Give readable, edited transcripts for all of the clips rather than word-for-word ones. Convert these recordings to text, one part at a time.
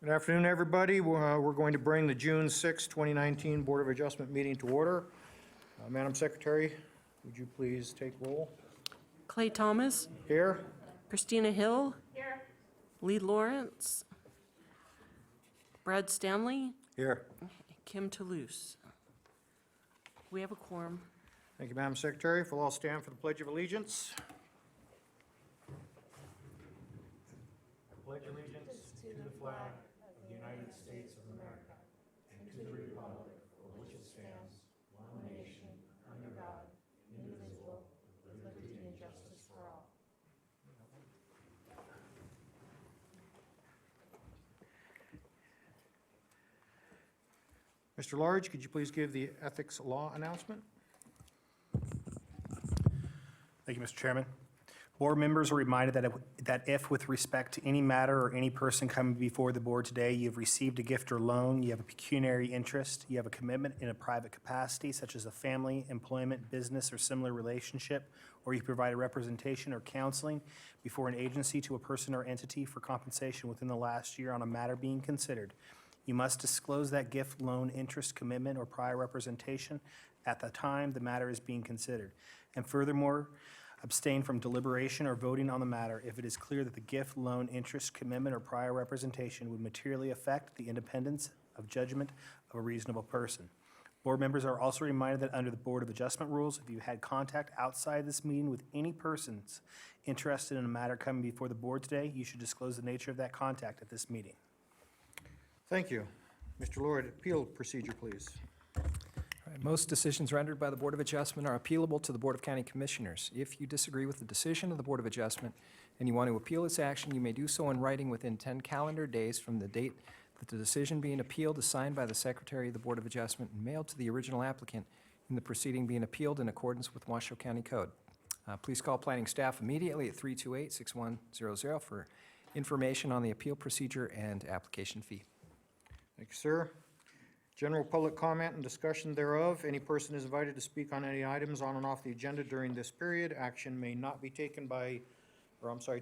Good afternoon, everybody. We're going to bring the June 6, 2019 Board of Adjustment meeting to order. Madam Secretary, would you please take roll? Clay Thomas, Here. Christina Hill. Here. Lee Lawrence. Brad Stanley, Here. Kim Toulouse. We have a quorum. Thank you, Madam Secretary. If we'll all stand for the Pledge of Allegiance. I pledge allegiance to the flag of the United States of America and to the republic for which it stands, one nation, under God, indivisible, with liberty and justice for all. Mr. Large, could you please give the ethics law announcement? Thank you, Mr. Chairman. Board members are reminded that if with respect to any matter or any person coming before the board today, you have received a gift or loan, you have a pecuniary interest, you have a commitment in a private capacity, such as a family, employment, business, or similar relationship, or you provide a representation or counseling before an agency to a person or entity for compensation within the last year on a matter being considered, you must disclose that gift, loan, interest, commitment, or prior representation at the time the matter is being considered. And furthermore, abstain from deliberation or voting on the matter if it is clear that the gift, loan, interest, commitment, or prior representation would materially affect the independence of judgment of a reasonable person. Board members are also reminded that under the Board of Adjustment rules, if you had contact outside this meeting with any persons interested in a matter coming before the board today, you should disclose the nature of that contact at this meeting. Thank you. Mr. Lord, appeal procedure, please. All right, most decisions rendered by the Board of Adjustment are appealable to the Board of County Commissioners. If you disagree with the decision of the Board of Adjustment and you want to appeal its action, you may do so in writing within 10 calendar days from the date that the decision being appealed is signed by the Secretary of the Board of Adjustment and mailed to the original applicant in the proceeding being appealed in accordance with Washoe County Code. Please call planning staff immediately at 328-6100 for information on the appeal procedure and application fee. Thank you, sir. General public comment and discussion thereof. Any person is invited to speak on any items on and off the agenda during this period. Action may not be taken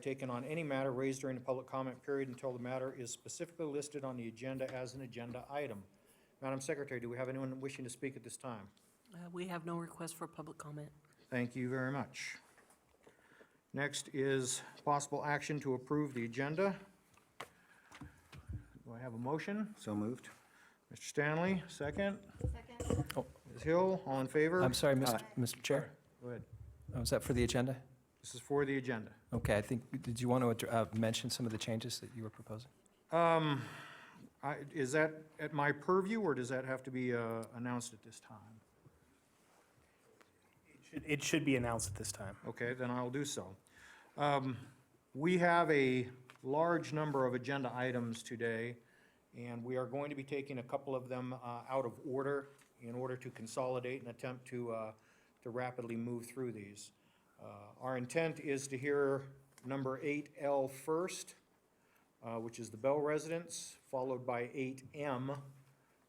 taken on any matter raised during the public comment period until the matter is specifically listed on the agenda as an agenda item. Madam Secretary, do we have anyone wishing to speak at this time? We have no request for public comment. Thank you very much. Next is possible action to approve the agenda. Do I have a motion? So moved. Mr. Stanley, second. Second. Oh, Ms. Hill, all in favor? I'm sorry, Mr. Chair. Go ahead. Was that for the agenda? This is for the agenda. Okay, I think, did you want to mention some of the changes that you were proposing? Is that at my purview, or does that have to be announced at this time? It should be announced at this time. Okay, then I'll do so. We have a large number of agenda items today, and we are going to be taking a couple of them out of order in order to consolidate and attempt to rapidly move through these. Our intent is to hear number 8L first, which is the Bell residence, followed by 8M,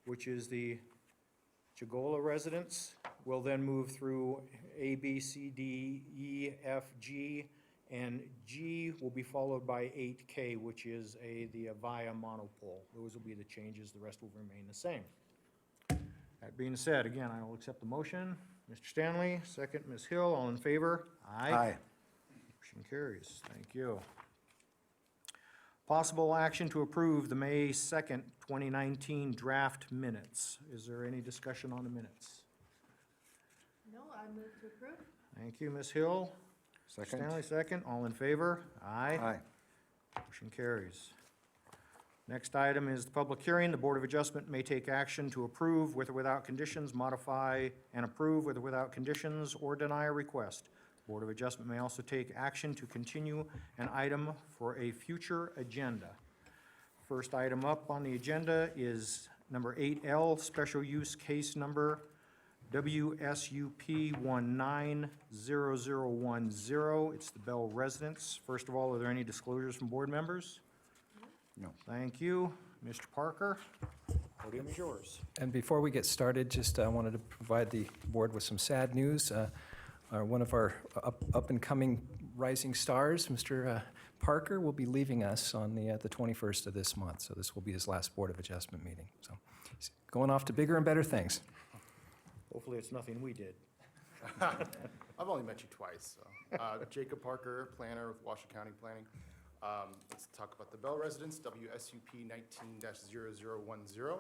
which is the Chagola residence. We'll then move through A, B, C, D, E, F, G, and G will be followed by 8K, which is the Avaya monopole. Those will be the changes. The rest will remain the same. That being said, again, I will accept the motion. Mr. Stanley, second. Ms. Hill, all in favor? Aye. Motion carries. Thank you. Possible action to approve the May 2nd, 2019 draft minutes. Is there any discussion on the minutes? No, I move to approve. Thank you, Ms. Hill. Second. Stanley, second. All in favor? Aye. Aye. Motion carries. Next item is the public hearing. The Board of Adjustment may take action to approve with or without conditions, modify and approve with or without conditions, or deny a request. The Board of Adjustment may also take action to continue an item for a future agenda. First item up on the agenda is number 8L, special use case number WSUP 190010. It's the Bell residence. First of all, are there any disclosures from board members? No. Thank you. Mr. Parker, podium is yours. And before we get started, just wanted to provide the board with some sad news. One of our up-and-coming rising stars, Mr. Parker, will be leaving us on the 21st of this month, so this will be his last Board of Adjustment meeting. So he's going off to bigger and better things. Hopefully, it's nothing we did. I've only met you twice, so. Jacob Parker, planner with Washoe County Planning. Let's talk about the Bell residence, WSUP 19-0010.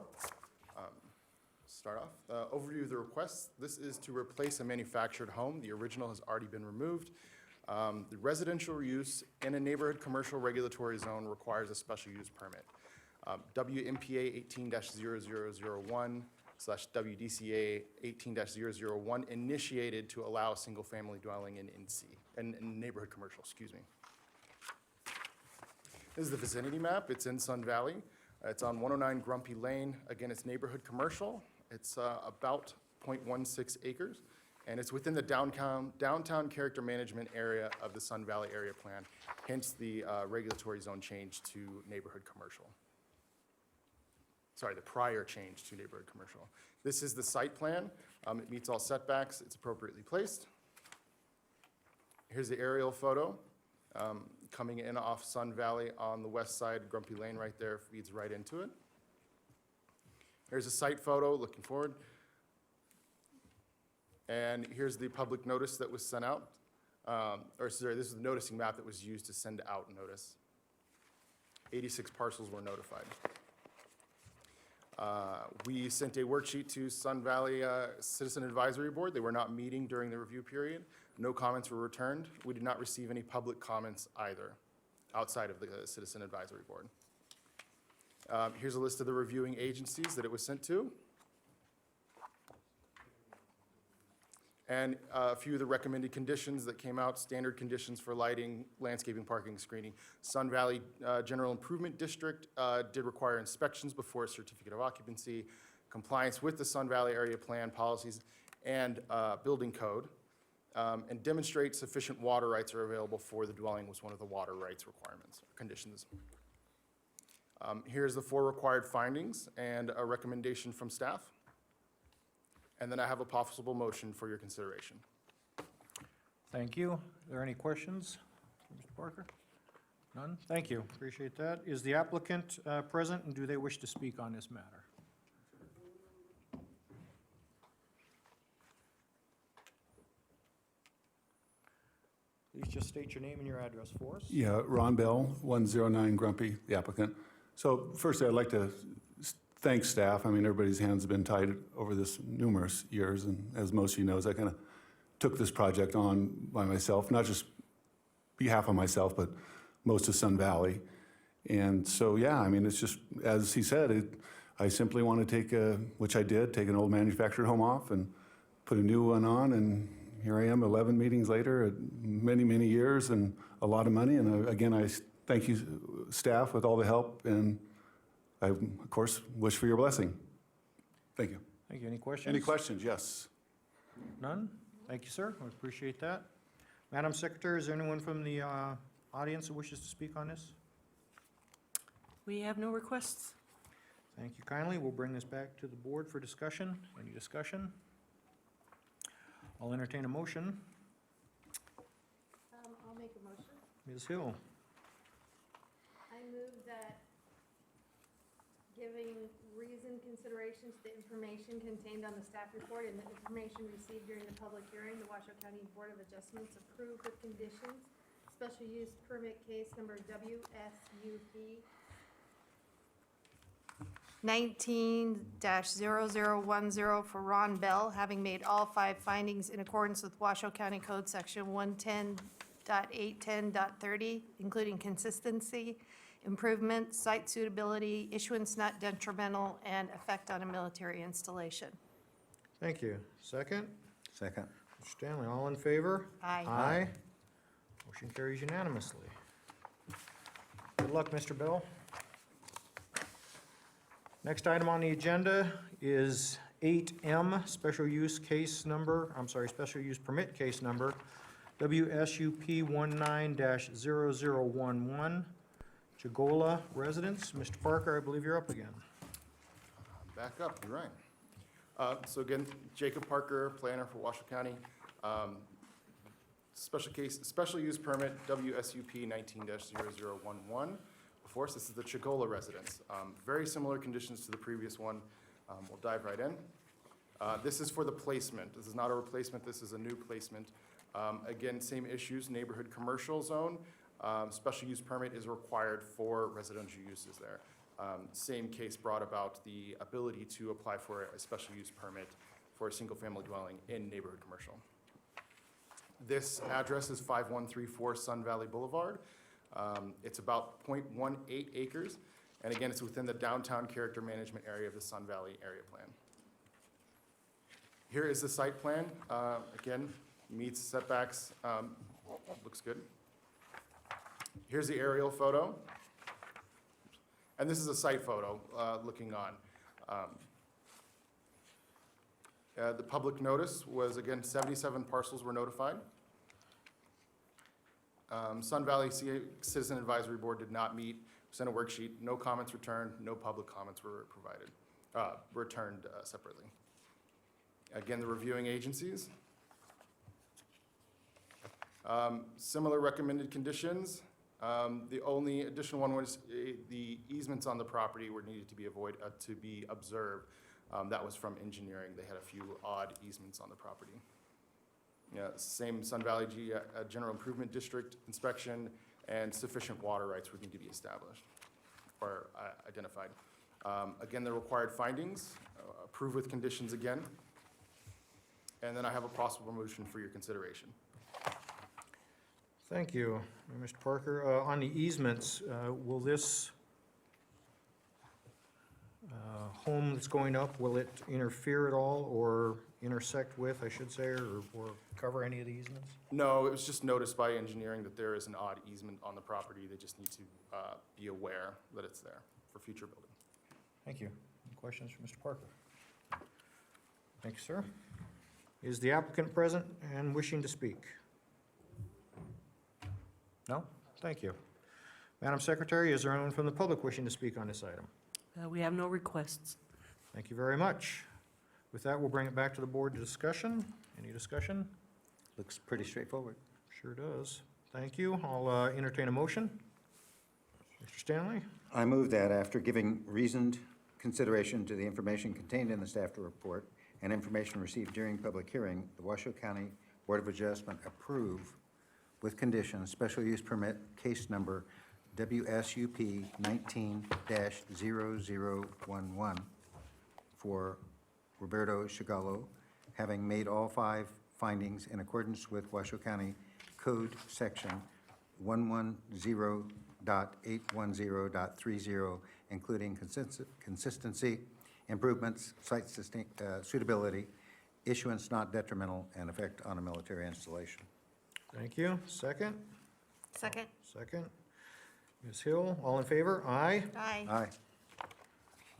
Start off. Overview of the request. This is to replace a manufactured home. The original has already been removed. The residential use in a neighborhood commercial regulatory zone requires a special use permit. WMPA 18-0001/WDCA 18-001 initiated to allow single-family dwelling in NC, in neighborhood commercial, excuse me. This is the vicinity map. It's in Sun Valley. It's on 109 Grumpy Lane. Again, it's neighborhood commercial. It's about 0.16 acres, and it's within the downtown character management area of the Sun Valley Area Plan, hence the regulatory zone change to neighborhood commercial. Sorry, the prior change to neighborhood commercial. This is the site plan. It meets all setbacks. It's appropriately placed. Here's the aerial photo. Coming in off Sun Valley on the west side, Grumpy Lane right there feeds right into it. Here's a site photo looking forward. And here's the public notice that was sent out. This is the noticing map that was used to send out notice. 86 parcels were notified. We sent a worksheet to Sun Valley Citizen Advisory Board. They were not meeting during the review period. No comments were returned. We did not receive any public comments either, outside of the Citizen Advisory Board. Here's a list of the reviewing agencies that it was sent to. And a few of the recommended conditions that came out: standard conditions for lighting, landscaping, parking, screening. Sun Valley General Improvement District did require inspections before a certificate of occupancy, compliance with the Sun Valley Area Plan policies and building code, and demonstrate sufficient water rights are available for the dwelling was one of the water rights requirements, or conditions. Here's the 4 required findings and a recommendation from staff. And then I have a possible motion for your consideration. Thank you. Are there any questions, Mr. Parker? None? Thank you. Appreciate that. Is the applicant present, and do they wish to speak on this matter? Please just state your name and your address for us. Yeah, Ron Bell, 109 Grumpy, the applicant. So firstly, I'd like to thank staff. I mean, everybody's hands have been tied over this numerous years, and as most of you know, I kind of took this project on by myself, not just behalf of myself, but most of Sun Valley. And so, yeah, I mean, it's just, as he said, I simply want to take which I did, take an old manufactured home off and put a new one on, and here I am 11 meetings later, many, many years and a lot of money. And again, I thank you, staff, with all the help, and I, of course, wish for your blessing. Thank you. Thank you. Any questions? Any questions? Yes. None? Thank you, sir. I appreciate that. Madam Secretary, is there anyone from the audience who wishes to speak on this? We have no requests. Thank you kindly. We'll bring this back to the board for discussion. Any discussion? I'll entertain a motion. I'll make a motion. Ms. Hill, I move that, giving reasoned consideration to the information contained on the staff report and the information received during the public hearing, the Washoe County Board of Adjustments approve with conditions special use permit case number WSUP 19-0010 for Ron Bell, having made all 5 findings in accordance with Washoe County Code Section 110.810.30, including consistency, improvement, site suitability, issuance not detrimental, and effect on a military installation. thank you. Second? Second. Mr. Stanley, all in favor? Aye. Aye. Motion carries unanimously. Good luck, Mr. Bell. Next item on the agenda is 8M, special use permit case number, WSUP 19-0011, Jagola Residence. Mr. Parker, I believe you're up again. Back up, you're right. So again, Jacob Parker, planner for Washoe County. special use permit WSUP 19-0011 before us. This is the Chigola residence. Very similar conditions to the previous one. We'll dive right in. This is for the placement. This is not a replacement, this is a new placement. Again, same issues, neighborhood commercial zone. Special use permit is required for residential uses there. Same case brought about the ability to apply for a special use permit for a single-family dwelling in neighborhood commercial. This address is 5134 Sun Valley Boulevard. It's about 0.18 acres, and again, it's within the downtown character management area of the Sun Valley area plan. Here is the site plan. Again, meets setbacks, looks good. Here's the aerial photo. And this is a site photo looking on. The public notice was, again, 77 parcels were notified. Sun Valley Citizen Advisory Board did not meet, sent a worksheet, no comments returned, no public comments were provided, returned separately. Again, the reviewing agencies. Similar recommended conditions. The only additional one was the easements on the property were needed to be observed. That was from engineering. They had a few odd easements on the property. Yeah, same Sun Valley General Improvement District inspection, and sufficient water rights would need to be established or identified. Again, the required findings, approved with conditions again. And then I have a possible motion for your consideration. Thank you, Mr. Parker. On the easements, will this home that's going up, will it interfere at all or intersect with, I should say, or cover any of the easements? No, it was just noticed by engineering that there is an odd easement on the property. They just need to be aware that it's there for future building. Thank you. Any questions for Mr. Parker? Thank you, sir. Is the applicant present and wishing to speak? No? Thank you. Madam Secretary, is there anyone from the public wishing to speak on this item? We have no requests. Thank you very much. With that, we'll bring it back to the board to discussion. Any discussion? Looks pretty straightforward. Sure does. Thank you. I'll entertain a motion. Mr. Stanley? I move that after giving reasoned consideration to the information contained in the staff report and information received during public hearing, the Washoe County Board of Adjustment approve with conditions special use permit case number WSUP 19-0011 for Roberto Chigallo, having made all 5 findings in accordance with Washoe County Code Section 110.810.30, including consistency, improvements, site suitability, issuance not detrimental, and effect on a military installation. Thank you. Second? Second. Second. Ms. Hill, all in favor? Aye. Aye. Aye.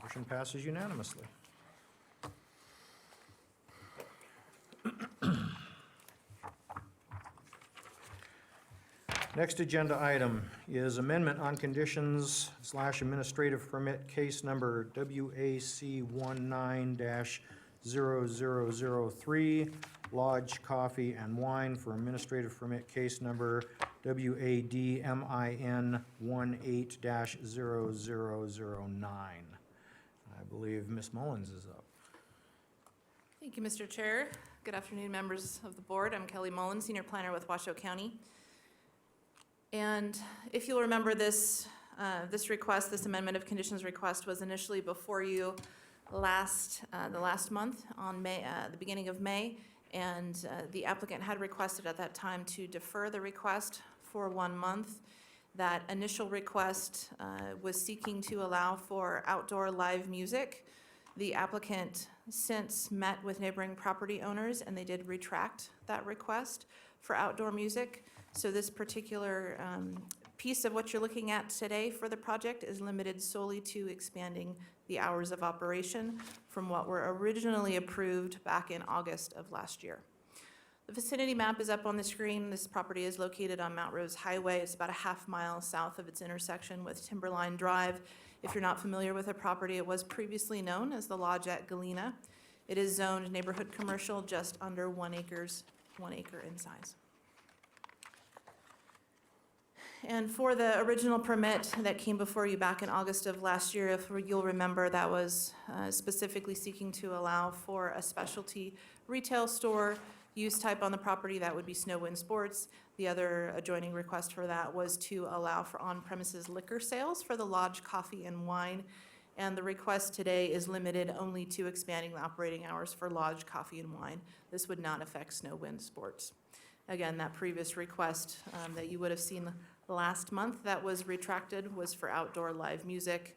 Motion passes unanimously. Next agenda item is amendment on conditions / administrative permit case number WAC 19-0003, Lodge Coffee and Wine for administrative permit case number WADMIN 18-0009. I believe Ms. Mullins is up. Thank you, Mr. Chair. Good afternoon, members of the board. I'm Kelly Mullins, Senior Planner with Washoe County. And if you'll remember this request, this amendment of conditions request was initially before you the last month on the beginning of May, and the applicant had requested at that time to defer the request for 1 month. That initial request was seeking to allow for outdoor live music. The applicant since met with neighboring property owners, and they did retract that request for outdoor music. So this particular piece of what you're looking at today for the project is limited solely to expanding the hours of operation from what were originally approved back in August of last year. The vicinity map is up on the screen. This property is located on Mount Rose Highway. It's about a half-mile south of its intersection with Timberline Drive. If you're not familiar with the property, it was previously known as the Lodge at Galena. It is zoned neighborhood commercial, just under 1 acre in size. And for the original permit that came before you back in August of last year, if you'll remember, that was specifically seeking to allow for a specialty retail store use type on the property. That would be Snow Wind Sports. The other adjoining request for that was to allow for on-premises liquor sales for the Lodge Coffee and Wine. And the request today is limited only to expanding the operating hours for Lodge Coffee and Wine. This would not affect Snow Wind Sports. Again, that previous request that you would have seen last month that was retracted was for outdoor live music.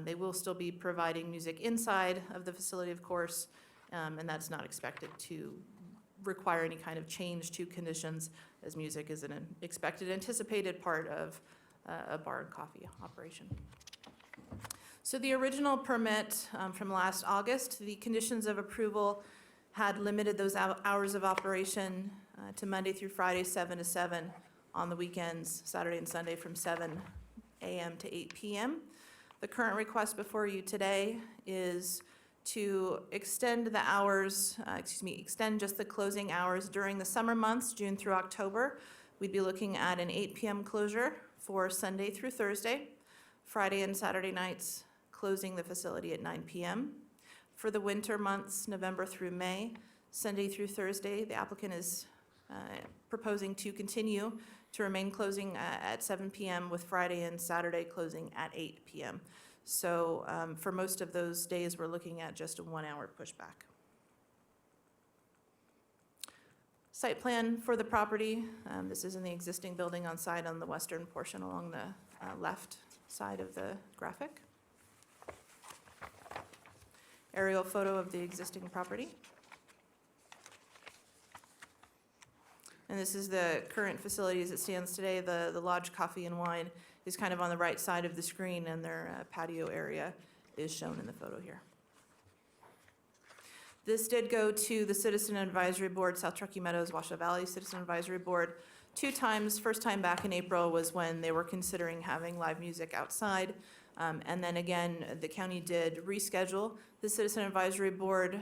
They will still be providing music inside of the facility, of course, and that's not expected to require any kind of change to conditions, as music is an expected, anticipated part of a bar and coffee operation. So the original permit from last August, the conditions of approval had limited those hours of operation to Monday through Friday, 7 to 7, on the weekends, Saturday and Sunday from 7 a.m. to 8 p.m. The current request before you today is to extend the hours, extend just the closing hours during the summer months, June through October. We'd be looking at an 8 p.m. closure for Sunday through Thursday, Friday and Saturday nights closing the facility at 9 p.m. For the winter months, November through May, Sunday through Thursday, the applicant is proposing to continue to remain closing at 7 p.m. with Friday and Saturday closing at 8 p.m. So for most of those days, we're looking at just a 1-hour pushback. Site plan for the property. This is in the existing building on site on the western portion along the left side of the graphic. Aerial photo of the existing property. And this is the current facility as it stands today. The Lodge Coffee and Wine is kind of on the right side of the screen, and their patio area is shown in the photo here. This did go to the Citizen Advisory Board, South Truckee Meadows, Washoe Valley Citizen Advisory Board 2 times. First time back in April was when they were considering having live music outside. And then again, the county did reschedule the Citizen Advisory Board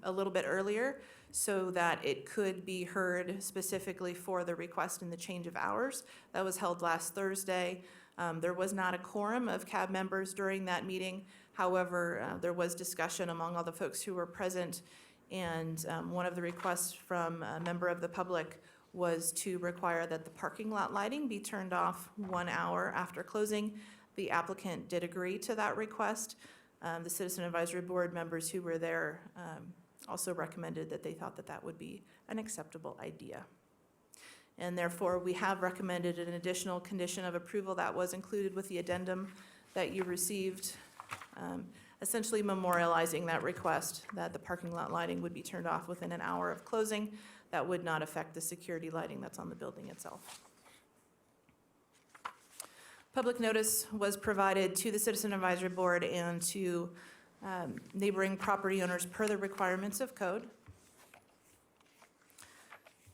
a little bit earlier so that it could be heard specifically for the request and the change of hours. That was held last Thursday. There was not a quorum of CAB members during that meeting. However, there was discussion among all the folks who were present, and one of the requests from a member of the public was to require that the parking lot lighting be turned off 1 hour after closing. The applicant did agree to that request. The Citizen Advisory Board members who were there also recommended that they thought that that would be an acceptable idea. And therefore, we have recommended an additional condition of approval that was included with the addendum that you received, essentially memorializing that request that the parking lot lighting would be turned off within an hour of closing. That would not affect the security lighting that's on the building itself. Public notice was provided to the Citizen Advisory Board and to neighboring property owners per the requirements of code.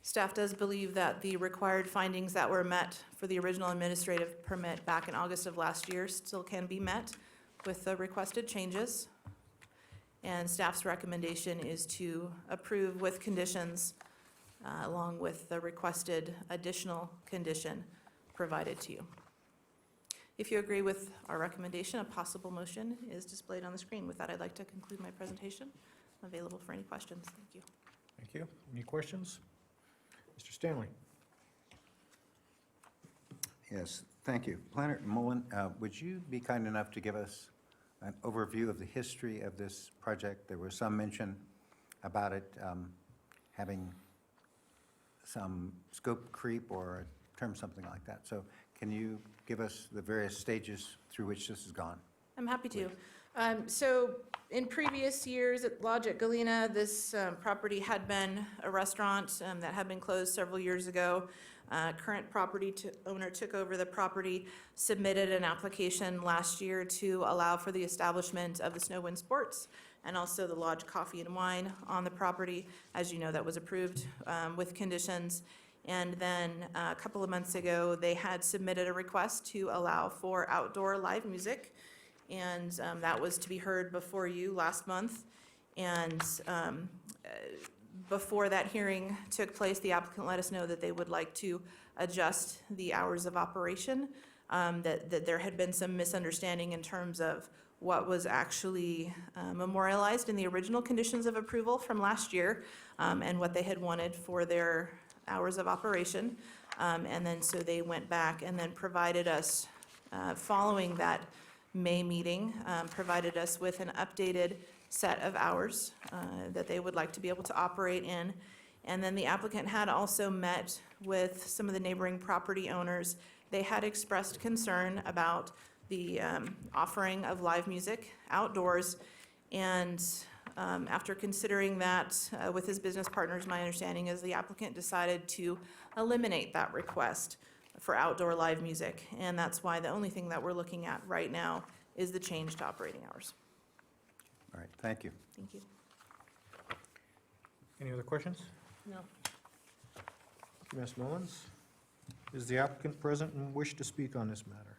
Staff does believe that the required findings that were met for the original administrative permit back in August of last year still can be met with the requested changes. And staff's recommendation is to approve with conditions along with the requested additional condition provided to you. If you agree with our recommendation, a possible motion is displayed on the screen. With that, I'd like to conclude my presentation. I'm available for any questions. Thank you. Thank you. Any questions? Mr. Stanley? Yes, thank you. Planner Mullen, would you be kind enough to give us an overview of the history of this project? There was some mention about it having some scope creep or a term, something like that. So can you give us the various stages through which this has gone? I'm happy to. So in previous years at Lodge at Galena, this property had been a restaurant that had been closed several years ago. Current property owner took over the property, submitted an application last year to allow for the establishment of the Snow Wind Sports and also the Lodge Coffee and Wine on the property. As you know, that was approved with conditions. And then a couple of months ago, they had submitted a request to allow for outdoor live music. And that was to be heard before you last month. And Before that hearing took place, the applicant let us know that they would like to adjust the hours of operation, that there had been some misunderstanding in terms of what was actually memorialized in the original conditions of approval from last year, and what they had wanted for their hours of operation. And then so they went back and then provided us, following that May meeting, provided us with an updated set of hours that they would like to be able to operate in. And then the applicant had also met with some of the neighboring property owners. They had expressed concern about the offering of live music outdoors. And after considering that with his business partners, my understanding is the applicant decided to eliminate that request for outdoor live music. And that's why the only thing that we're looking at right now is the change to operating hours. All right, thank you. Thank you. Any other questions? No. Thank you, Ms. Mullins. Is the applicant present and wish to speak on this matter?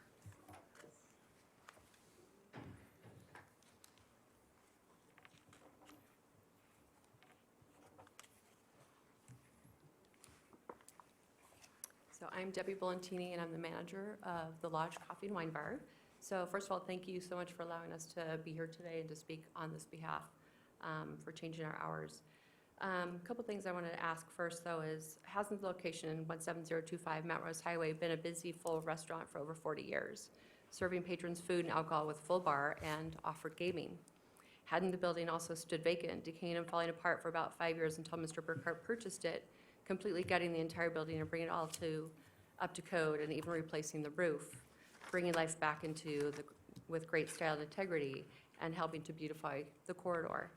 So I'm Debbie Bolentini, and I'm the manager of the Lodge Coffee and Wine Bar. So first of all, thank you so much for allowing us to be here today and to speak on this behalf for changing our hours. A couple things I wanted to ask first, though, is hasn't the location 17025 Mount Rose Highway been a busy, full restaurant for over 40 years, serving patrons food and alcohol with full bar and offered gaming? Hadn't the building also stood vacant, decaying and falling apart for about 5 years until Mr. Burkhart purchased it, completely gutting the entire building and bringing it all up to code and even replacing the roof, bringing life back with great style and integrity and helping to beautify the corridor?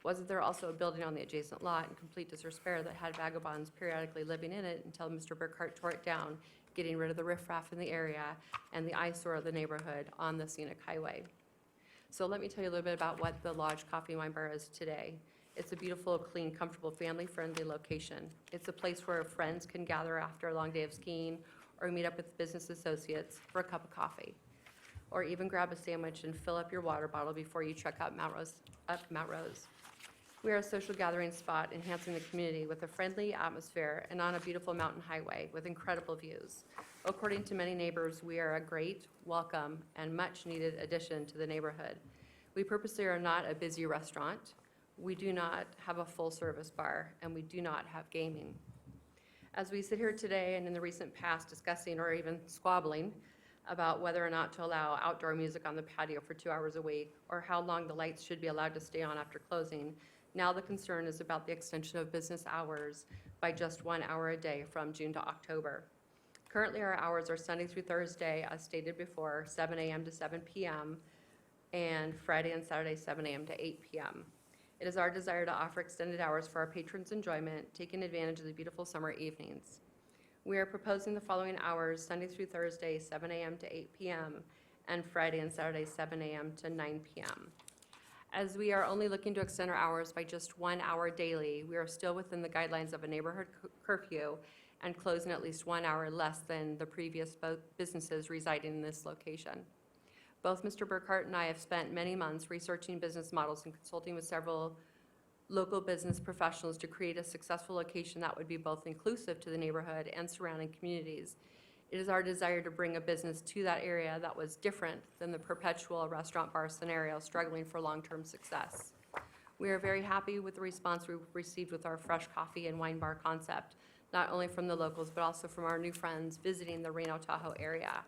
Wasn't there also a building on the adjacent lot in complete disrepair that had vagabonds periodically living in it until Mr. Burkhart tore it down, getting rid of the riffraff in the area and the eyesore of the neighborhood on the scenic highway? So let me tell you a little bit about what the Lodge Coffee and Wine Bar is today. It's a beautiful, clean, comfortable, family-friendly location. It's a place where friends can gather after a long day of skiing or meet up with business associates for a cup of coffee, or even grab a sandwich and fill up your water bottle before you trek up Mount Rose. We are a social gathering spot enhancing the community with a friendly atmosphere and on a beautiful mountain highway with incredible views. According to many neighbors, we are a great, welcome, and much-needed addition to the neighborhood. We purposely are not a busy restaurant. We do not have a full-service bar, and we do not have gaming. As we sit here today and in the recent past discussing or even squabbling about whether or not to allow outdoor music on the patio for 2 hours a week or how long the lights should be allowed to stay on after closing, now the concern is about the extension of business hours by just 1 hour a day from June to October. Currently, our hours are Sunday through Thursday, as stated before, 7 a.m. to 7 p.m., and Friday and Saturday, 7 a.m. to 8 p.m. It is our desire to offer extended hours for our patrons' enjoyment, taking advantage of the beautiful summer evenings. We are proposing the following hours, Sunday through Thursday, 7 a.m. to 8 p.m., and Friday and Saturday, 7 a.m. to 9 p.m. As we are only looking to extend our hours by just 1 hour daily, we are still within the guidelines of a neighborhood curfew and closing at least 1 hour less than the previous businesses residing in this location. Both Mr. Burkhart and I have spent many months researching business models and consulting with several local business professionals to create a successful location that would be both inclusive to the neighborhood and surrounding communities. It is our desire to bring a business to that area that was different than the perpetual restaurant bar scenario struggling for long-term success. We are very happy with the response we received with our fresh coffee and wine bar concept, not only from the locals, but also from our new friends visiting the Reno Tahoe area.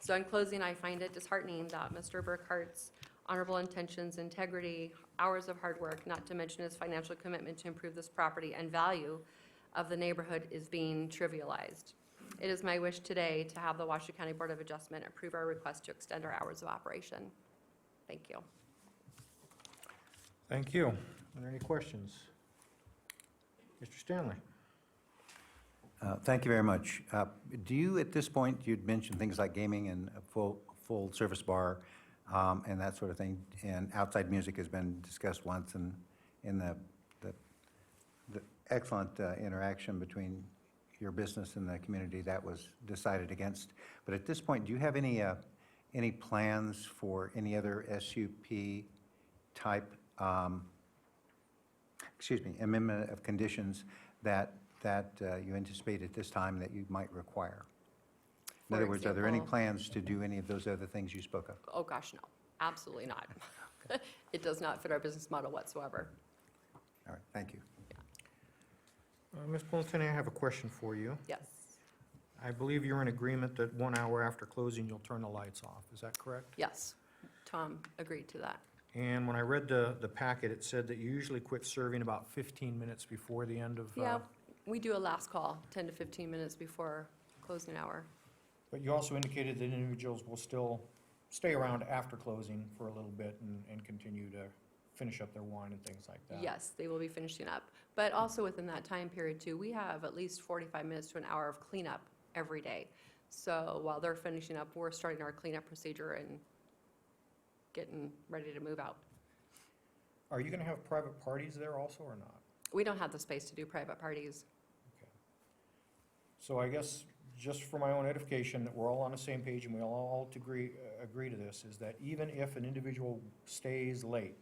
So in closing, I find it disheartening that Mr. Burkhart's honorable intentions, integrity, hours of hard work, not to mention his financial commitment to improve this property and value of the neighborhood is being trivialized. It is my wish today to have the Washoe County Board of Adjustment approve our request to extend our hours of operation. Thank you. Thank you. Are there any questions? Mr. Stanley? Thank you very much. Do you, at this point, you'd mentioned things like gaming and a full-service bar and that sort of thing, and outside music has been discussed once, and in the excellent interaction between your business and the community, that was decided against. But at this point, do you have any plans for any other SUP type amendment of conditions that you anticipate at this time that you might require? In For other words, are there any example- plans to do any of those other things you spoke of? Oh, gosh, no, absolutely not. It does not fit our business model whatsoever. All right, thank you. Ms. Pullenton, I have a question for you. Yes, I believe you're in agreement that 1 hour after closing, you'll turn the lights off. Is that correct? yes. Tom agreed to that. And when I read the packet, it said that you usually quit serving about 15 minutes before the end of... Yeah, we do a last call, 10 to 15 minutes before closing hour. But you also indicated that individuals will still stay around after closing for a little bit and continue to finish up their wine and things like that. Yes, they will be finishing up. But also within that time period too, we have at least 45 minutes to an hour of cleanup every day. So while they're finishing up, we're starting our cleanup procedure and getting ready to move out. Are you going to have private parties there also or not? We don't have the space to do private parties. So I guess, just for my own edification, that we're all on the same page and we all agree to this, is that even if an individual stays late,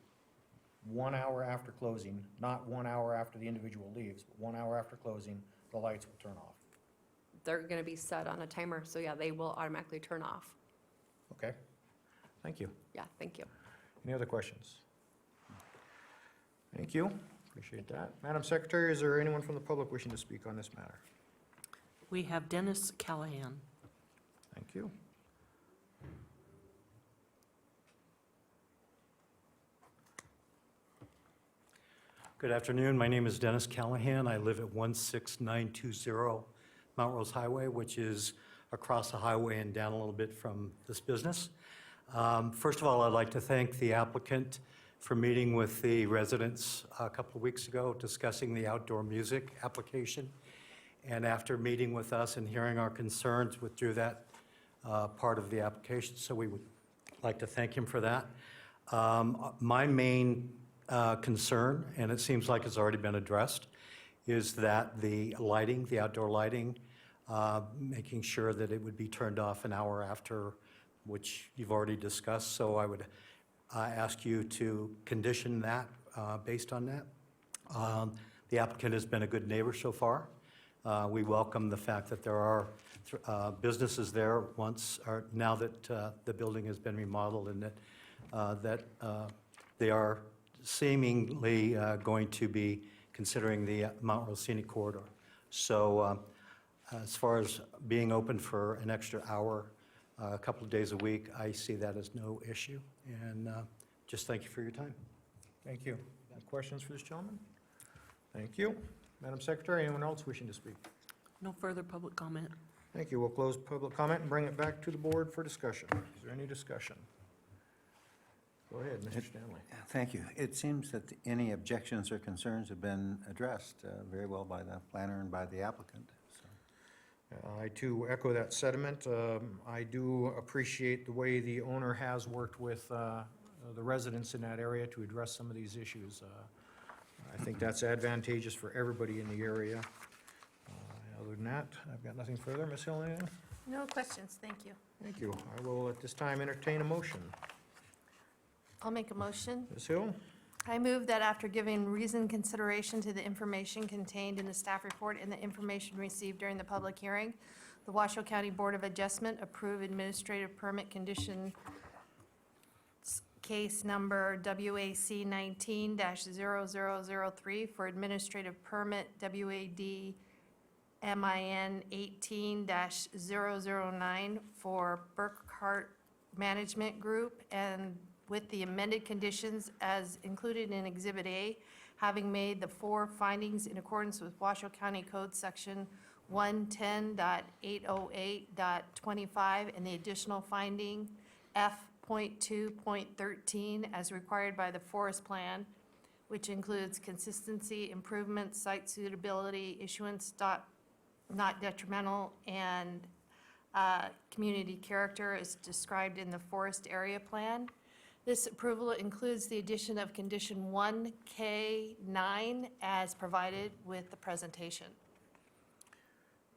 1 hour after closing, not 1 hour after the individual leaves, but 1 hour after closing, the lights will turn off. They're going to be set on a timer, so yeah, they will automatically turn off. Okay? Thank you. Yeah, thank you. Any other questions? Thank you. Appreciate that. Madam Secretary, is there anyone from the public wishing to speak on this matter? We have Dennis Callahan. Thank you. Good afternoon. My name is Dennis Callahan. I live at 16920 Mount Rose Highway, which is across the highway and down a little bit from this business. First of all, I'd like to thank the applicant for meeting with the residents a couple of weeks ago, discussing the outdoor music application. And after meeting with us and hearing our concerns, withdrew that part of the application. So we would like to thank him for that. My main concern, and it seems like it's already been addressed, is that the lighting, the outdoor lighting, making sure that it would be turned off an hour after, which you've already discussed. So I would ask you to condition that based on that. The applicant has been a good neighbor so far. We welcome the fact that there are businesses there now that the building has been remodeled, and that they are seemingly going to be considering the Mount Rose Scenic Corridor. So as far as being open for an extra hour, a couple of days a week, I see that as no issue. And just thank you for your time. Thank you. Any questions for this gentleman? Thank you. Madam Secretary, anyone else wishing to speak? No further public comment. Thank you. We'll close public comment and bring it back to the board for discussion. Is there any discussion? Go ahead, Mr. Stanley. Thank you. It seems that any objections or concerns have been addressed very well by the planner and by the applicant. So, I too echo that sentiment. I do appreciate the way the owner has worked with the residents in that area to address some of these issues. I think that's advantageous for everybody in the area. Other than that, I've got nothing further. Ms. Hill, anything? No questions, thank you. Thank you. I will at this time entertain a motion. I'll make a motion. Ms. Hill? I move that after giving reasoned consideration to the information contained in the staff report and the information received during the public hearing, the Washoe County Board of Adjustment approve administrative permit condition case number WAC 19-0003 for administrative permit WAD MIN 18-009 for Burkhart Management Group, and with the amended conditions as included in Exhibit A, having made the 4 findings in accordance with Washoe County Code Section 110.808.25 and the additional finding F.2.13 as required by the Forest Plan, which includes consistency, improvement, site suitability, issuance not detrimental, and community character is described in the Forest Area Plan. This approval includes the addition of condition 1K9 as provided with the presentation.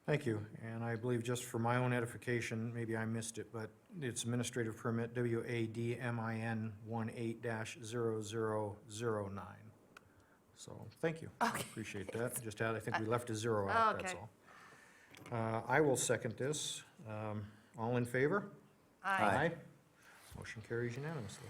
Thank you. And I believe just for my own edification, maybe I missed it, but it's administrative permit WADMIN 18-0009. So, thank you. Okay. Appreciate that. Just had, I think we left a zero Oh, out, that's okay. all. I will second this. All in favor? Aye. Motion carries unanimously.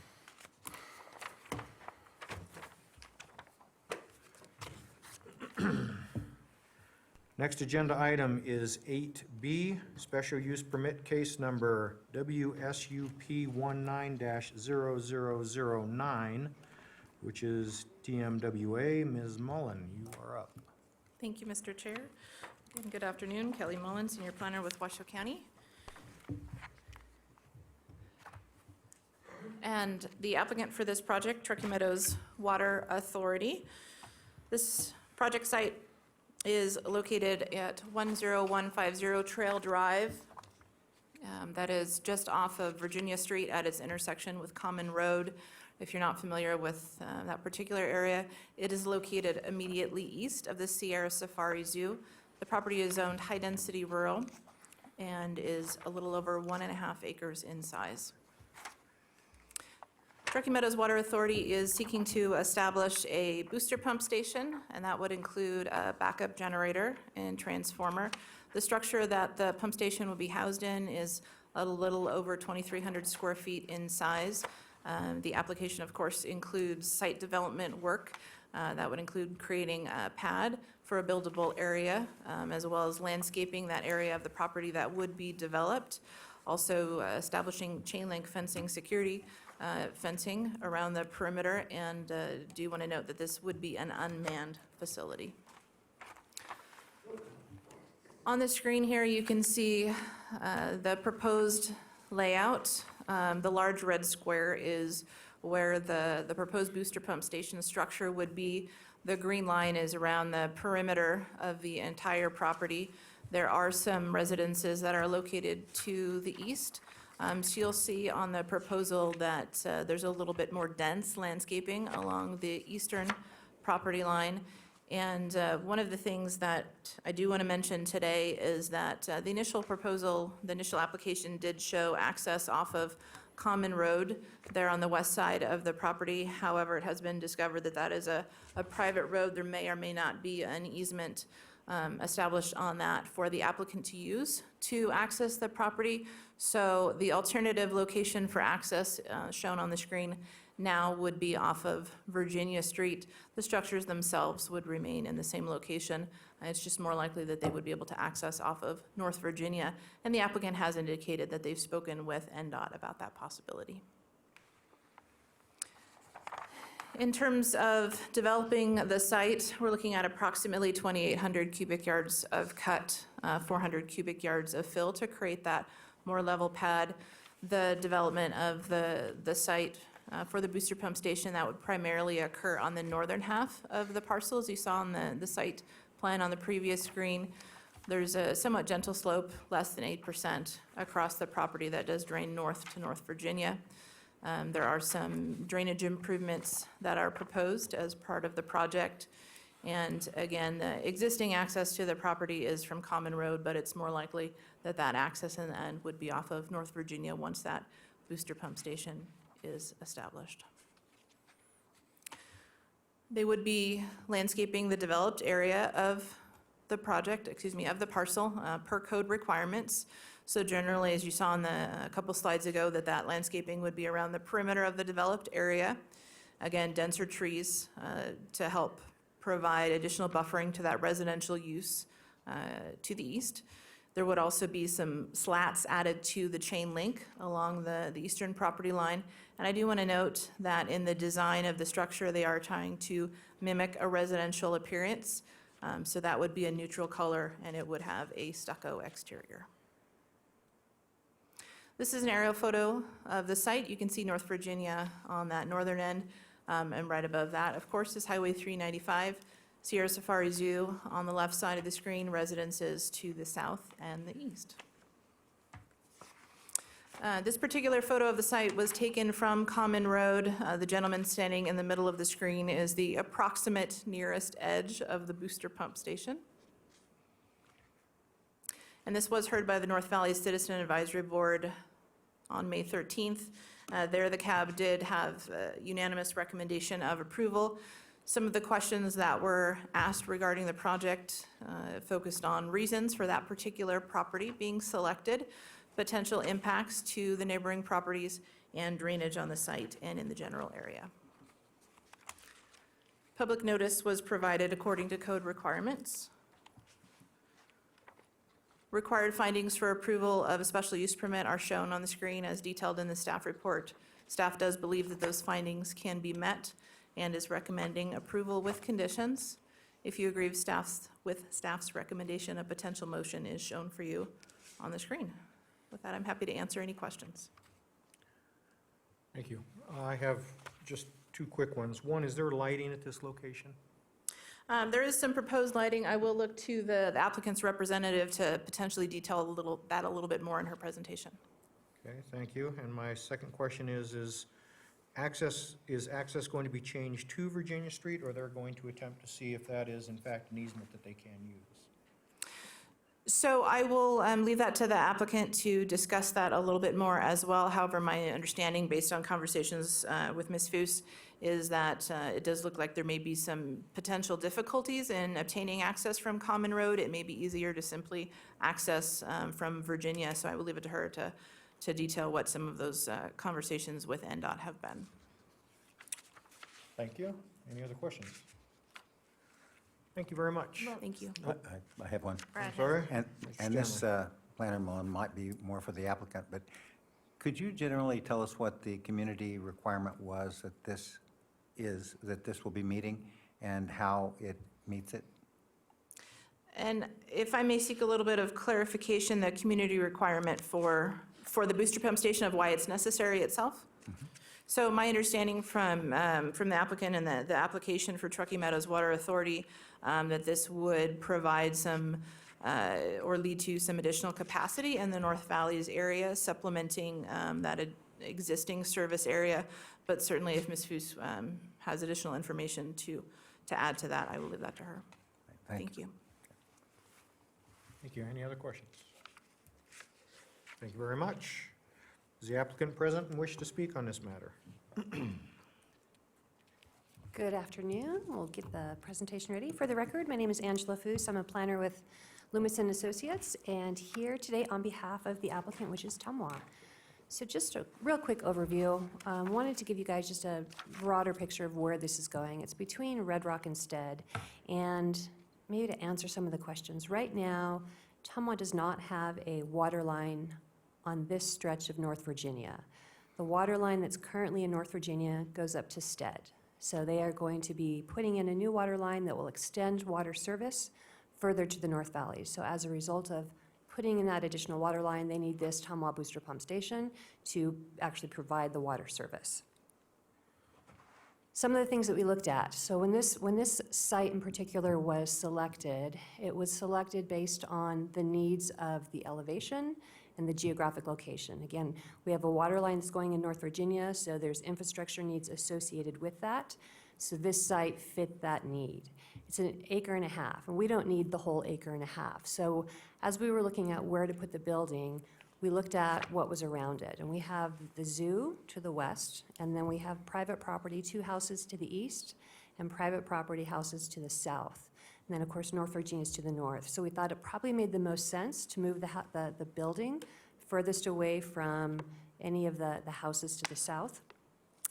Next agenda item is 8B, special use permit case number WSUP 19-0009, which is TMWA. Ms. Mullen, you are up. Thank you, Mr. Chair. And good afternoon, Kelly Mullen, Senior Planner with Washoe County. And the applicant for this project, Truckee Meadows Water Authority. This project site is located at 10150 Trail Drive. That is just off of Virginia Street at its intersection with Common Road. If you're not familiar with that particular area, it is located immediately east of the Sierra Safari Zoo. The property is zoned high-density rural and is a little over 1.5 acres in size. Truckee Meadows Water Authority is seeking to establish a booster pump station, and that would include a backup generator and transformer. The structure that the pump station will be housed in is a little over 2,300 square feet in size. The application, of course, includes site development work. That would include creating a pad for a buildable area, as well as landscaping that area of the property that would be developed. Also establishing chain link fencing security fencing around the perimeter, and do want to note that this would be an unmanned facility. On the screen here, you can see the proposed layout. The large red square is where the proposed booster pump station structure would be. The green line is around the perimeter of the entire property. There are some residences that are located to the east. So you'll see on the proposal that there's a little bit more dense landscaping along the eastern property line. And one of the things that I do want to mention today is that the initial proposal, the initial application did show access off of Common Road there on the west side of the property. However, it has been discovered that that is a private road. There may or may not be an easement established on that for the applicant to use to access the property. So the alternative location for access shown on the screen now would be off of Virginia Street. The structures themselves would remain in the same location. It's just more likely that they would be able to access off of North Virginia. And the applicant has indicated that they've spoken with NDOT about that possibility. In terms of developing the site, we're looking at approximately 2,800 cubic yards of cut, 400 cubic yards of fill to create that more level pad. The development of the site for the booster pump station, that would primarily occur on the northern half of the parcel, as you saw on the site plan on the previous screen. There's a somewhat gentle slope, less than 8% across the property that does drain north to North Virginia. There are some drainage improvements that are proposed as part of the project. And again, the existing access to the property is from Common Road, but it's more likely that that access in the end would be off of North Virginia once that booster pump station is established. They would be landscaping the developed area of the project, of the parcel, per code requirements. So generally, as you saw in a couple slides ago, that landscaping would be around the perimeter of the developed area. Again, denser trees to help provide additional buffering to that residential use to the east. There would also be some slats added to the chain link along the eastern property line. And I do want to note that in the design of the structure, they are trying to mimic a residential appearance. So that would be a neutral color, and it would have a stucco exterior. This is an aerial photo of the site. You can see North Virginia on that northern end, and right above that, of course, is Highway 395. Sierra Safari Zoo on the left side of the screen, residences to the south and the east. This particular photo of the site was taken from Common Road. The gentleman standing in the middle of the screen is the approximate nearest edge of the booster pump station. And this was heard by the North Valley Citizen Advisory Board on May 13th. There, the CAB did have unanimous recommendation of approval. Some of the questions that were asked regarding the project focused on reasons for that particular property being selected, potential impacts to the neighboring properties, and drainage on the site and in the general area. Public notice was provided according to code requirements. Required findings for approval of a special use permit are shown on the screen as detailed in the staff report. Staff does believe that those findings can be met and is recommending approval with conditions. If you agree with staff's recommendation, a potential motion is shown for you on the screen. With that, I'm happy to answer any questions. Thank you. I have just two quick ones. One, is there lighting at this location? There is some proposed lighting. I will look to the applicant's representative to potentially detail a little bit more in her presentation. Okay, thank you. And my second question is access going to be changed to Virginia Street, or they're going to attempt to see if that is in fact an easement that they can use? So I will leave that to the applicant to discuss that a little bit more as well. However, my understanding, based on conversations with Ms. Foose, is that it does look like there may be some potential difficulties in obtaining access from Common Road. It may be easier to simply access from Virginia, so I will leave it to her to detail what some of those conversations with NDOT have been. Thank you. Any other questions? Thank you very much. Thank you. I have one. I'm sorry? And this, Planner Mullen, might be more for the applicant, but could you generally tell us what the community requirement was that this will be meeting, and how it meets it? And if I may seek a little bit of clarification, the community requirement for the booster pump station of why it's necessary itself? So my understanding from the applicant and the application for Truckee Meadows Water Authority, that this would provide some, or lead to some additional capacity in the North Valleys area, supplementing that existing service area. But certainly if Ms. Foose has additional information to add to that, I will leave that to her. Thank you. Thank you. Any other questions? Thank you very much. Is the applicant present and wish to speak on this matter? Good afternoon. We'll get the presentation ready. For the record, my name is Angela Foose. I'm a planner with Loomis & Associates, and here today on behalf of the applicant, which is Tumwa. So just a real quick overview. Wanted to give you guys just a broader picture of where this is going. It's between Red Rock and Stead, and maybe to answer some of the questions. Right now, Tumwa does not have a water line on this stretch of North Virginia. The water line that's currently in North Virginia goes up to Stead. So they are going to be putting in a new water line that will extend water service further to the North Valley. So as a result of putting in that additional water line, they need this Tumwa booster pump station to actually provide the water service. Some of the things that we looked at. So when this site in particular was selected, it was selected based on the needs of the elevation and the geographic location. Again, we have a water line that's going in North Virginia, so there's infrastructure needs associated with that. So this site fit that need. It's an 1.5 acres, and we don't need the whole 1.5 acres. So as we were looking at where to put the building, we looked at what was around it. And we have the zoo to the west, and then we have private property, 2 houses to the east, and private property houses to the south. And then, of course, North Virginia is to the north. So we thought it probably made the most sense to move the building furthest away from any of the houses to the south.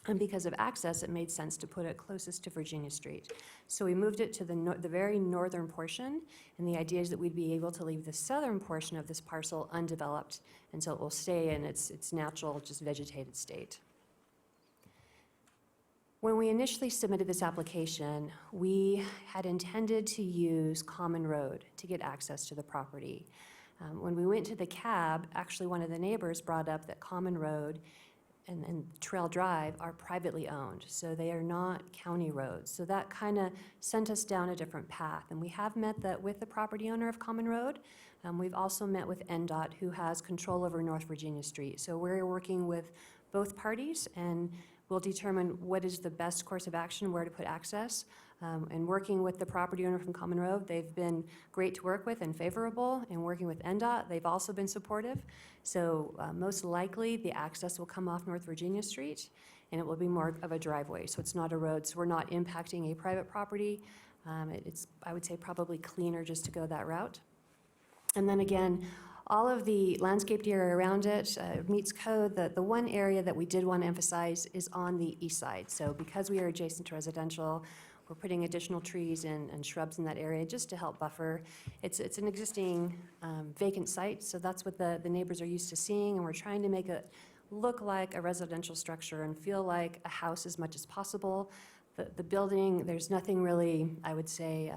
And because of access, it made sense to put it closest to Virginia Street. So we moved it to the very northern portion, and the idea is that we'd be able to leave the southern portion of this parcel undeveloped, and so it will stay in its natural, just vegetated state. When we initially submitted this application, we had intended to use Common Road to get access to the property. When we went to the cab, actually one of the neighbors brought up that Common Road and Trail Drive are privately owned, so they are not county roads. So that kind of sent us down a different path. And we have met with the property owner of Common Road. We've also met with NDOT, who has control over North Virginia Street. So we're working with both parties, and we'll determine what is the best course of action, where to put access. And working with the property owner from Common Road, they've been great to work with and favorable. And working with NDOT, they've also been supportive. So most likely, the access will come off North Virginia Street, and it will be more of a driveway. So it's not a road, so we're not impacting a private property. It's, I would say, probably cleaner just to go that route. And then again, all of the landscaped area around it meets code. The one area that we did want to emphasize is on the east side. So because we are adjacent to residential, we're putting additional trees and shrubs in that area just to help buffer. It's an existing vacant site, so that's what the neighbors are used to seeing, and we're trying to make it look like a residential structure and feel like a house as much as possible. The building, there's nothing really, I would say,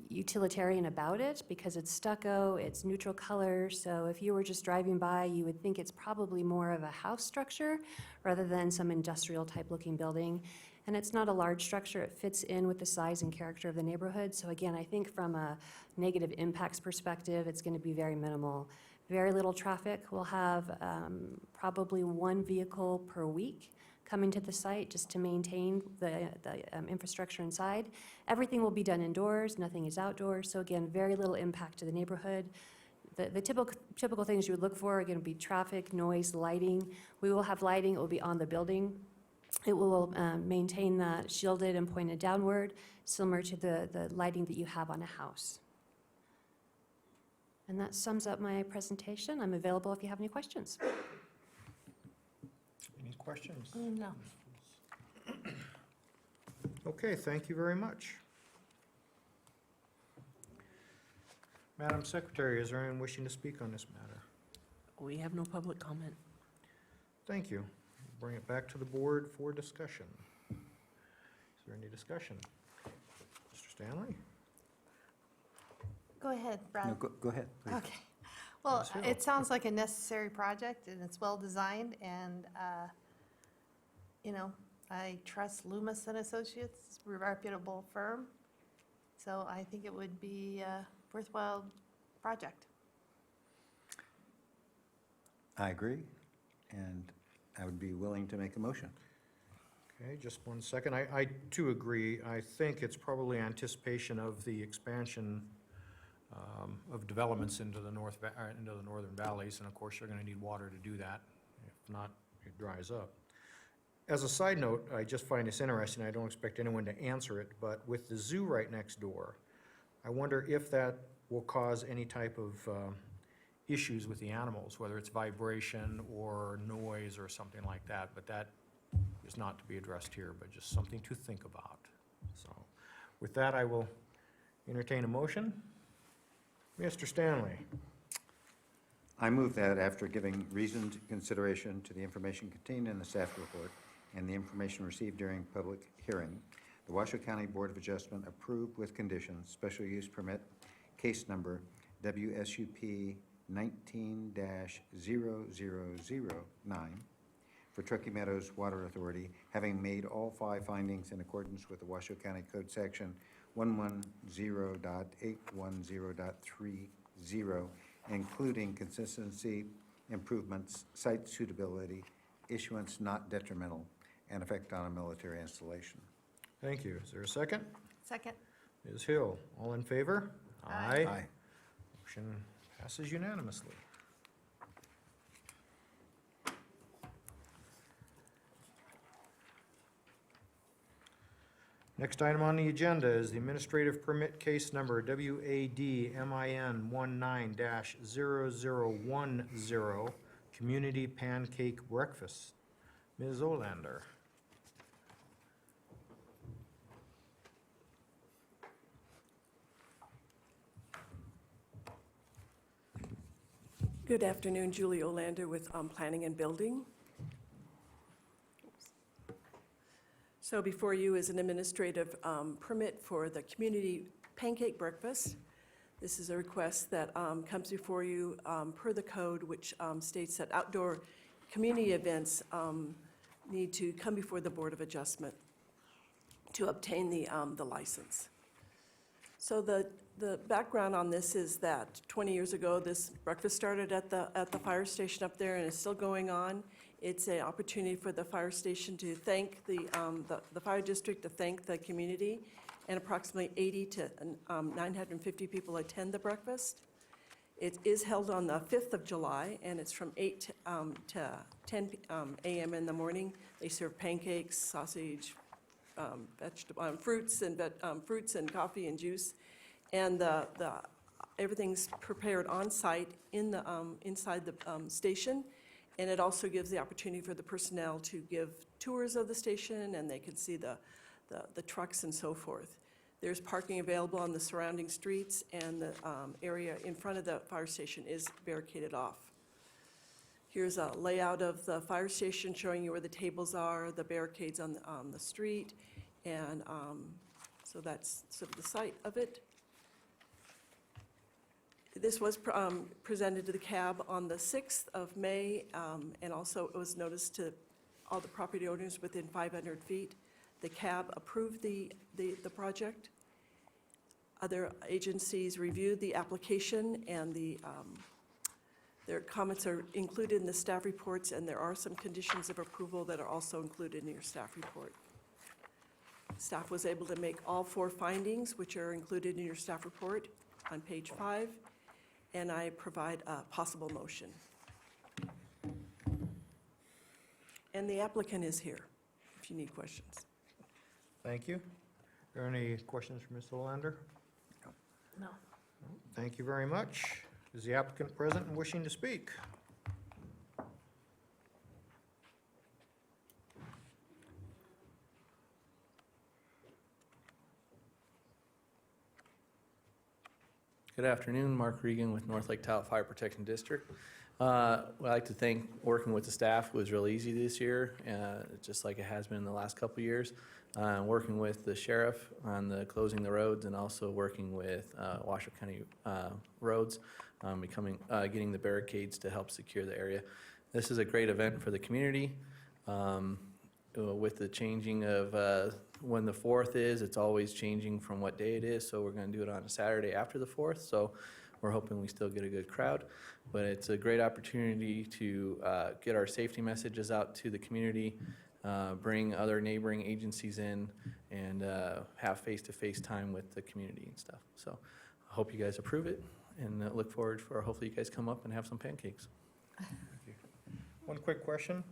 utilitarian about it because it's stucco, it's neutral color, so if you were just driving by, you would think it's probably more of a house structure rather than some industrial type looking building. And it's not a large structure, it fits in with the size and character of the neighborhood. So again, I think from a negative impacts perspective, it's going to be very minimal. Very little traffic. We'll have probably one vehicle per week coming to the site just to maintain the infrastructure inside. Everything will be done indoors, nothing is outdoors. So again, very little impact to the neighborhood. The typical things you would look for are going to be traffic, noise, lighting. We will have lighting, it will be on the building. It will maintain that shielded and pointed downward, similar to the lighting that you have on a house. And that sums up my presentation. I'm available if you have any questions. Any questions? No. Okay, thank you very much. Madam Secretary, is there anyone wishing to speak on this matter? We have no public comment. Thank you. Bring it back to the board for discussion. Is there any discussion? Mr. Stanley? Go ahead, No, Brad. go ahead, please. Okay. Well, Ms. Hill. it sounds like a necessary project, and it's well-designed, and, I trust Loomis and Associates, it's a reputable firm, so I think it would be a worthwhile project. I agree, and I would be willing to make a motion. Okay, just one second. I too agree. I think it's probably anticipation of the expansion of developments into the northern valleys, and of course, you're gonna need water to do that. If not, it dries up. As a side note, I just find this interesting. I don't expect anyone to answer it, but with the zoo right next door, I wonder if that will cause any type of issues with the animals, whether it's vibration or noise or something like that, but that is not to be addressed here, but just something to think about. So with that, I will entertain a motion. Mr. Stanley? I move that after giving reasoned consideration to the information contained in the staff report and the information received during public hearing, the Washoe County Board of Adjustment approved with conditions special use permit case number WSUP 19-0009 for Truckee Meadows Water Authority, having made all 5 findings in accordance with the Washoe County Code Section 110.810.30, including consistency, improvements, site suitability, issuance not detrimental, and effect on a military installation. Thank you. Is there a second? Second. Ms. Hill, all in favor? Aye. Aye. Motion passes unanimously. Next item on the agenda is the administrative permit case number WADMIN 19-0010, Community Pancake Breakfast. Ms. Olander. Good afternoon, Julie Olander with Planning and Building. So before you is an administrative permit for the Community Pancake Breakfast. This is a request that comes before you per the code, which states that outdoor community events need to come before the Board of Adjustment to obtain the license. So the background on this is that 20 years ago, this breakfast started at the fire station up there and is still going on. It's an opportunity for the fire station to thank the fire district, to thank the community, and approximately 80 to 950 people attend the breakfast. It is held on the 5th of July, and it's from 8 to 10 a.m. in the morning. They serve pancakes, sausage, fruits and coffee and juice, and everything's prepared on site inside the station, and it also gives the opportunity for the personnel to give tours of the station, and they can see the trucks and so forth. There's parking available on the surrounding streets, and the area in front of the fire station is barricaded off. Here's a layout of the fire station showing you where the tables are, the barricades on the street, and so that's sort of the site of it. This was presented to the CAB on the 6th of May, and also it was noticed to all the property owners within 500 feet. The CAB approved the project. Other agencies reviewed the application, and their comments are included in the staff reports, and there are some conditions of approval that are also included in your staff report. Staff was able to make all 4 findings, which are included in your staff report on page 5, and I provide a possible motion. And the applicant is here, if you need questions. Thank you. Are there any questions for Ms. Olander? No. Thank you very much. Is the applicant present and wishing to speak? Good afternoon, Mark Regan with North Lake Tahoe Fire Protection District. I'd like to thank, working with the staff was real easy this year, just like it has been in the last couple of years. Working with the sheriff on the closing the roads, and also working with Washoe County roads, getting the barricades to help secure the area. This is a great event for the community. With the changing of when the 4th is, it's always changing from what day it is, so we're going to do it on a Saturday after the 4th, so we're hoping we still get a good crowd. But it's a great opportunity to get our safety messages out to the community, bring other neighboring agencies in, and have face-to-face time with the community and stuff. So I hope you guys approve it, and look forward for hopefully you guys come up and have some pancakes. One quick question.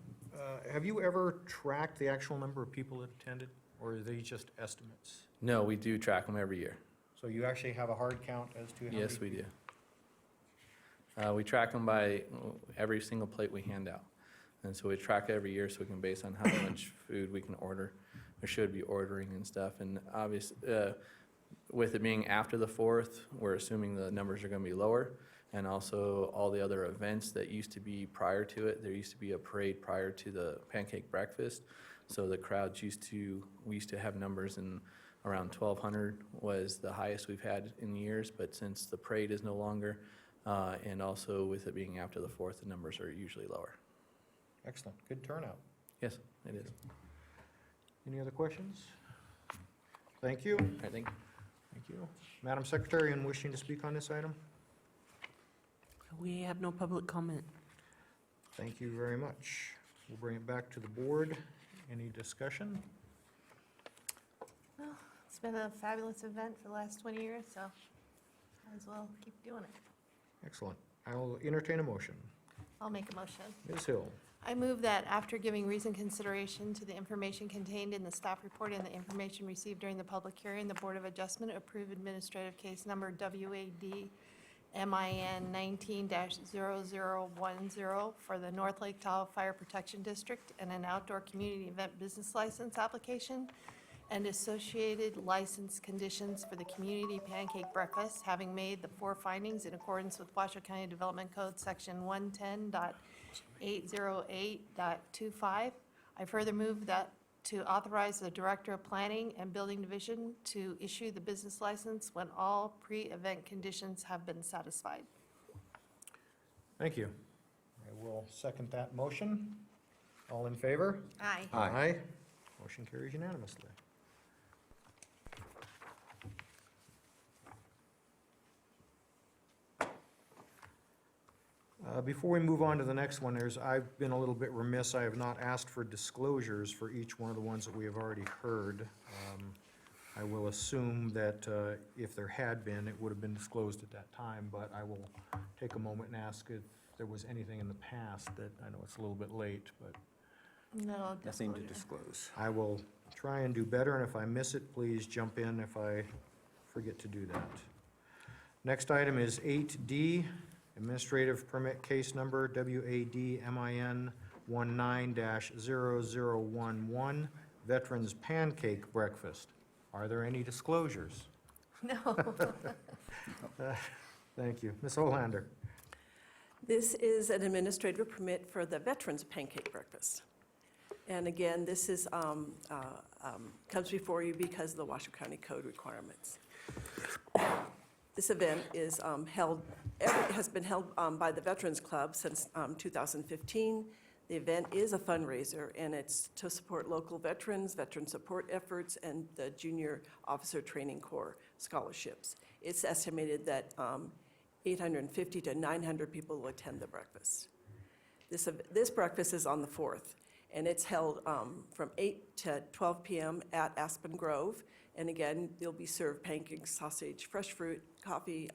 Have you ever tracked the actual number of people that attended, or are they just estimates? No, we do track them every year. So you actually have a hard count as to how many? Yes, we do. We track them by every single plate we hand out. And so we track it every year so we can base on how much food we can order, or should be ordering and stuff. And obviously, with it being after the 4th, we're assuming the numbers are going to be lower. And also all the other events that used to be prior to it. There used to be a parade prior to the pancake breakfast. So the crowds we used to have numbers in around 1,200 was the highest we've had in years. But since the parade is no longer, and also with it being after the 4th, the numbers are usually lower. Excellent. Good turnout. Yes, it is. Any other questions? Thank you. I think. Thank you. Madam Secretary, in wishing to speak on this item? We have no public comment. Thank you very much. We'll bring it back to the board. Any discussion? Well, it's been a fabulous event for the last 20 years, so might as well keep doing it. Excellent. I will entertain a motion. I'll make a motion. Ms. Hill. I move that after giving reasoned consideration to the information contained in the staff report and the information received during the public hearing, the Board of Adjustment approve administrative case number WAD MIN 19-0010 for the North Lake Tahoe Fire Protection District and an outdoor community event business license application and associated license conditions for the community pancake breakfast, having made the 4 findings in accordance with Washoe County Development Code Section 110.808.25. I further move that to authorize the Director of Planning and Building Division to issue the business license when all pre-event conditions have been satisfied. Thank you. I will second that motion. All in favor? Aye. Aye. Motion carries unanimously. Before we move on to the next one, I've been a little bit remiss. I have not asked for disclosures for each one of the ones that we have already heard. I will assume that if there had been, it would have been disclosed at that time, but I will take a moment and ask if there was anything in the past that, I know it's a little bit late, but No, Nothing to disclose. I will try and do better, and if I miss it, please jump in if I forget to do that. Next item is 8D, administrative permit case number WADMIN 19-0011, Veterans Pancake Breakfast. Are there any disclosures? No. Thank you. Ms. Olander? This is an administrative permit for the Veterans Pancake Breakfast. And again, this is, comes before you because of the Washoe County Code requirements. This event is has been held by the Veterans Club since 2015. The event is a fundraiser, and it's to support local veterans, veteran support efforts, and the Junior Officer Training Corps scholarships. It's estimated that 850 to 900 people will attend the breakfast. This breakfast is on the 4th, and it's held from 8 to 12 p.m. at Aspen Grove. And again, you'll be served pancakes, sausage, fresh fruit, coffee,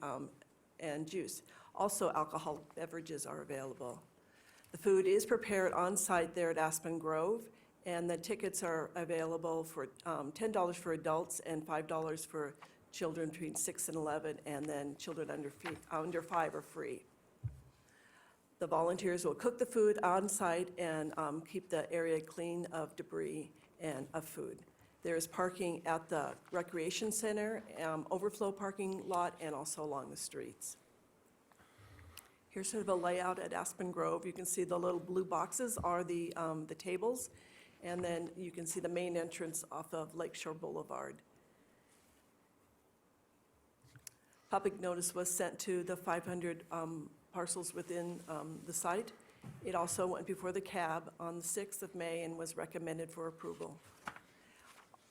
and juice. Also, alcoholic beverages are available. The food is prepared on-site there at Aspen Grove, and the tickets are available for $10 for adults and $5 for children between 6 and 11, and then children under 5 are free. The volunteers will cook the food on-site and keep the area clean of debris and of food. There is parking at the recreation center, overflow parking lot, and also along the streets. Here's sort of a layout at Aspen Grove. You can see the little blue boxes are the tables, and then you can see the main entrance off of Lakeshore Boulevard. Public notice was sent to the 500 parcels within the site. It also went before the CAB on the 6th of May and was recommended for approval.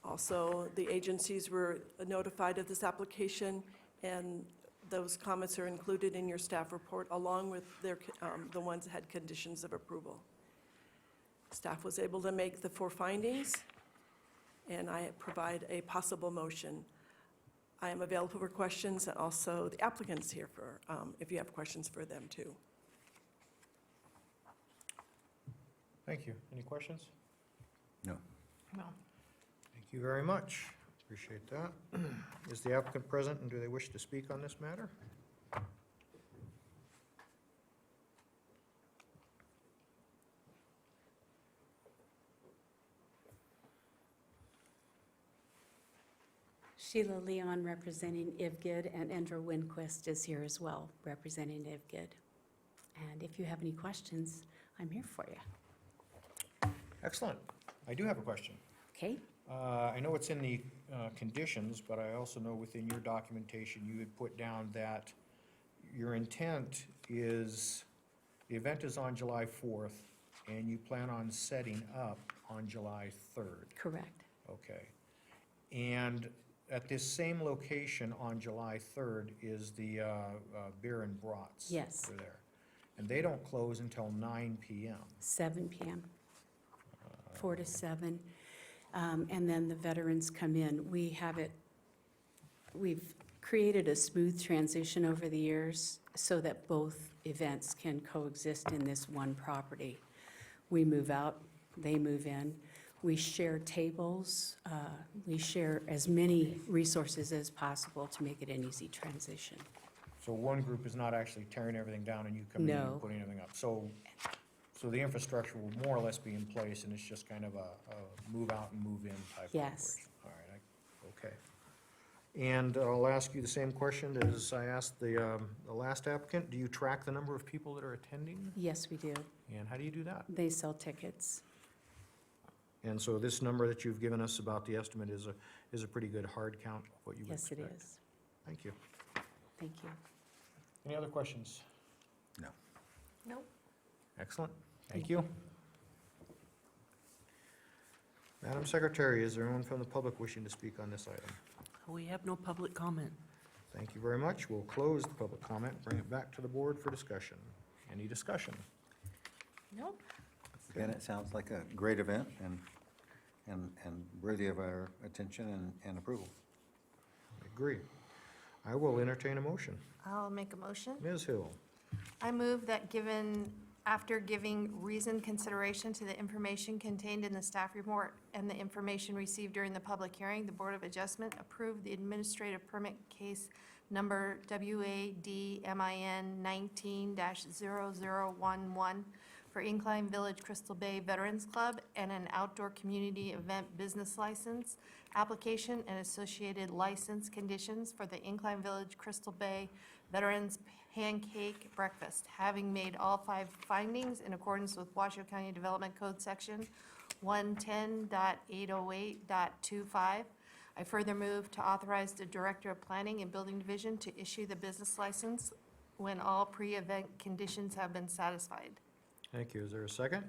Also, the agencies were notified of this application, and those comments are included in your staff report, along with the ones that had conditions of approval. Staff was able to make the 4 findings, and I provide a possible motion. I am available for questions, and also the applicant's here for, if you have questions for them too. Thank you. Any questions? No. No. Thank you very much. Appreciate that. Is the applicant present, and do they wish to speak on this matter? Sheila Leon representing IVGID, and Andrew Winquist is here as well, representing IVGID. And if you have any questions, I'm here for you. Excellent. I do have a question. Okay? I know it's in the conditions, but I also know within your documentation, you had put down that your intent is, the event is on July 4th, and you plan on setting up on July 3rd. Correct. Okay. And at this same location on July 3rd is the Beer and Brats. Yes. Over there. And they don't close until 9 p.m. 7 p.m., 4 to 7. And then the veterans come in. We've created a smooth transition over the years so that both events can coexist in this one property. We move out, they move in. We share tables. We share as many resources as possible to make it an easy transition. So one group is not actually tearing everything down and you come in No. and putting everything up. So the infrastructure will more or less be in place, and it's just kind of a move out and move in type of Yes. operation. All right, okay. And I'll ask you the same question as I asked the last applicant. Do you track the number of people that are attending? Yes, we do. And how do you do that? They sell tickets. And so this number that you've given us about the estimate is a pretty good hard count of what you would Yes, it expect? is. Thank you. Thank you. Any other questions? No. Nope. Excellent. Thank you. Madam Secretary, is there anyone from the public wishing to speak on this item? We have no public comment. Thank you very much. We'll close the public comment, bring it back to the board for discussion. Any discussion? Nope. Again, it sounds like a great event and worthy of our attention and approval. I agree. I will entertain a motion. I'll make a motion. Ms. Hill, I move that after giving reasoned consideration to the information contained in the staff report and the information received during the public hearing, the Board of Adjustment approved the administrative permit case number WADMIN 19-0011 for Incline Village Crystal Bay Veterans Club and an outdoor community event business license, application and associated license conditions for the Incline Village Crystal Bay Veterans Pancake Breakfast, having made all 5 findings in accordance with Washoe County Development Code Section 110.808.25. I further move to authorize the Director of Planning and Building Division to issue the business license when all pre-event conditions have been satisfied. thank you. Is there a second?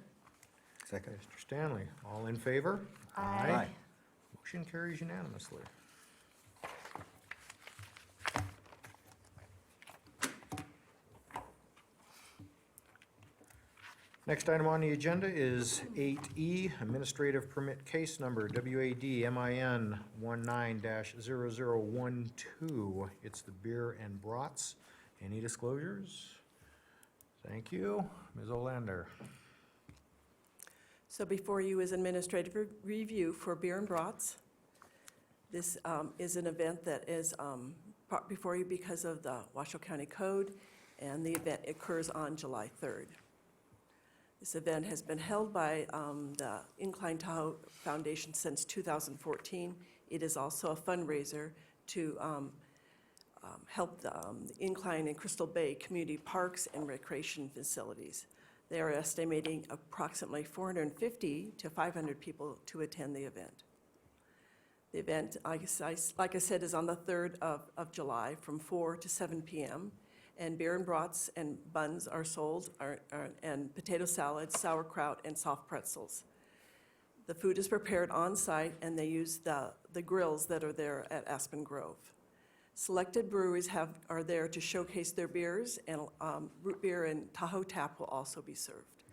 Second. Mr. Stanley, all in favor? Aye. Motion carries unanimously. Next item on the agenda is 8E, Administrative Permit Case Number WADMIN 19-0012. It's the beer and brats. Any disclosures? Thank you. Ms. Olander. So before you is administrative review for beer and brats. This is an event that is brought before you because of the Washoe County Code, and the event occurs on July 3rd. This event has been held by the Incline Tahoe Foundation since 2014. It is also a fundraiser to help the Incline and Crystal Bay community parks and recreation facilities. They are estimating approximately 450 to 500 people to attend the event. The event, like I said, is on the 3rd of July from 4 to 7 p.m. And beer and brats and buns are sold, and potato salad, sauerkraut, and soft pretzels. The food is prepared on-site, and they use the grills that are there at Aspen Grove. Selected breweries are there to showcase their beers, and root beer and Tahoe Tap will also be served.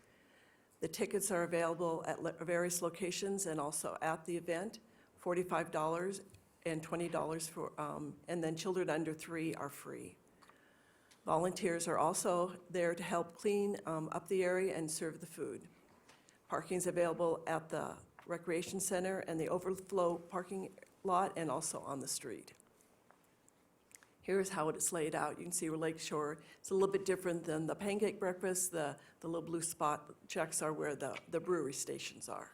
The tickets are available at various locations and also at the event, $45 and $20 for, and then children under 3 are free. Volunteers are also there to help clean up the area and serve the food. Parking is available at the Recreation Center and the overflow parking lot and also on the street. Here's how it's laid out. You can see Lake Shore. It's a little bit different than the pancake breakfast. The little blue spot checks are where the brewery stations are.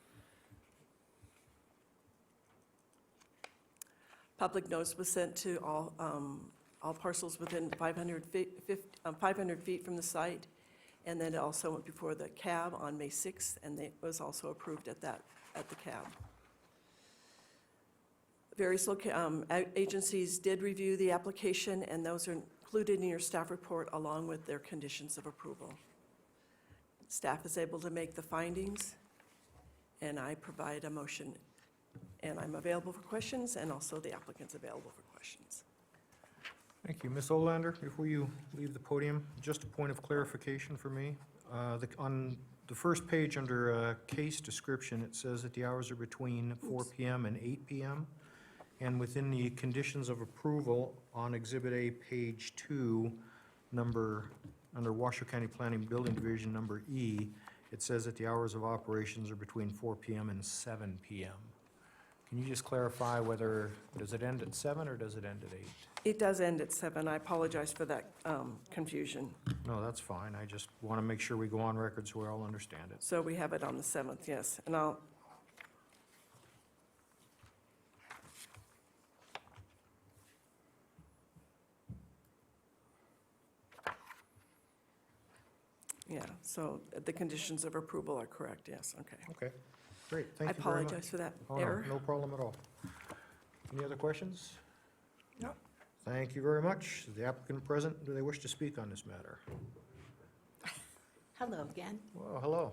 Public notice was sent to all parcels within 500 feet from the site, and then it also went before the CAB on May 6th, and it was also approved at the CAB. Various agencies did review the application, and those are included in your staff report along with their conditions of approval. Staff is able to make the findings, and I provide a motion, and I'm available for questions, and also the applicant's available for questions. Thank you. Ms. Olander, before you leave the podium, just a point of clarification for me. On the first page under case description, it says that the hours are between 4 p.m. and 8 p.m. And within the conditions of approval on Exhibit A, page 2, under Washoe County Planning Building Division, number E, it says that the hours of operations are between 4 p.m. and 7 p.m. Can you just clarify whether, does it end at 7 or does it end at 8? It does end at 7. I apologize for that confusion. No, that's fine. I just want to make sure we go on record so we all understand it. So we have it on the 7th, yes. And I'll, yeah, so the conditions of approval are correct, yes, okay. Okay, great. I Thank you very much. apologize for that Oh, no, error. no problem at all. Any other questions? No. Thank you very much. Is the applicant present? Do they wish to speak on this matter? Hello again. Well, hello.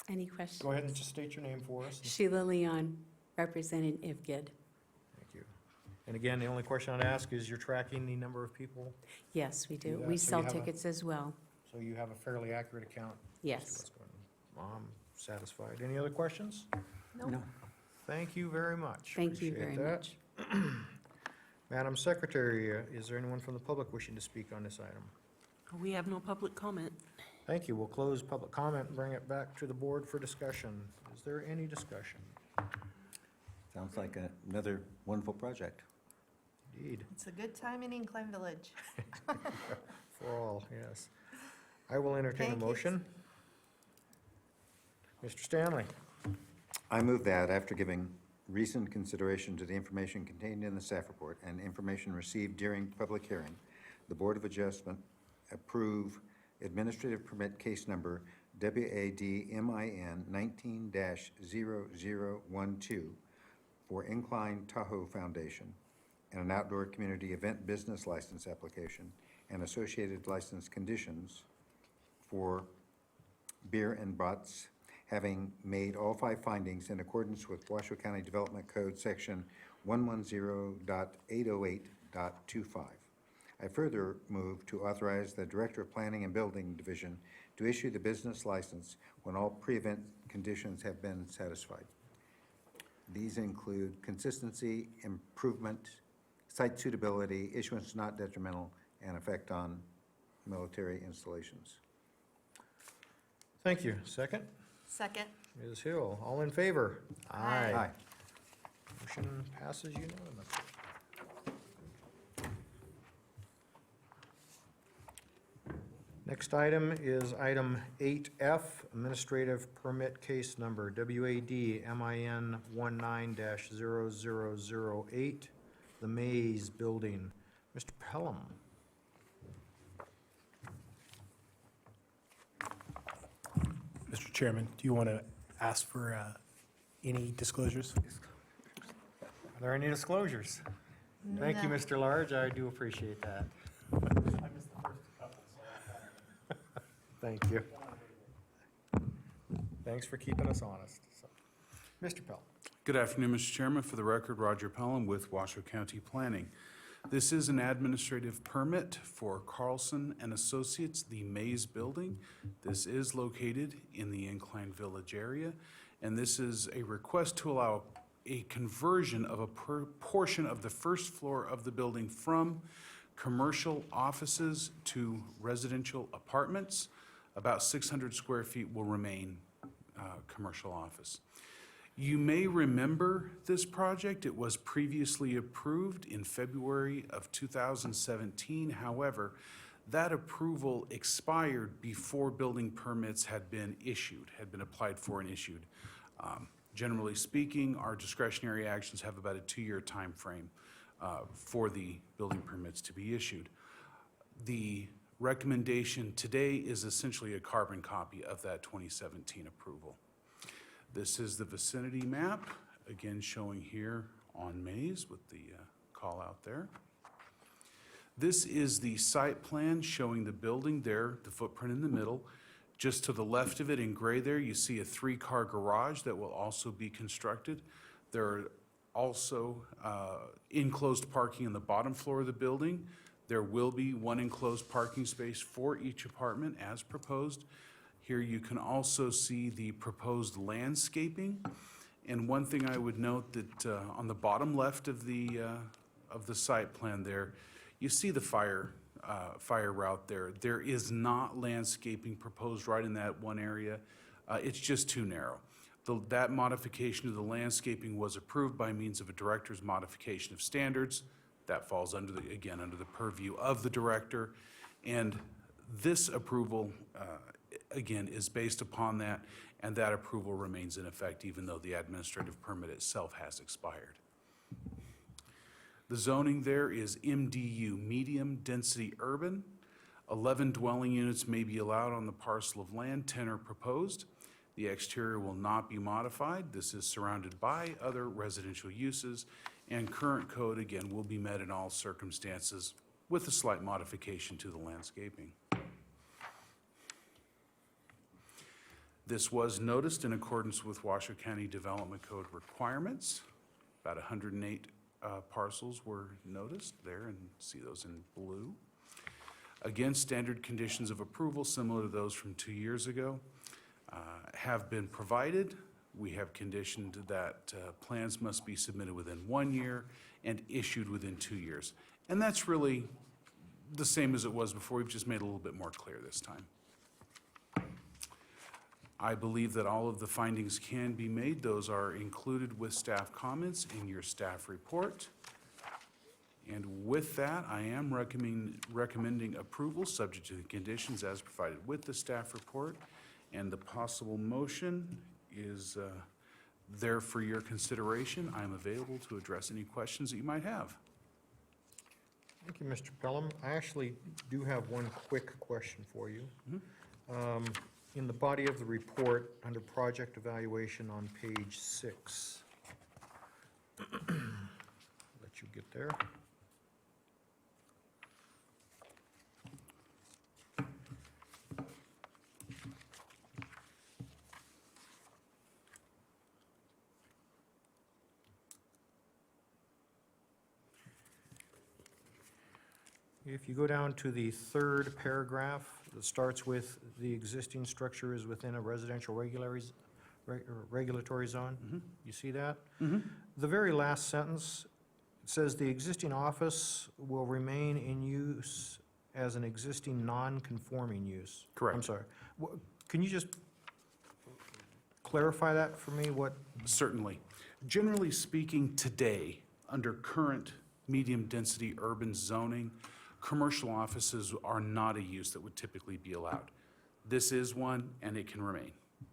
Any questions? Go ahead and just state your name for us. Sheila Leon, representing IVGID. Thank you. And again, the only question I'd ask is you're tracking the number of people, Yes, we do. Do that, We so you sell have a- tickets as well. so you have a fairly accurate account? as to Yes. what's going on. I'm satisfied. Any other questions? No. Thank you very much. Thank you Appreciate very that. much. Madam Secretary, is there anyone from the public wishing to speak on this item? We have no public comment. Thank you. We'll close public comment and bring it back to the board for discussion. Is there any discussion? Sounds like another wonderful project. Indeed, It's a good time in Incline Village. for all, yes. I will entertain a Thank you. motion. Mr. Stanley, I move that after giving recent consideration to the information contained in the staff report and information received during public hearing, the Board of Adjustment approve administrative permit case number WADMIN 19-0012 for Incline Tahoe Foundation and an outdoor community event business license application and associated license conditions for Beer and Brats, having made all 5 findings in accordance with Washoe County Development Code Section 110.808.25. I further move to authorize the Director of Planning and Building Division to issue the business license when all pre-event conditions have been satisfied. These include consistency, improvement, site suitability, issuance not detrimental, and effect on military installations. thank you. Second, Second. Ms. Hill, all in favor? Aye. Motion passes unanimously. Next item is item 8F, administrative permit case number WAD-MIN 19-0008, the Maze Building. Mr. Pelham. Mr. Chairman, do you want to ask for any disclosures? Are there any disclosures? Thank you, No. Mr. Large, I do appreciate that. Thank you. Thanks for keeping us honest. So, Mr. Pell. Good afternoon, Mr. Chairman. For the record, Roger Pelham with Washoe County Planning. This is an administrative permit for Carlson and Associates, the Maze Building. This is located in the Incline Village area, and this is a request to allow a conversion of a portion of the first floor of the building from commercial offices to residential apartments. About 600 square feet will remain commercial office. You may remember this project. It was previously approved in February of 2017. However, that approval expired before building permits had been issued, had been applied for and issued. Generally speaking, our discretionary actions have about a 2-year time frame for the building permits to be issued. The recommendation today is essentially a carbon copy of that 2017 approval. This is the vicinity map, again showing here on Maze with the call out there. This is the site plan showing the building there, the footprint in the middle. Just to the left of it in gray there, you see a 3-car garage that will also be constructed. There are also enclosed parking in the bottom floor of the building. There will be 1 enclosed parking space for each apartment as proposed. Here you can also see the proposed landscaping. And one thing I would note that on the bottom left of the site plan there, you see the fire route there. There is not landscaping proposed right in that one area. It's just too narrow. That modification of the landscaping was approved by means of a director's modification of standards. That falls under the purview of the director. And this approval, again, is based upon that, and that approval remains in effect even though the administrative permit itself has expired. The zoning there is MDU, medium density urban. 11 dwelling units may be allowed on the parcel of land, 10 are proposed. The exterior will not be modified. This is surrounded by other residential uses, and current code, again, will be met in all circumstances with a slight modification to the landscaping. This was noticed in accordance with Washoe County Development Code requirements. About 108 parcels were noticed there, and see those in blue. Again, standard conditions of approval, similar to those from 2 years ago, have been provided. We have conditioned that plans must be submitted within 1 year and issued within 2 years. And that's really the same as it was before. We've just made it a little bit more clear this time. I believe that all of the findings can be made. Those are included with staff comments in your staff report. And with that, I am recommending approval, subject to the conditions as provided with the staff report. And the possible motion is there for your consideration. I am available to address any questions that you might have. Thank you, Mr. Pelham. I actually do have one quick question for you. In the body of the report, under project evaluation on page 6. Let you get there. If you go down to the third paragraph, that starts with the existing structure is within a residential regulatory zone. You see that? The very last sentence, it says the existing office will remain in use as an existing non-conforming use. Correct. I'm sorry. Can you just clarify that for me? What? Certainly. Generally speaking, today, under current medium-density urban zoning, commercial offices are not a use that would typically be allowed. This is one, and it can remain.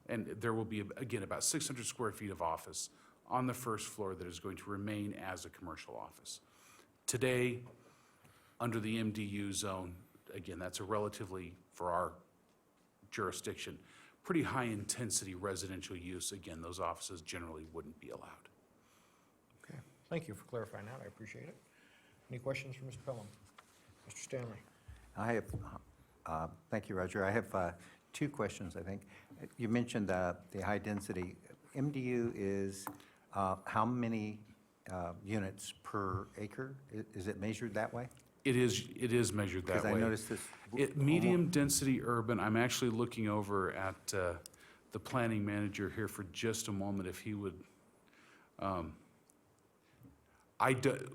And there will be, again, about 600 square feet of office on the first floor that is going to remain as a commercial office. Today, under the MDU zone, again, that's a relatively, for our jurisdiction, pretty high-intensity residential use. Again, those offices generally wouldn't be allowed. Okay, thank you for clarifying that. I appreciate it. Any questions for Mr. Pelham? Mr. Stanley? I have, thank you, Roger. I have 2 questions, I think. You mentioned the high density. MDU is how many units per acre? Is it measured that way? It is measured that way. Because I noticed this. Medium-density urban, I'm actually looking over at the planning manager here for just a moment, if he would.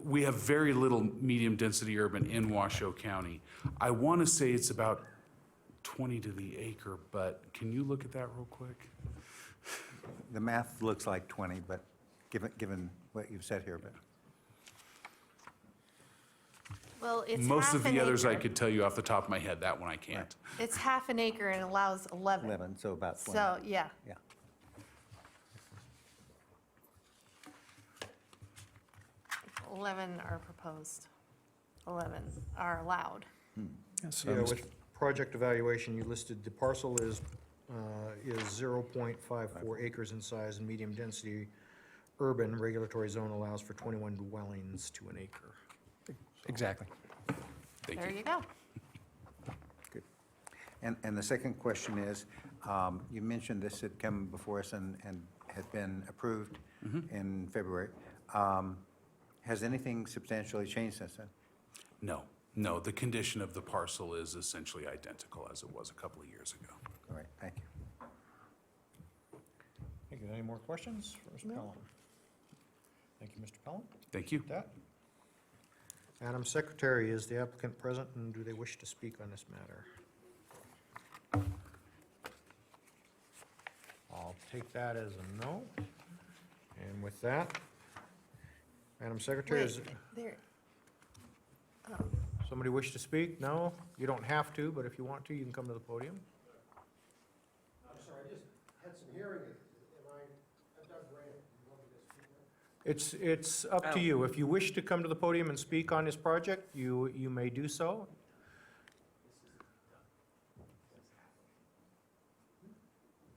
We have very little medium-density urban in Washoe County. I want to say it's about 20 to the acre, but can you look at that real quick? The math looks like 20, but given what you've said here, but. Well, it's Most of half the an others I acre. could tell you off the top of my head, that one I can't. It's half an acre and allows 11. 11, so about 20. So, yeah. Yeah. 11 are proposed. 11 are allowed. Yeah, with project evaluation, you listed the parcel is 0.54 acres in size, and medium density urban regulatory zone allows for 21 dwellings to an acre. Exactly. Thank There you. you go. Good. And the second question is, you mentioned this had come before us and had been approved in February. Has anything substantially changed since then? No, the condition of the parcel is essentially identical as it was a couple of years ago. All right, thank you. Thank you. Any more questions for Mr. Pelham? Thank you, Mr. Pelham. Thank you. With that, Madam Secretary, is the applicant present, and do they wish to speak on this matter? I'll take that as a no. And with that, Madam Secretary, is There. somebody wish to speak? No? You don't have to, but if you want to, you can come to the podium. I'm sorry, I just had some hearing. I'm Doug Grant. You want me to speak now? It's up to you. If you wish to come to the podium and speak on this project, you may do so.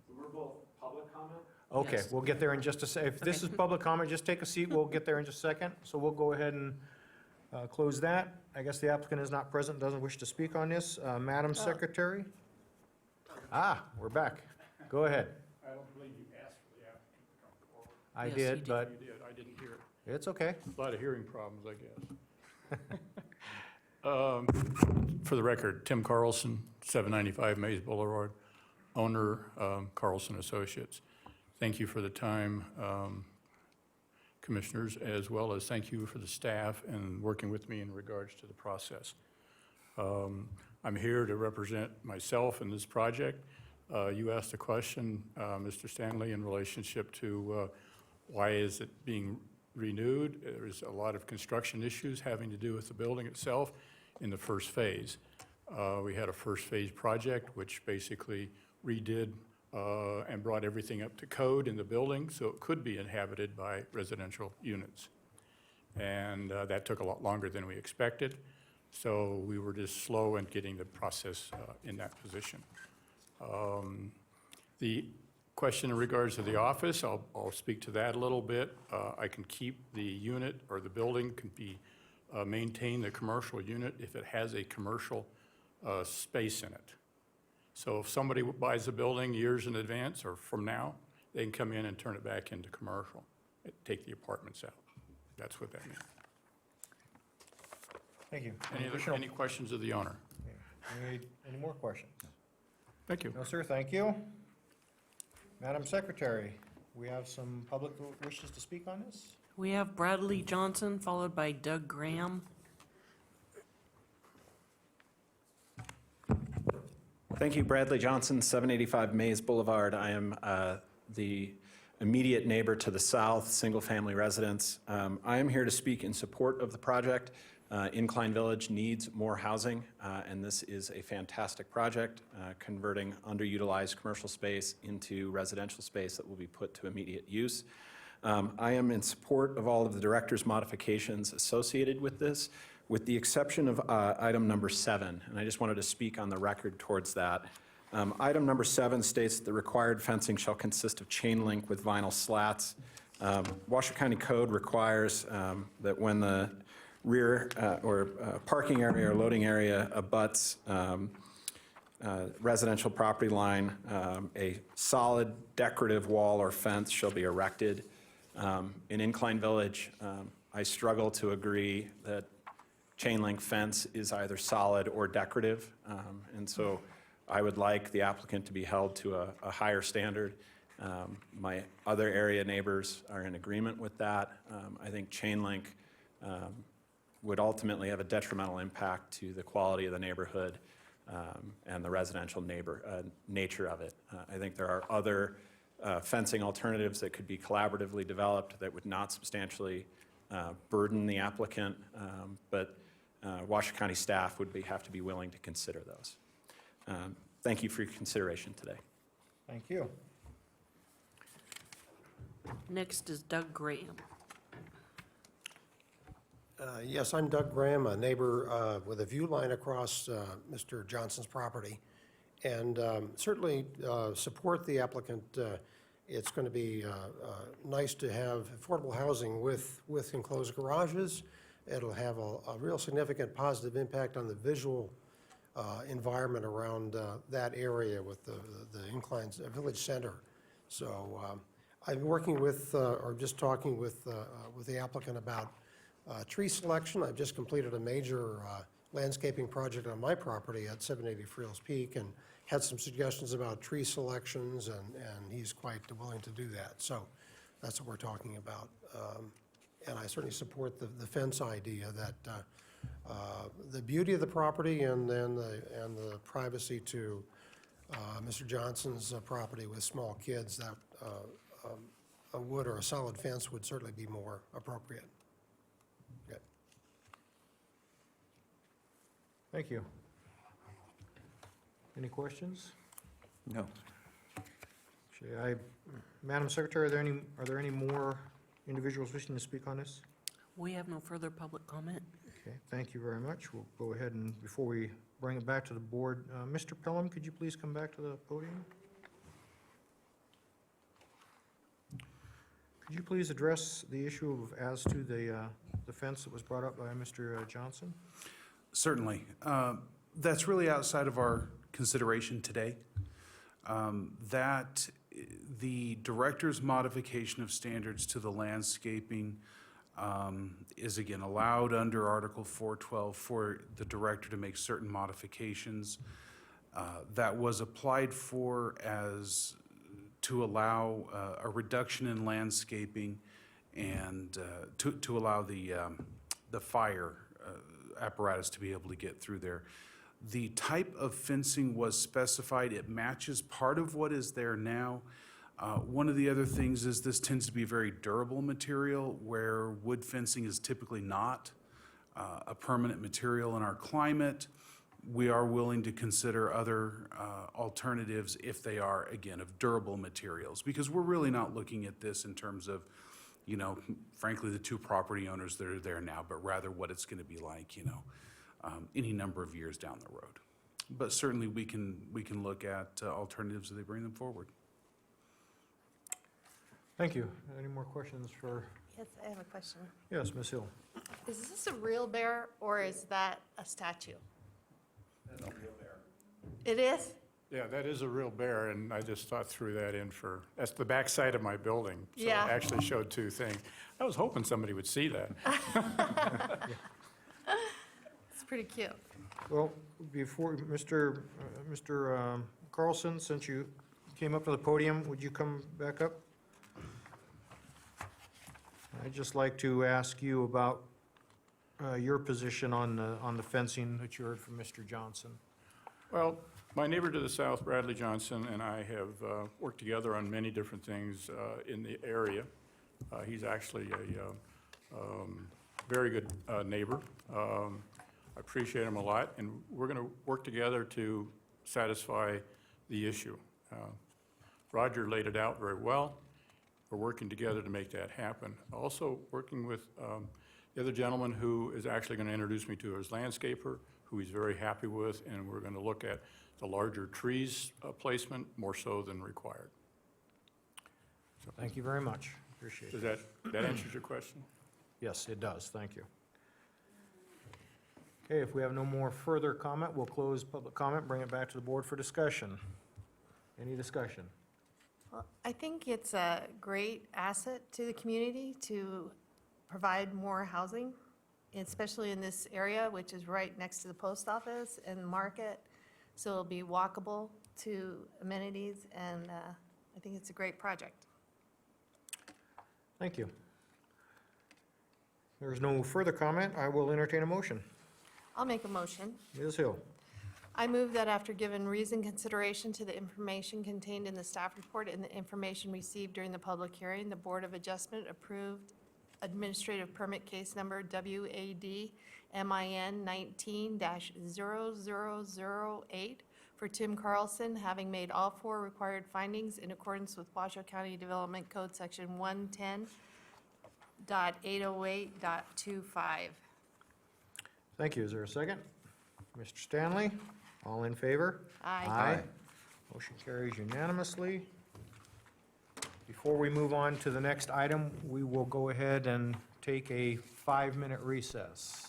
We're both public comment? Okay, Yes. we'll get there in just a sec. If this is public comment, just take a seat. We'll get there in just a second. So we'll go ahead and close that. I guess the applicant is not present, doesn't wish to speak on this. Madam Secretary? We're back. Go ahead. I don't believe you asked for the applicant to come forward. I Yes, did, you but You did, I didn't hear it. It's okay. A lot of hearing problems, I guess. For the record, Tim Carlson, 795 Mays Boulevard, owner, Carlson Associates. Thank you for the time, commissioners, as well as thank you for the staff and working with me in regards to the process. I'm here to represent myself in this project. You asked a question, Mr. Stanley, in relationship to why is it being renewed. There's a lot of construction issues having to do with the building itself in the first phase. We had a first phase project which basically redid and brought everything up to code in the building so it could be inhabited by residential units. And that took a lot longer than we expected. So we were just slow in getting the process in that position. The question in regards to the office, I'll speak to that a little bit. I can keep the unit or the building can be maintain the commercial unit if it has a commercial space in it. So if somebody buys a building years in advance or from now, they can come in and turn it back into commercial, take the apartments out. That's what that means. Thank you. Any questions of the owner? Any more questions? Thank you. No, sir, thank you. Madam Secretary, we have some public wishes to speak on this? We have Bradley Johnson, followed by Doug Graham. Thank you, Bradley Johnson, 785 Mays Boulevard. I am the immediate neighbor to the south, single-family residence. I am here to speak in support of the project. Incline Village needs more housing, and this is a fantastic project, converting underutilized commercial space into residential space that will be put to immediate use. I am in support of all of the director's modifications associated with this, with the exception of item number 7, and I just wanted to speak on the record towards that. Item number 7 states that the required fencing shall consist of chain link with vinyl slats. Washoe County Code requires that when the rear or parking area or loading area abuts residential property line, a solid decorative wall or fence shall be erected. In Incline Village, I struggle to agree that chain link fence is either solid or decorative, and so I would like the applicant to be held to a higher standard. My other area neighbors are in agreement with that. I think chain link would ultimately have a detrimental impact to the quality of the neighborhood and the residential nature of it. I think there are other fencing alternatives that could be collaboratively developed that would not substantially burden the applicant, but Washoe County staff would have to be willing to consider those. Thank you for your consideration today. Thank you. Next is Doug Graham. Yes, I'm Doug Graham, a neighbor with a view line across Mr. Johnson's property, and certainly support the applicant. It's going to be nice to have affordable housing with enclosed garages. It'll have a real significant positive impact on the visual environment around that area with the Inclines Village Center. So I'm working with, or just talking with the applicant about tree selection. I've just completed a major landscaping project on my property at 780 Friels Peak and had some suggestions about tree selections, and he's quite willing to do that. So that's what we're talking about. And I certainly support the fence idea that the beauty of the property and then the privacy to Mr. Johnson's property with small kids, that a wood or a solid fence would certainly be more appropriate. Good. Thank you. Any questions? No. Actually, Madam Secretary, are there any more individuals wishing to speak on this? We have no further public comment. Okay, thank you very much. We'll go ahead and, before we bring it back to the board, Mr. Pelham, could you please come back to the podium? Could you please address the issue as to the fence that was brought up by Mr. Johnson? Certainly. That's really outside of our consideration today. That the director's modification of standards to the landscaping is again allowed under Article 412 for the director to make certain modifications. That was applied for as to allow a reduction in landscaping and to allow the fire apparatus to be able to get through there. The type of fencing was specified. It matches part of what is there now. One of the other things is this tends to be a very durable material, where wood fencing is typically not a permanent material in our climate. We are willing to consider other alternatives if they are, again, of durable materials, because we're really not looking at this in terms of, you know, frankly, the two property owners that are there now, but rather what it's going to be like, you know, any number of years down the road. But certainly we can look at alternatives as they bring them forward. Thank you. Any more questions for, Yes, I have a question. yes, Ms. Hill? Is this a real bear or is that a statue? That's a real bear. It is? Yeah, that is a real bear, and I just thought threw that in for, that's the backside of my building. So Yeah. it actually showed two things. I was hoping somebody would see that. It's pretty cute. Well, before, Mr. Carlson, since you came up to the podium, would you come back up? I'd just like to ask you about your position on the fencing that you heard from Mr. Johnson. Well, my neighbor to the south, Bradley Johnson, and I have worked together on many different things in the area. He's actually a very good neighbor. I appreciate him a lot, and we're going to work together to satisfy the issue. Roger laid it out very well. We're working together to make that happen. Also working with the other gentleman who is actually going to introduce me to his landscaper, who he's very happy with, and we're going to look at the larger trees placement more so than required. So, Thank you very much. Appreciate it. does that answers your question? Yes, it does. Thank you. Okay, if we have no more further comment, we'll close public comment, bring it back to the board for discussion. Any discussion? Well, I think it's a great asset to the community to provide more housing, especially in this area, which is right next to the post office and the market. So it'll be walkable to amenities, and I think it's a great project. Thank you. There is no further comment. I will entertain a motion. I'll make a motion. Ms. Hill? I move that after given reasoned consideration to the information contained in the staff report and the information received during the public hearing, the Board of Adjustment approved administrative permit case number WAD MIN 19-0008 for Tim Carlson, having made all four required findings in accordance with Washoe County Development Code Section 110.808.25. Thank you. Is there a second? Mr. Stanley? All in favor? Aye. Motion carries unanimously. Before we move on to the next item, we will go ahead and take a 5-minute recess.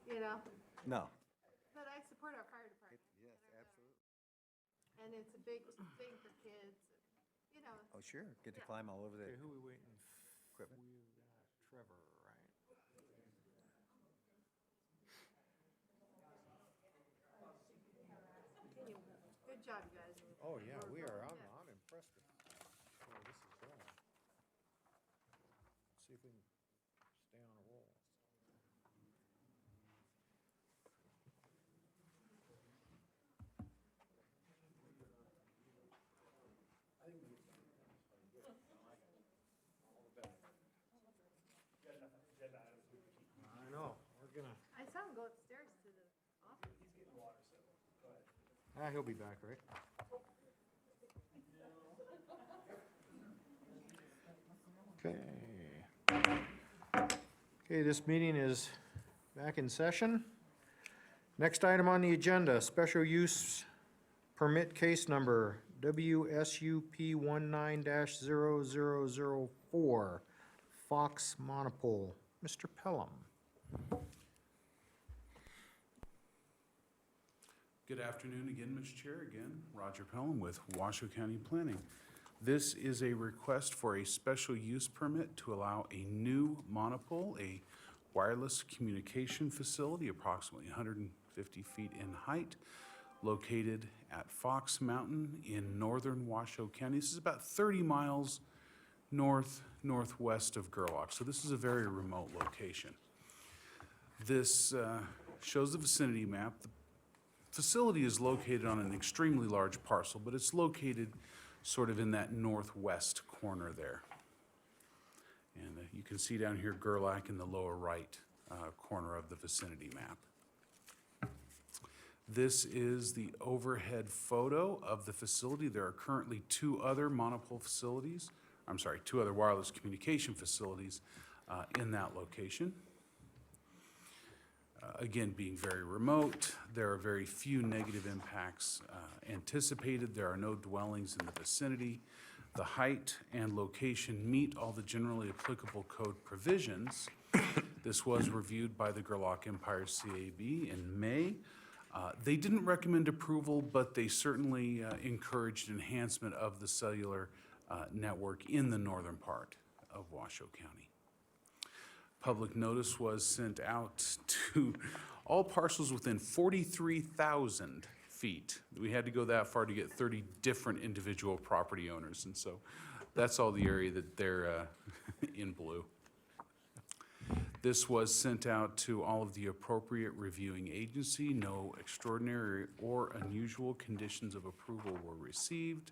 you know, No. but I support our fire department. Yes, absolutely. And it's a big thing for kids, you know. Oh, sure, get to Yeah. climb all over the Okay, who we waiting? equipment. We've got Trevor, right? Good job, you guys. Oh, yeah, we are, Yeah. I'm impressed with where this is going. See if we can stay on a roll. I know, we're gonna, I saw him go upstairs to the office. he'll be back, right? Okay. Okay, this meeting is back in session. Next item on the agenda, special use permit case number WSUP 19-0004, Fox Monopole. Mr. Pelham. Good afternoon again, Mr. Chair. Again, Roger Pelham with Washoe County Planning. This is a request for a special use permit to allow a new monopole, a wireless communication facility approximately 150 feet in height, located at Fox Mountain in northern Washoe County. This is about 30 miles northwest of Gerlach, so this is a very remote location. This shows the vicinity map. The facility is located on an extremely large parcel, but it's located sort of in that northwest corner there. And you can see down here Gerlach in the lower right corner of the vicinity map. This is the overhead photo of the facility. There are currently two other wireless communication facilities in that location. Again, being very remote, there are very few negative impacts anticipated. There are no dwellings in the vicinity. The height and location meet all the generally applicable code provisions. This was reviewed by the Gerlach Empire CAB in May. They didn't recommend approval, but they certainly encouraged enhancement of the cellular network in the northern part of Washoe County. Public notice was sent out to all parcels within 43,000 feet. We had to go that far to get 30 different individual property owners, and so that's all the area that they're in blue. This was sent out to all of the appropriate reviewing agency. No extraordinary or unusual conditions of approval were received.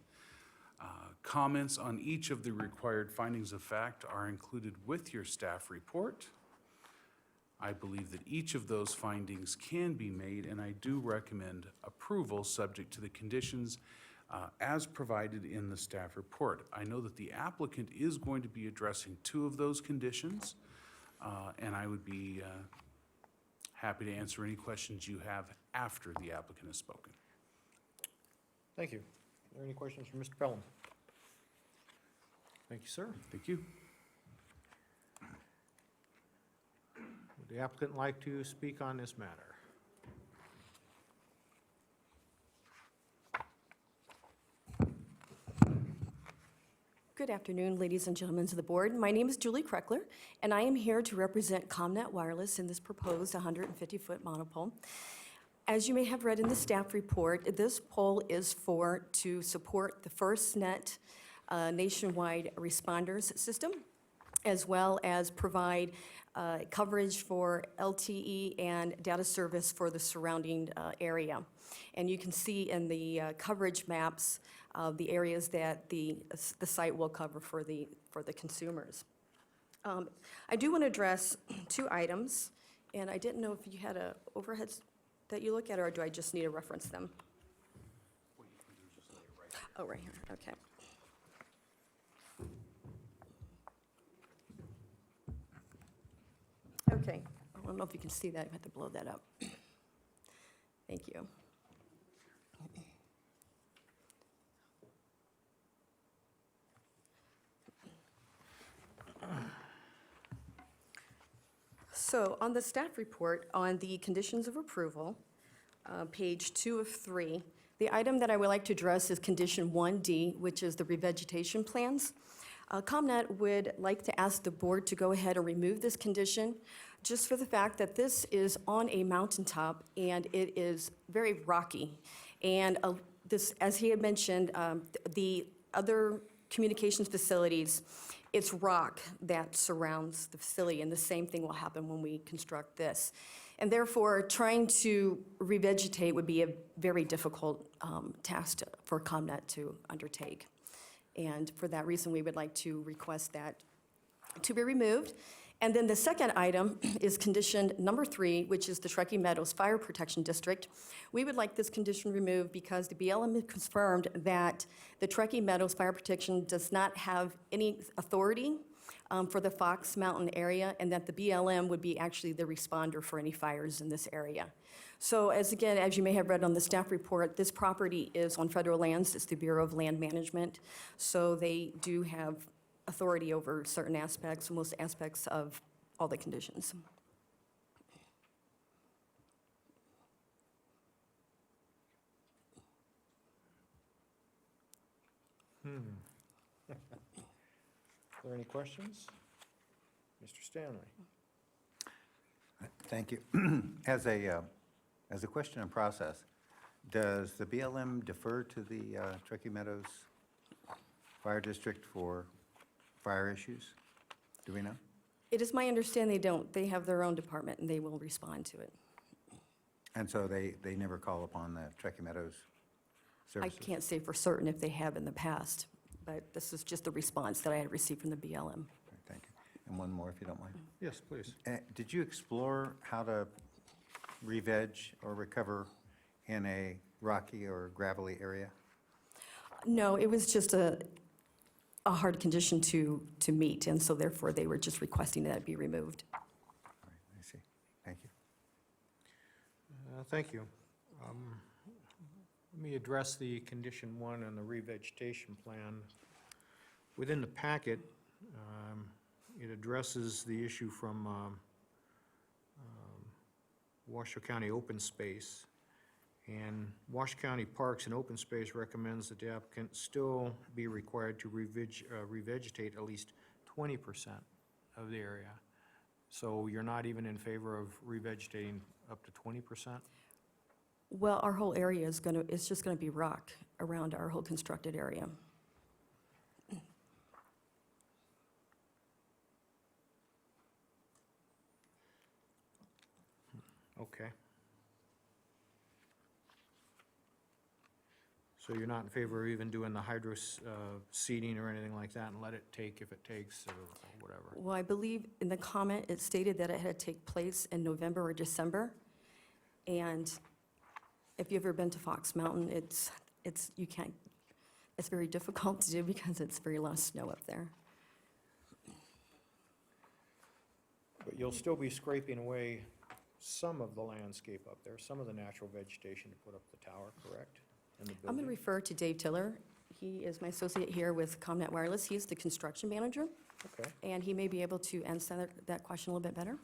Comments on each of the required findings of fact are included with your staff report. I believe that each of those findings can be made, and I do recommend approval subject to the conditions as provided in the staff report. I know that the applicant is going to be addressing two of those conditions, and I would be happy to answer any questions you have after the applicant has spoken. Thank you. Are there any questions for Mr. Pelham? Thank you, sir. Thank you. Would the applicant like to speak on this matter? Good afternoon, ladies and gentlemen of the board. My name is Julie Kreckler, and I am here to represent ComNet Wireless in this proposed 150-foot monopole. As you may have read in the staff report, this pole is to support the FirstNet nationwide responders system, as well as provide coverage for LTE and data service for the surrounding area. And you can see in the coverage maps the areas that the site will cover for the consumers. I do want to address two items, and I didn't know if you had a overhead that you look at, or do I just need to reference them? Oh, right here, okay. Okay, I don't know if you can see that, I have to blow that up. Thank you. So on the staff report, on the conditions of approval, page 2 of 3, the item that I would like to address is condition 1D, which is the revegetation plans. ComNet would like to ask the board to go ahead and remove this condition, just for the fact that this is on a mountaintop and it is very rocky. And this, as he had mentioned, the other communications facilities, it's rock that surrounds the facility, and the same thing will happen when we construct this. And therefore, trying to revegetate would be a very difficult task for ComNet to undertake. And for that reason, we would like to request that to be removed. And then the second item is condition number 3, which is the Truckee Meadows Fire Protection District. We would like this condition removed because the BLM has confirmed that the Truckee Meadows Fire Protection does not have any authority for the Fox Mountain area, and that the BLM would be actually the responder for any fires in this area. So as you may have read on the staff report, this property is on federal lands. It's the Bureau of Land Management. So they do have authority over certain aspects, most aspects of all the conditions. Are there any questions? Mr. Stanley? Thank you. As a question in process, does the BLM defer to the Truckee Meadows Fire District for fire issues? Do we know? It is my understanding they don't. They have their own department, and they will respond to it. And so they never call upon the Truckee Meadows services? I can't say for certain if they have in the past, but this is just the response that I had received from the BLM. Thank you. And one more, if you don't mind. Yes, please. Did you explore how to re-veg or recover in a rocky or gravelly area? No, it was just a hard condition to meet, and so therefore they were just requesting that it be removed. All right, I see. Thank you. Thank you. Let me address the condition 1 and the revegetation plan. Within the packet, it addresses the issue from Washoe County Open Space. And Washoe County Parks and Open Space recommends that the applicant still be required to revegetate at least 20% of the area. So you're not even in favor of revegetating up to 20%? Well, our whole area is it's just gonna be rock around our whole constructed area. Okay. So you're not in favor of even doing the hydro seeding or anything like that, and let it take if it takes, or whatever? Well, I believe in the comment, it stated that it had to take place in November or December. And if you've ever been to Fox Mountain, it's very difficult to do because it's very lot of snow up there. But you'll still be scraping away some of the landscape up there, some of the natural vegetation to put up the tower, correct? In the I'm going to building? refer to Dave Tiller. He is my associate here with ComNet Wireless. He is the construction manager, Okay. and he may be able to answer that question a little bit better.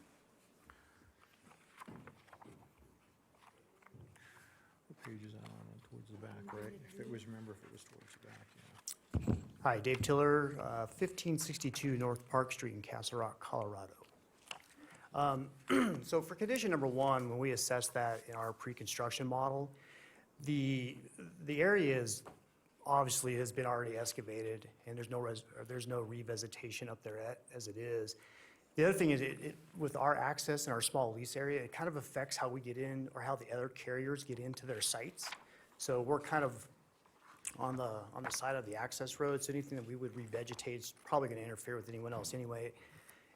What page is that on? Towards the back, right? If it was, remember if it was towards the back, yeah. Hi, Dave Tiller, 1562 North Park Street in Castle Rock, Colorado. So for condition number 1, when we assessed that in our pre-construction model, the area is, obviously has been already excavated, and there's no revegetation up there as it is. The other thing is, with our access and our small lease area, it kind of affects how we get in, or how the other carriers get into their sites. So we're kind of on the side of the access road, so anything that we would revegetate is probably going to interfere with anyone else anyway.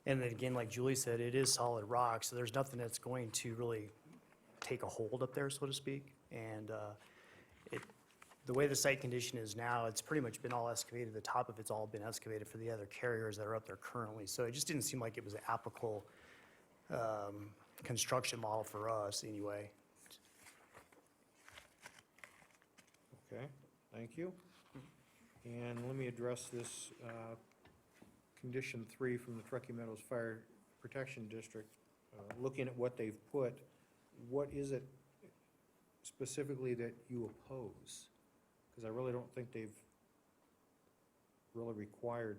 And then again, like Julie said, it is solid rock, so there's nothing that's going to really take a hold up there, so to speak. And the way the site condition is now, it's pretty much been all excavated. The top of it's all been excavated for the other carriers that are up there currently. So it just didn't seem like it was an applicable construction model for us anyway. Okay, thank you. And let me address this condition 3 from the Truckee Meadows Fire Protection District. looking at what they've put, what is it specifically that you oppose? Because I really don't think they've really required.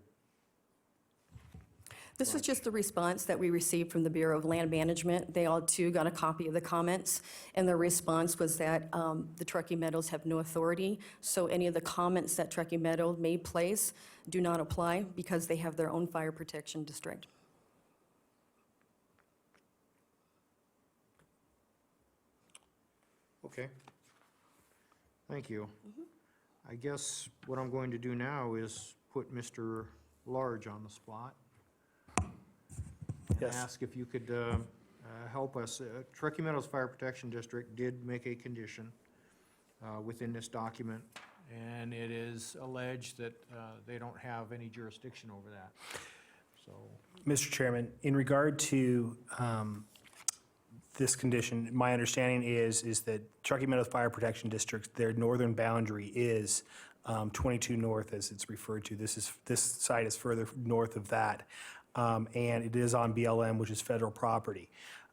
This was just the response that we received from the Bureau of Land Management. They all too got a copy of the comments, and their response was that the Truckee Meadows have no authority, so any of the comments that Truckee Meadow may place do not apply because they have their own fire protection district. Okay. Thank you. I guess what I'm going to do now is put Mr. Large on the spot. And Yes. ask if you could help us. Truckee Meadows Fire Protection District did make a condition within this document, and it is alleged that they don't have any jurisdiction over that. So, Mr. Chairman, in regard to this condition, my understanding is that Truckee Meadows Fire Protection District, their northern boundary is 22 north, as it's referred to. This site is further north of that, and it is on BLM, which is federal property.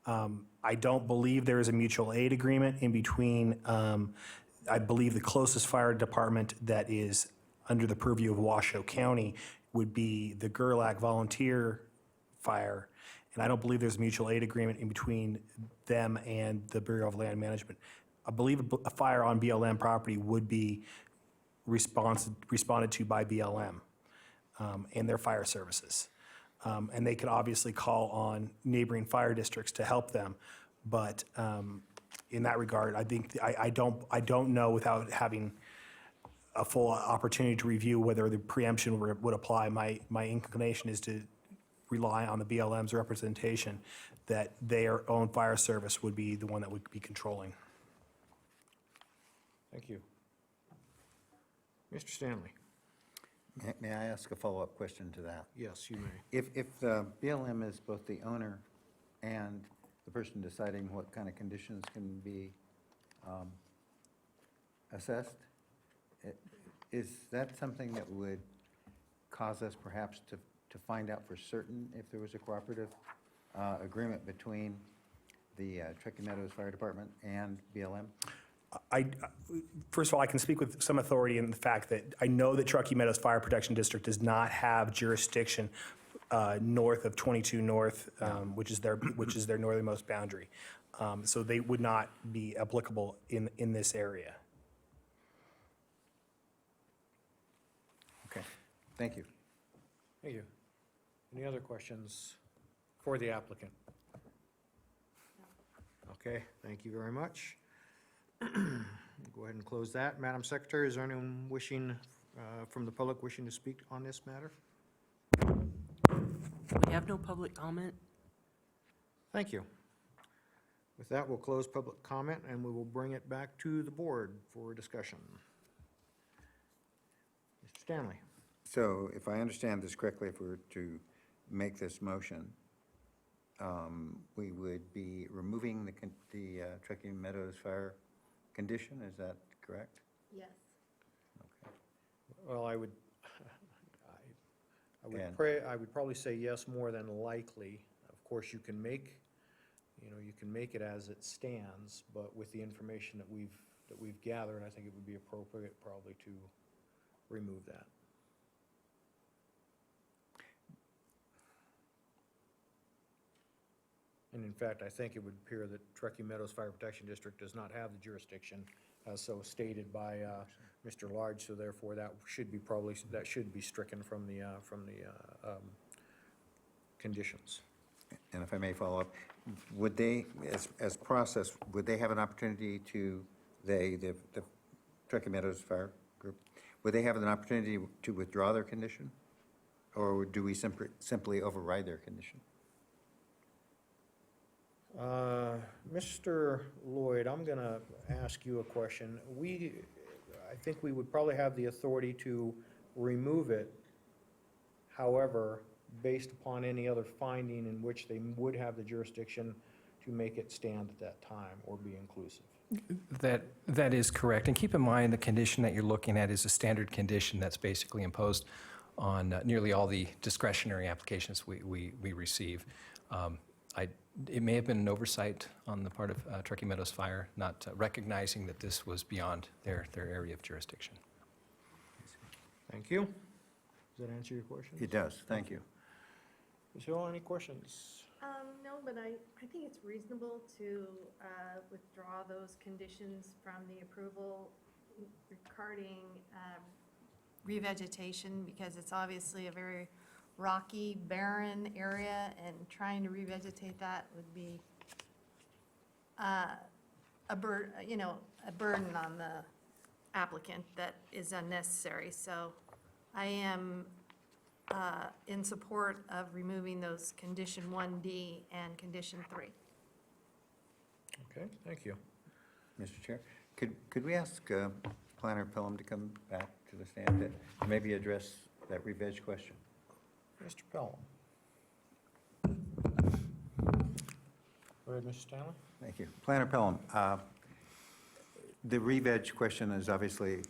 I don't believe there is a mutual aid agreement in between, I believe the closest fire department that is under the purview of Washoe County would be the Gerlach Volunteer Fire, and I don't believe there's a mutual aid agreement in between them and the Bureau of Land Management. I believe a fire on BLM property would be responded to by BLM and their fire services. And they could obviously call on neighboring fire districts to help them, but in that regard, I think, I don't know without having a full opportunity to review whether the preemption would apply. My inclination is to rely on the BLM's representation that their own fire service would be the one that would be controlling. thank you. Mr. Stanley? May I ask a follow-up question to that? Yes, you may. If the BLM is both the owner and the person deciding what kind of conditions can be assessed, is that something that would cause us perhaps to find out for certain if there was a cooperative agreement between the Truckee Meadows Fire Department and BLM? First of all, I can speak with some authority in the fact that I know that Truckee Meadows Fire Protection District does not have jurisdiction north of 22 North, which is their northernmost boundary. So they would not be applicable in this area. Okay, thank you. Thank you. Any other questions for the applicant? Okay, thank you very much. Go ahead and close that. Madam Secretary, is there anyone wishing, from the public wishing to speak on this matter? We have no public comment. Thank you. With that, we'll close public comment and we will bring it back to the board for discussion. Mr. Stanley? So if I understand this correctly, if we were to make this motion, we would be removing the Truckee Meadows Fire condition, is that correct? Yes. Okay. Well, I would probably say yes more than likely. Of course, you can make it as it stands, but with the information that we've gathered, I think it would be appropriate probably to remove that. And in fact, I think it would appear that Truckee Meadows Fire Protection District does not have the jurisdiction as so stated by Mr. Large, so therefore that should be stricken from the conditions. And if I may follow up, would they, as process, would they have an opportunity to, the Truckee Meadows Fire Group, would they have an opportunity to withdraw their condition? Or do we simply override their condition? Mr. Lloyd, I'm going to ask you a question. I think we would probably have the authority to remove it. However, based upon any other finding in which they would have the jurisdiction to make it stand at that time or be inclusive. That is correct. And keep in mind, the condition that you're looking at is a standard condition that's basically imposed on nearly all the discretionary applications we receive. It may have been an oversight on the part of Truckee Meadows Fire, not recognizing that this was beyond their area of jurisdiction. Thank you. Does that answer your question? It does, thank you. Ms. Hill, any questions? No, but I think it's reasonable to withdraw those conditions from the approval regarding revegetation, because it's obviously a very rocky, barren area, and trying to revegetate that would be a burden on the applicant that is unnecessary. So I am in support of removing those condition 1D and condition 3. Okay, thank you. Mr. Chair, could we ask Planner Pelham to come back to the stand and maybe address that re-veg question? Mr. Pelham. Go ahead, Mr. Stanley. Thank you. Planner Pelham, the re-veg question is obviously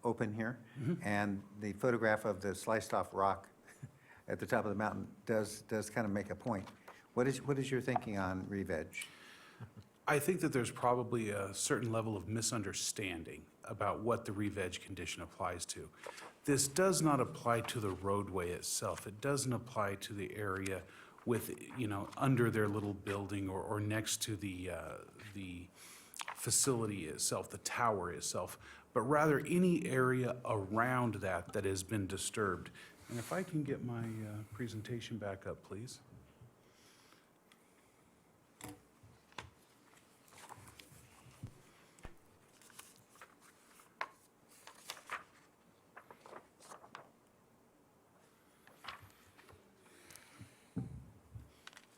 open here, and the photograph of the sliced-off rock at the top of the mountain does kind of make a point. What is your thinking on re-veg? I think that there's probably a certain level of misunderstanding about what the re-veg condition applies to. This does not apply to the roadway itself. It doesn't apply to the area with, under their little building or next to the facility itself, the tower itself, but rather any area around that has been disturbed. And if I can get my presentation back up, please.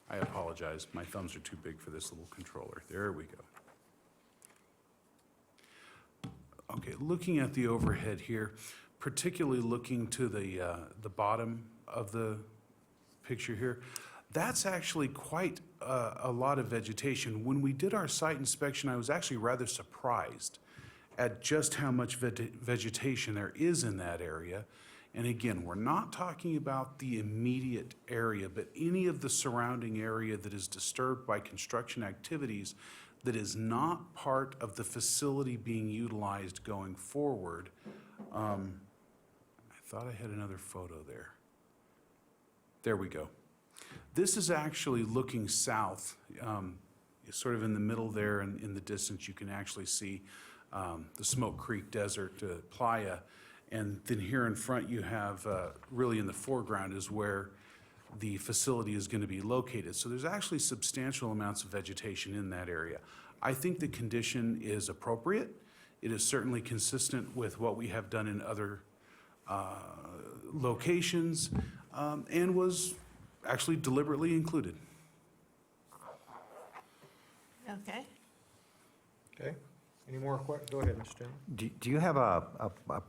I apologize, my thumbs are too big for this little controller. There we go. Okay, looking at the overhead here, particularly looking to the bottom of the picture here, that's actually quite a lot of vegetation. When we did our site inspection, I was actually rather surprised at just how much vegetation there is in that area. And again, we're not talking about the immediate area, but any of the surrounding area that is disturbed by construction activities that is not part of the facility being utilized going forward. I thought I had another photo there. There we go. This is actually looking south, sort of in the middle there, and in the distance you can actually see the Smoke Creek Desert, Playa. And then here in front you have, really in the foreground is where the facility is going to be located. So there's actually substantial amounts of vegetation in that area. I think the condition is appropriate. It is certainly consistent with what we have done in other locations, and was actually deliberately included. Okay. Okay. Any more questions? Go ahead, Mr. Stanley. Do you have a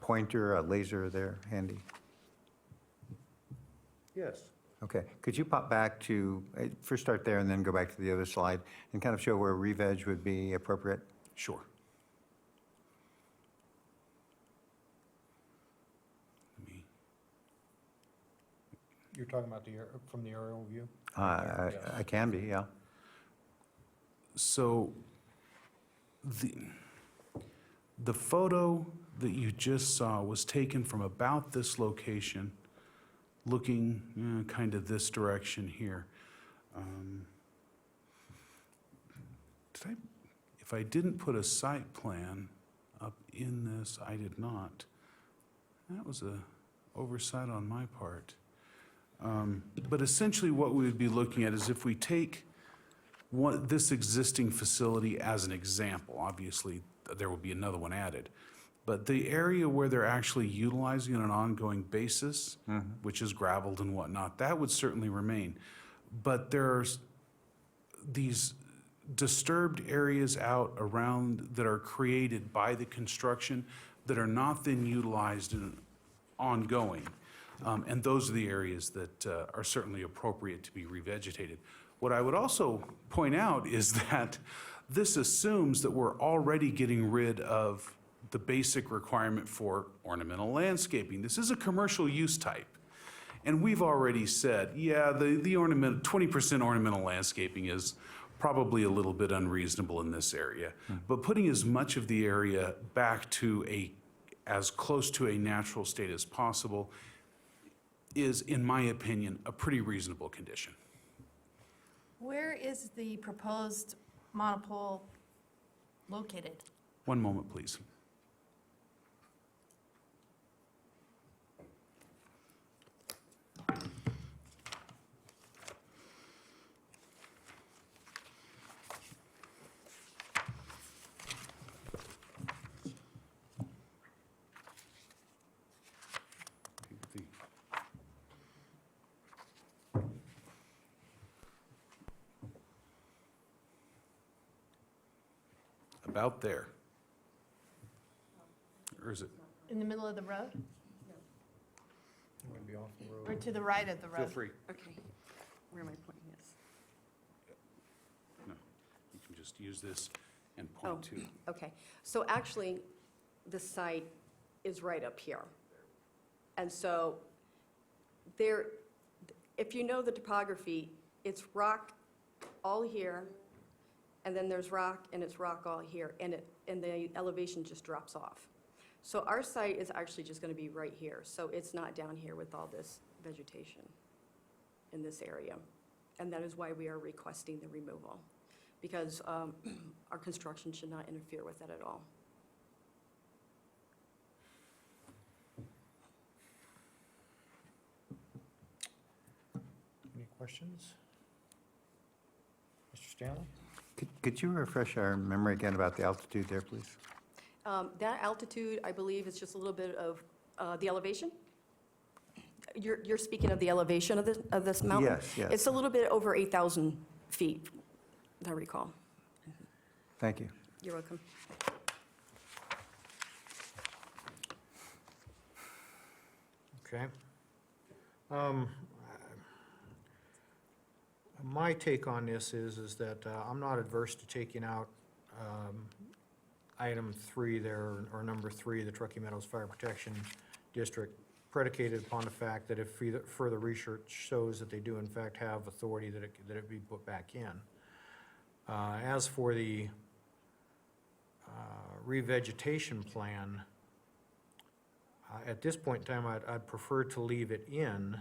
pointer, a laser there handy? Yes. Okay, could you pop back to, first start there and then go back to the other slide and kind of show where re-veg would be appropriate? Sure. You're talking about from the aerial view? I can be, yeah. So the photo that you just saw was taken from about this location, looking kind of this direction here. If I didn't put a site plan up in this, I did not. That was an oversight on my part. But essentially what we would be looking at is if we take this existing facility as an example, obviously there will be another one added, but the area where they're actually utilizing it on an ongoing basis, which is gravelled and whatnot, that would certainly remain. But there's these disturbed areas out around that are created by the construction that are not then utilized and ongoing. And those are the areas that are certainly appropriate to be revegetated. What I would also point out is that this assumes that we're already getting rid of the basic requirement for ornamental landscaping. This is a commercial use type. And we've already said, yeah, the 20% ornamental landscaping is probably a little bit unreasonable in this area. But putting as much of the area back to as close to a natural state as possible is, in my opinion, a pretty reasonable condition. Where is the proposed monopole located? One moment, please. About there. Or is it? In the middle of the road, I'm gonna be off the road. or to the right of the road? Feel free. Okay, where am I pointing this? No, you can just use this and point to. Okay, so actually, the site is right up here. And so there, if you know the topography, it's rock all here, and then there's rock, and it's rock all here, and the elevation just drops off. So our site is actually just going to be right here, so it's not down here with all this vegetation in this area. And that is why we are requesting the removal, because our construction should not interfere with that at all. Any questions? Mr. Stanley? Could you refresh our memory again about the altitude there, please? That altitude, I believe, is just a little bit of the elevation? You're speaking of the elevation of this mountain? Yes, yes. It's a little bit over 8,000 feet, as I recall. Thank you. You're welcome. Okay. My take on this is that I'm not adverse to taking out item 3 there, or number 3, the Truckee Meadows Fire Protection District, predicated upon the fact that if further research shows that they do in fact have authority, that it be put back in. As for the revegetation plan, at this point in time, I'd prefer to leave it in,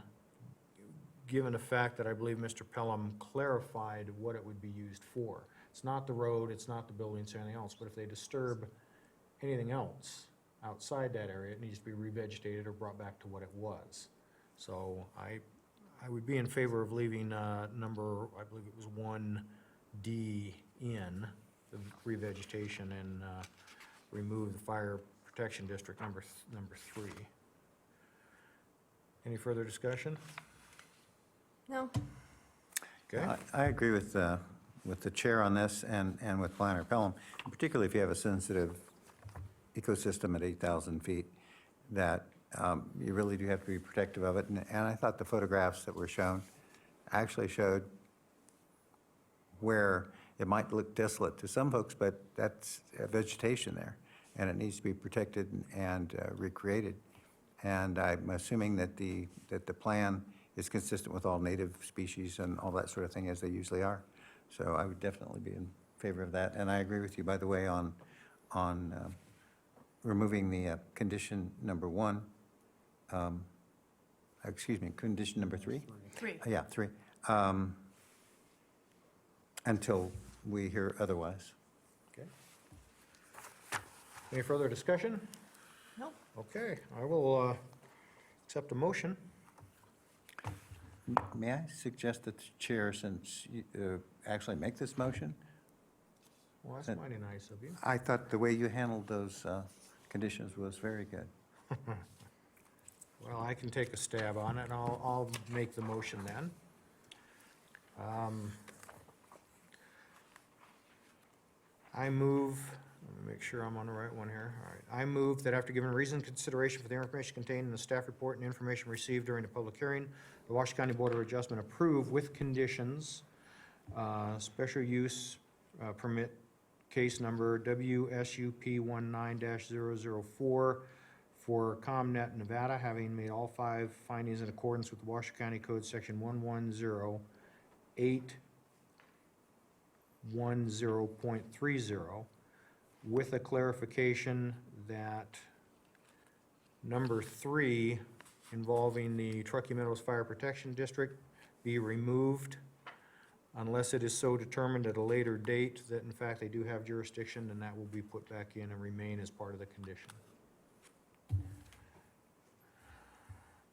given the fact that I believe Mr. Pelham clarified what it would be used for. It's not the road, it's not the buildings, or anything else, but if they disturb anything else outside that area, it needs to be revegetated or brought back to what it was. So I would be in favor of leaving number, I believe it was 1D in, the revegetation, and remove the fire protection district number 3. Any further discussion? No. Okay. I agree with the chair on this and with Planner Pelham, particularly if you have a sensitive ecosystem at 8,000 feet, that you really do have to be protective of it. And I thought the photographs that were shown actually showed where it might look desolate to some folks, but that's vegetation there, and it needs to be protected and recreated. And I'm assuming that the plan is consistent with all native species and all that sort of thing, as they usually are. So I would definitely be in favor of that. And I agree with you, by the way, on removing the condition number 1. Excuse me, condition number 3? 3. Yeah, 3. Until we hear otherwise. Okay. Any further discussion? No. Okay, I will accept a motion. May I suggest that the chair, since you actually make this motion? Well, that's And- mighty nice of you. I thought the way you handled those conditions was very good. Well, I can take a stab on it, and I'll make the motion then. I move, let me make sure I'm on the right one here. All right. I move that after giving reasoned consideration for the information contained in the staff report and information received during the public hearing, the Washoe County Board of Adjustment approve with conditions, special use permit case number WSUP 19-004 for ComNet Nevada, having made all 5 findings in accordance with the Washoe County Code, Section 110810.30, with a clarification that number 3, involving the Truckee Meadows Fire Protection District, be removed unless it is so determined at a later date that in fact they do have jurisdiction, and that will be put back in and remain as part of the condition.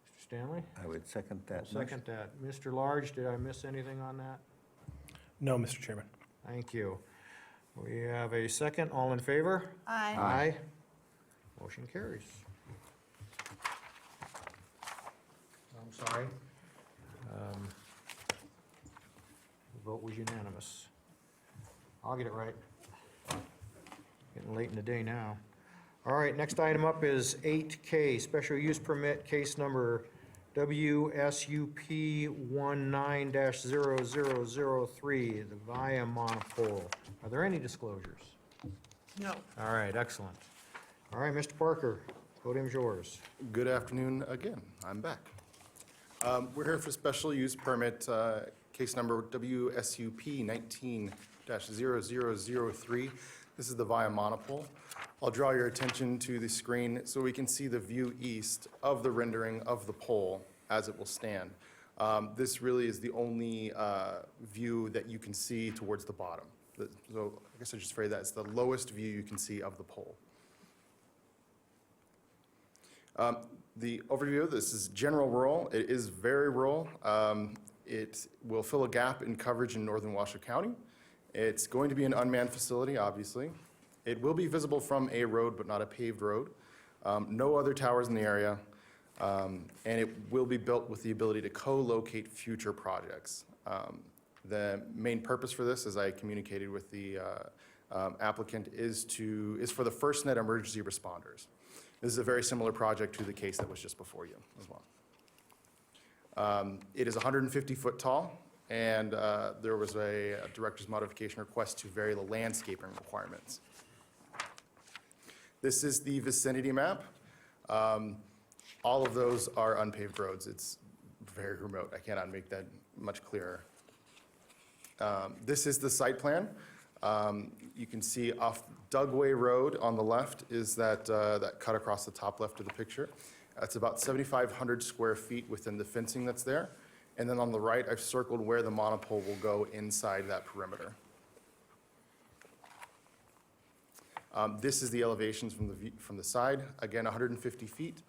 Mr. Stanley? I would second that. I'll second that. Mr. Large, did I miss anything on that? No, Mr. Chairman. Thank you. We have a second. All in favor? Aye. Aye. Motion carries. I'm sorry. The vote was unanimous. I'll get it right. Getting late in the day now. All right, next item up is 8K, special use permit, case number WSUP 19-0003, the Via Monopole. Are there any disclosures? No. All right, excellent. All right, Mr. Parker, podium's yours. Good afternoon again. I'm back. We're here for special use permit, case number WSUP 19-0003. This is the Via Monopole. I'll draw your attention to the screen so we can see the view east of the rendering of the pole as it will stand. This really is the only view that you can see towards the bottom. So I guess I just phrase that, it's the lowest view you can see of the pole. The overview, this is general rural. It is very rural. It will fill a gap in coverage in northern Washoe County. It's going to be an unmanned facility, obviously. It will be visible from a road, but not a paved road. No other towers in the area. And it will be built with the ability to co-locate future projects. The main purpose for this, as I communicated with the applicant, is for the FirstNet emergency responders. This is a very similar project to the case that was just before you as well. It is 150 foot tall, and there was a director's modification request to vary the landscaping requirements. This is the vicinity map. All of those are unpaved roads. It's very remote. I cannot make that much clearer. This is the site plan. You can see off Dugway Road on the left is that cut across the top left of the picture. That's about 7,500 square feet within the fencing that's there. And then on the right, I've circled where the monopole will go inside that perimeter. This is the elevations from the side. Again, 150 feet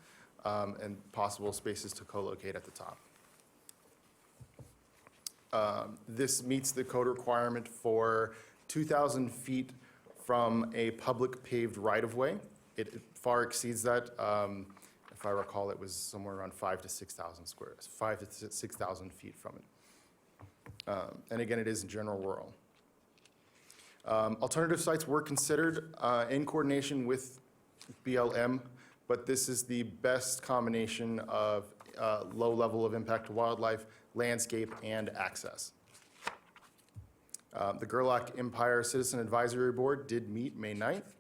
and possible spaces to co-locate at the top. This meets the code requirement for 2,000 feet from a public paved right-of-way. It far exceeds that. If I recall, it was somewhere around 5,000 to 6,000 feet from it. And again, it is in general rural. Alternative sites were considered in coordination with BLM, but this is the best combination of low level of impact to wildlife, landscape, and access. The Gerlach Empire Citizen Advisory Board did meet May 9th.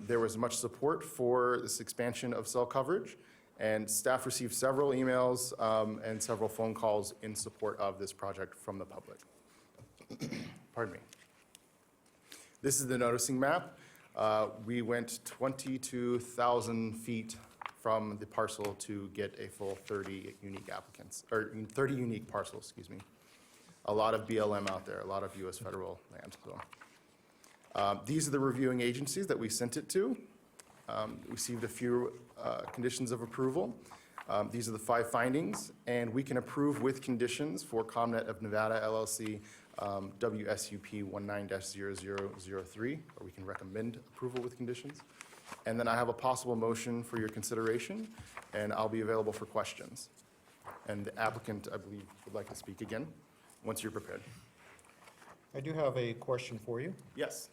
There was much support for this expansion of cell coverage, and staff received several emails and several phone calls in support of this project from the public. Pardon me. This is the noticing map. We went 22,000 feet from the parcel to get a full 30 unique applicants, or 30 unique parcels, excuse me. A lot of BLM out there, a lot of U.S. federal land. So, these are the reviewing agencies that we sent it to. Received a few conditions of approval. These are the 5 findings, and we can approve with conditions for ComNet of Nevada LLC, WSUP 19-0003, or we can recommend approval with conditions. And then I have a possible motion for your consideration, and I'll be available for questions. And the applicant, I believe, would like to speak again, once you're prepared. I do have a question for you. Yes.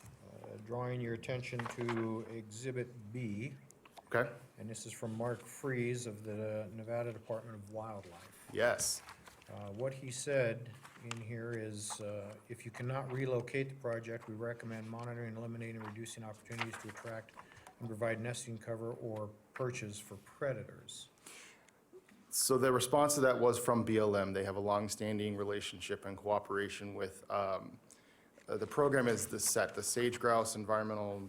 Drawing your attention to Exhibit B. Okay. And this is from Mark Freeze of the Nevada Department of Wildlife. Yes. What he said in here is, if you cannot relocate the project, we recommend monitoring, eliminating, and reducing opportunities to attract and provide nesting cover or perches for predators. So the response to that was from BLM. They have a longstanding relationship and cooperation with, the program is the sage grouse environmental,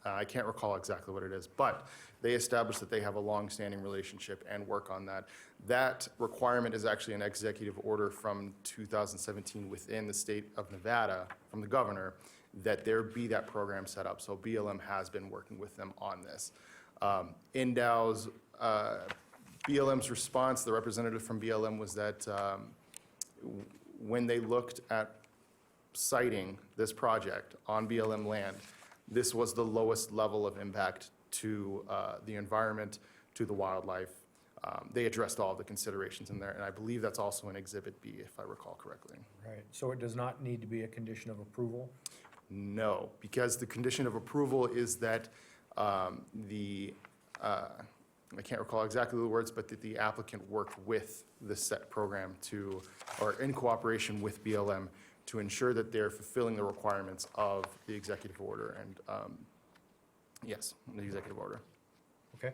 I can't recall exactly what it is, but they established that they have a longstanding relationship and work on that. That requirement is actually an executive order from 2017 within the state of Nevada, from the governor, that there be that program set up. So BLM has been working with them on this. NDOW's, BLM's response, the representative from BLM, was that when they looked at siting this project on BLM land, this was the lowest level of impact to the environment, to the wildlife. They addressed all the considerations in there, and I believe that's also in Exhibit B, if I recall correctly. Right, so it does not need to be a condition of approval? No, because the condition of approval is that I can't recall exactly the words, but that the applicant worked with the set program to, or in cooperation with BLM, to ensure that they're fulfilling the requirements of the executive order and, yes, the executive order. Okay.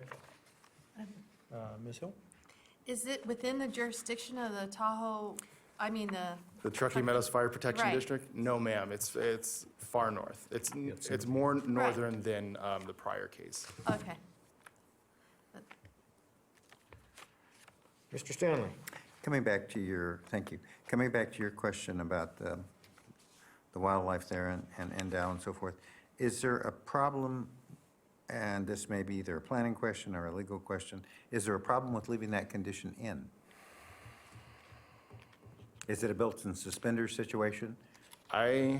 Ms. Hill? Is it within the jurisdiction of the Tahoe, The Truckee Meadows Fire Protection Right. District? No, ma'am, it's far north. It's more northern than the prior case. Okay. Mr. Stanley? Coming back to your, thank you. Coming back to your question about the wildlife there and NDOW and so forth, is there a problem, and this may be either a planning question or a legal question, is there a problem with leaving that condition in? Is it a built-in suspender situation? I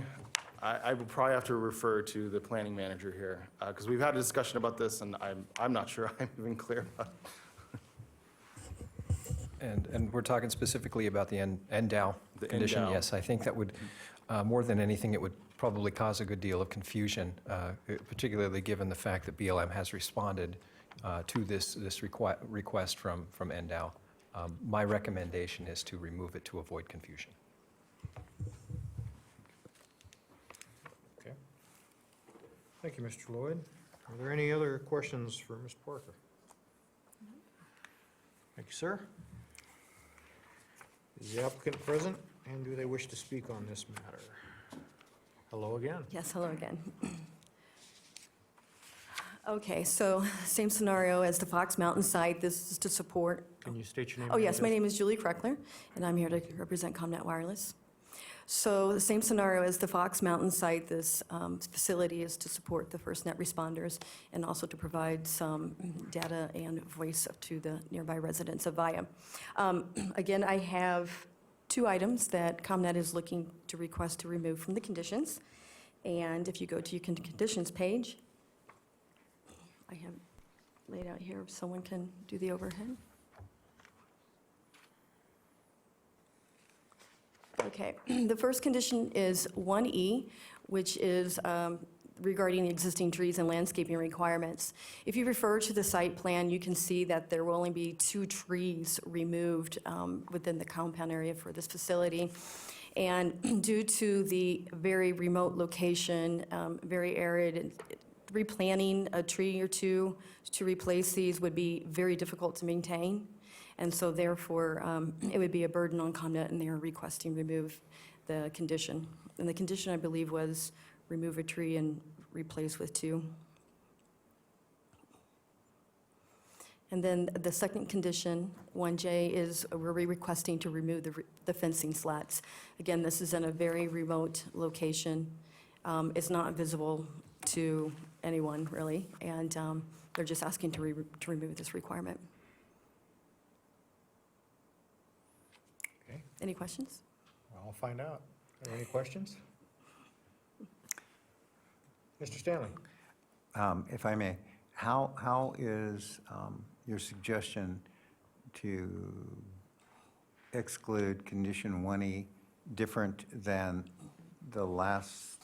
would probably have to refer to the planning manager here, because we've had a discussion about this, and I'm not sure I'm even clear about it. And we're talking specifically about the NDOW The condition? NDOW. Yes, I think that would, more than anything, it would probably cause a good deal of confusion, particularly given the fact that BLM has responded to this request from NDOW. My recommendation is to remove it to avoid confusion. Okay. Thank you, Mr. Lloyd. Are there any other questions for Ms. Parker? Thank you, sir. Is the applicant present, and do they wish to speak on this matter? Hello again. Yes, hello again. Okay, so same scenario as the Fox Mountain site. This is to support. Can you state your name? Oh, and yes, my address? name is Julie Kreckler, and I'm here to represent ComNet Wireless. So the same scenario as the Fox Mountain site, this facility is to support the first net responders and also to provide some data and voice to the nearby residents of Via. Again, I have two items that ComNet is looking to request to remove from the conditions. And if you go to your conditions page, I have laid out here, if someone can do the overhead. Okay, the first condition is 1E, which is regarding the existing trees and landscaping requirements. If you refer to the site plan, you can see that there will only be 2 trees removed within the compound area for this facility. And due to the very remote location, very arid, replanting a tree or two to replace these would be very difficult to maintain. And so therefore, it would be a burden on ComNet, and they are requesting remove the condition. And the condition, I believe, was remove a tree and replace with 2. And then the second condition, 1J, is we're requesting to remove the fencing slats. Again, this is in a very remote location. It's not visible to anyone, really, and they're just asking to remove this requirement. Okay. Any questions? I'll find out. Are there any questions? Mr. Stanley? If I may, how is your suggestion to exclude condition 1E different than the last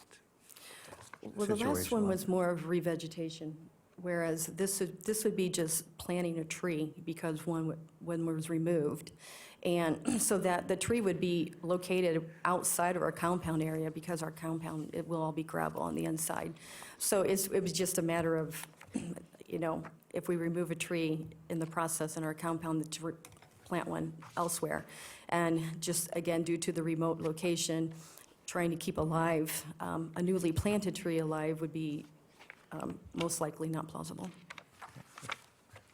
Well, the last situation one was more of revegetation, whereas this would be just planting a tree because one was removed. And so that the tree would be located outside of our compound area because our compound, it will all be gravel on the inside. So it was just a matter of you know, if we remove a tree in the process in our compound, to plant one elsewhere. And just, again, due to the remote location, trying to keep alive, a newly planted tree alive would be most likely not plausible.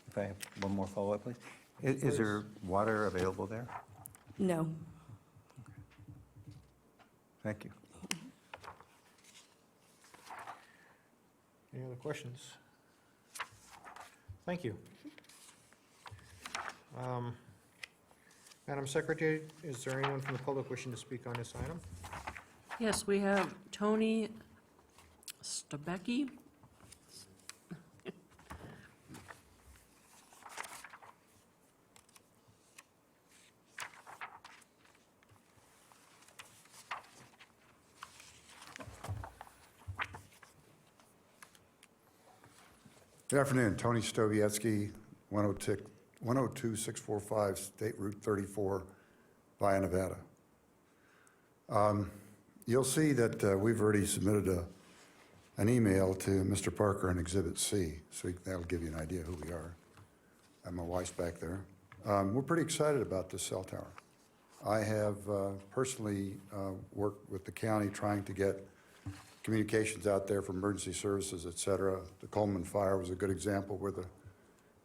If I have one more follow-up, please. Is there water available there? No. Thank you. Any other questions? Thank you. Madam Secretary, is there anyone from the public wishing to speak on this item? Yes, we have Tony Stabecki. Good afternoon, Tony Stobietsky, 102-645 State Route 34, via Nevada. You'll see that we've already submitted an email to Mr. Parker on Exhibit C, so that'll give you an idea who we are. And my wife's back there. We're pretty excited about this cell tower. I have personally worked with the county trying to get communications out there for emergency services, et cetera. The Coleman fire was a good example where the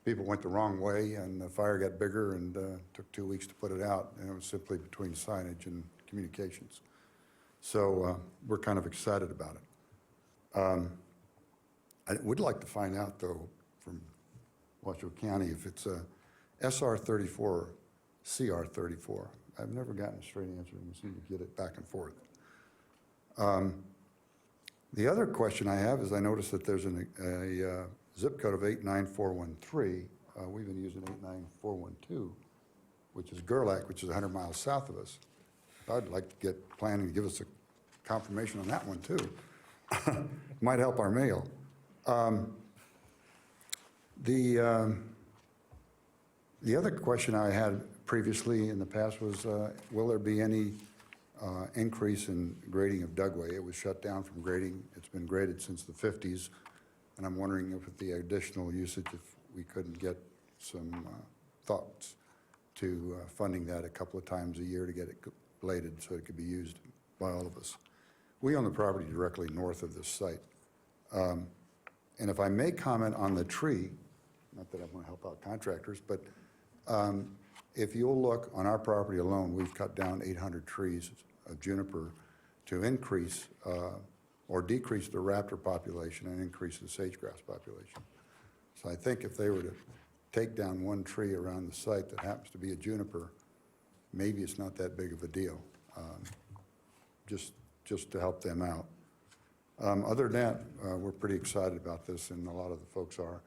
people went the wrong way and the fire got bigger and took 2 weeks to put it out, and it was simply between signage and communications. So we're kind of excited about it. I would like to find out, though, from Washoe County, if it's a SR34 or CR34. I've never gotten a straight answer, and we seem to get it back and forth. The other question I have is I noticed that there's a zip code of 89413. We've been using 89412, which is Gerlach, which is 100 miles south of us. I'd like to get planning to give us a confirmation on that one, too. Might help our mail. The other question I had previously in the past was, will there be any increase in grading of Dugway? It was shut down from grading. It's been graded since the 50s, and I'm wondering if with the additional usage, if we couldn't get some thoughts to funding that a couple of times a year to get it bladed so it could be used by all of us. We own the property directly north of this site. And if I may comment on the tree, not that I want to help out contractors, but if you'll look on our property alone, we've cut down 800 trees of juniper to increase or decrease the raptor population and increase the sage-grouse population. So I think if they were to take down one tree around the site that happens to be a juniper, maybe it's not that big of a deal, just to help them out. Other than that, we're pretty excited about this, and a lot of the folks are.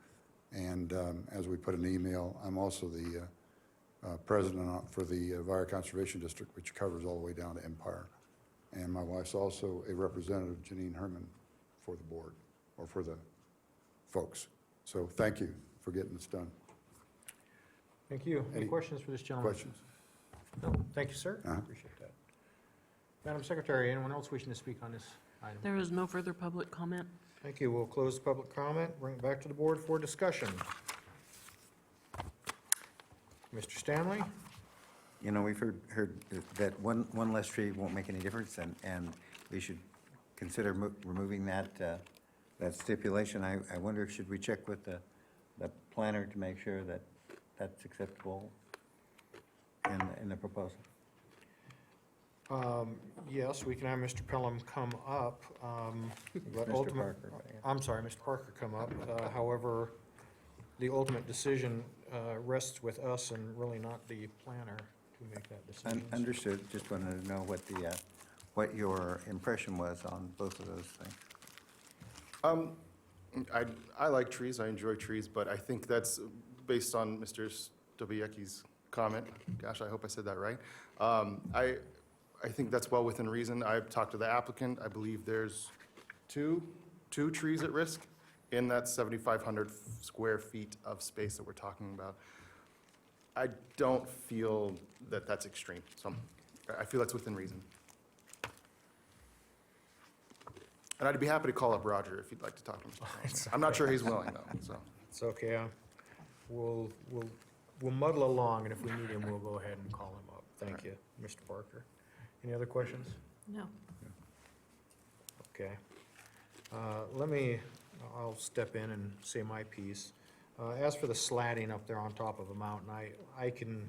And as we put in the email, I'm also the president for the Vire Conservation District, which covers all the way down to Empire. And my wife's also a representative, Janine Herman, for the board, or for the folks. So thank you for getting this done. Thank you. Any questions for this gentleman? Questions? No. Thank you, sir. Appreciate that. Madam Secretary, anyone else wishing to speak on this item? There is no further public comment. Thank you. We'll close the public comment, bring it back to the board for discussion. Mr. Stanley? You know, we've heard that one less tree won't make any difference, and we should consider removing that stipulation. I wonder, should we check with the planner to make sure that that's acceptable in the proposal? Yes, we can have Mr. Pelham come up, but Mr. Parker, I'm sorry, Mr. Parker come up. However, the ultimate decision rests with us and really not the planner to make that decision. Understood. Just wanted to know what your impression was on both of those things. I like trees, I enjoy trees, but I think that's based on Mr. Stobiecki's comment. Gosh, I hope I said that right. I think that's well within reason. I've talked to the applicant. I believe there's two trees at risk in that 7,500 square feet of space that we're talking about. I don't feel that that's extreme, so I feel that's within reason. And I'd be happy to call up Roger if you'd like to talk to Mr. Carlson. I'm not sure he's willing, though, so. It's okay. We'll muddle along, and if we need him, we'll go ahead and call him up. Thank you, Mr. Parker. Any other questions? No. Okay. I'll step in and say my piece. As for the slatting up there on top of a mountain, I can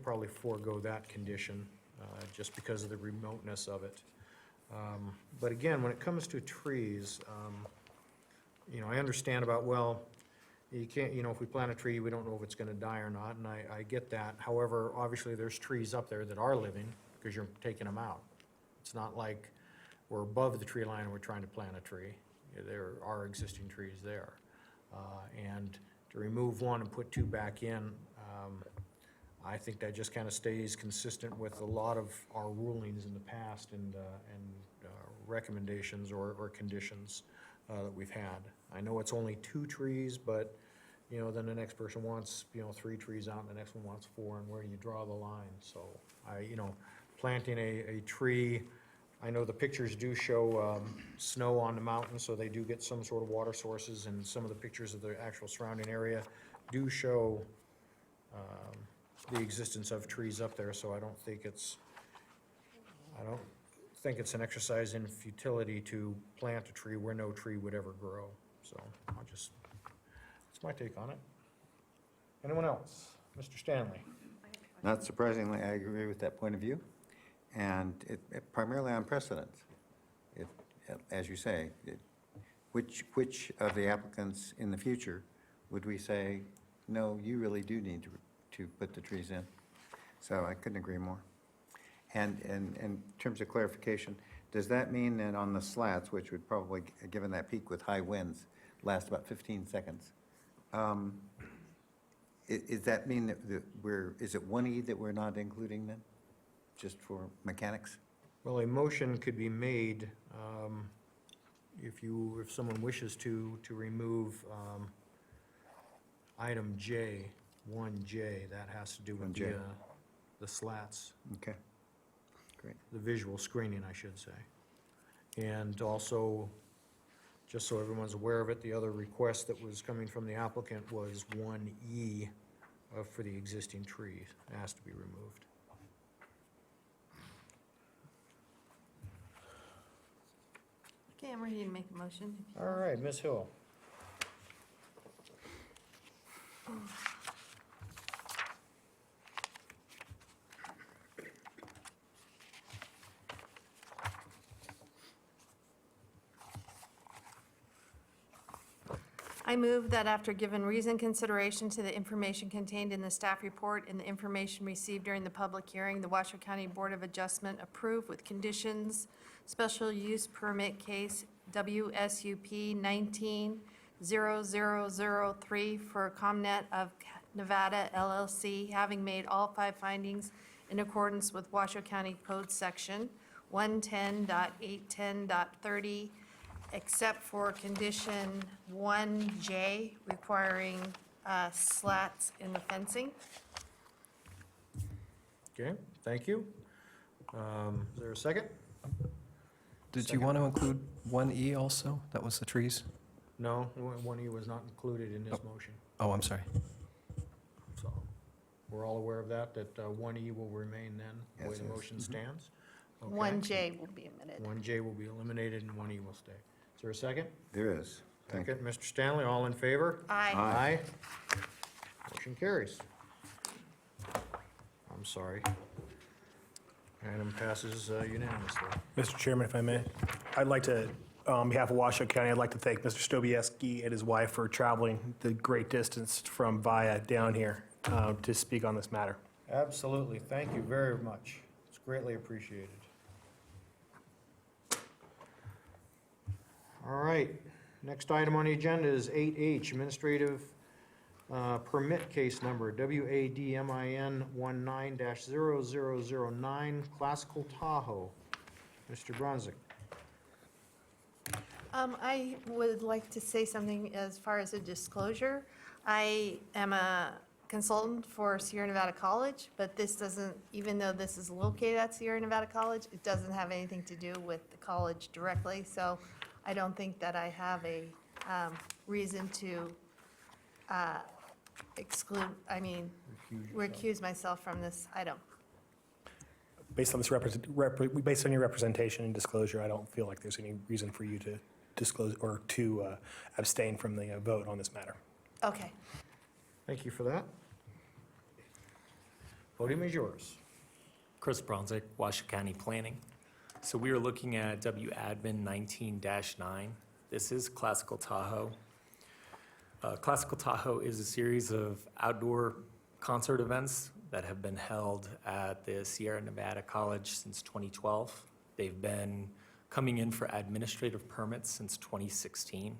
probably forego that condition, just because of the remoteness of it. But again, when it comes to trees, I understand about, well, you can't, if we plant a tree, we don't know if it's gonna die or not, and I get that. However, obviously, there's trees up there that are living, because you're taking them out. It's not like we're above the tree line and we're trying to plant a tree. There are existing trees there. And to remove one and put two back in, I think that just kind of stays consistent with a lot of our rulings in the past and recommendations or conditions that we've had. I know it's only 2 trees, but, then the next person wants, 3 trees out, and the next one wants 4, and where do you draw the line? So planting a tree, I know the pictures do show snow on the mountain, so they do get some sort of water sources, and some of the pictures of the actual surrounding area do show the existence of trees up there, so I don't think it's an exercise in futility to plant a tree where no tree would ever grow. So that's my take on it. Anyone else? Mr. Stanley? Not surprisingly, I agree with that point of view, and it primarily on precedent. As you say, which of the applicants in the future would we say, no, you really do need to put the trees in? So I couldn't agree more. And in terms of clarification, does that mean that on the slats, which would probably, given that peak with high winds, last about 15 seconds, does that mean that is it 1E that we're not including then, just for mechanics? Well, a motion could be made if someone wishes to remove item J, 1J, that has to do with 1J. the slats. Okay, great. The visual screening, I should say. And also, just so everyone's aware of it, the other request that was coming from the applicant was 1E for the existing tree. It has to be removed. Okay, I'm ready to make a motion. All right, Ms. Hill. I move that after given reasoned consideration to the information contained in the staff report and the information received during the public hearing, the Washoe County Board of Adjustment approve with conditions special use permit case WSUP 19-0003 for ComNet of Nevada LLC, having made all 5 findings in accordance with Washoe County Code Section 110.810.30, except for condition 1J requiring slats in the fencing. Okay, thank you. Is there a second? Did you want to include 1E also? That was the trees? No, 1E was not included in this motion. Oh, I'm sorry. So we're all aware of that 1E will remain then, the way Yes, the yes. motion stands. Okay. 1J will be omitted. 1J will be eliminated and 1E will stay. Is there a second? There is. Thank you. Second, Mr. Stanley, all in favor? Aye. Aye. Motion carries. I'm sorry. Item passes unanimously. Mr. Chairman, if I may, I'd like to, on behalf of Washoe County, I'd like to thank Mr. Stobieski and his wife for traveling the great distance from Via down here to speak on this matter. Absolutely. Thank you very much. It's greatly appreciated. All right. Next item on the agenda is 8H, administrative permit case number WADMIN 19-0009, Classical Tahoe. Mr. Bronzik. I would like to say something as far as a disclosure. I am a consultant for Sierra Nevada College, but this doesn't, even though this is located at Sierra Nevada College, it doesn't have anything to do with the college directly, so I don't think that I have a reason to exclude, recuse myself from this item. Based on this based on your representation and disclosure, I don't feel like there's any reason for you to disclose or to abstain from the vote on this matter. Okay. Thank you for that. Podium is yours. Chris Bronzik, Washoe County Planning. So we are looking at W Admin 19-9. This is Classical Tahoe. Classical Tahoe is a series of outdoor concert events that have been held at the Sierra Nevada College since 2012. They've been coming in for administrative permits since 2016.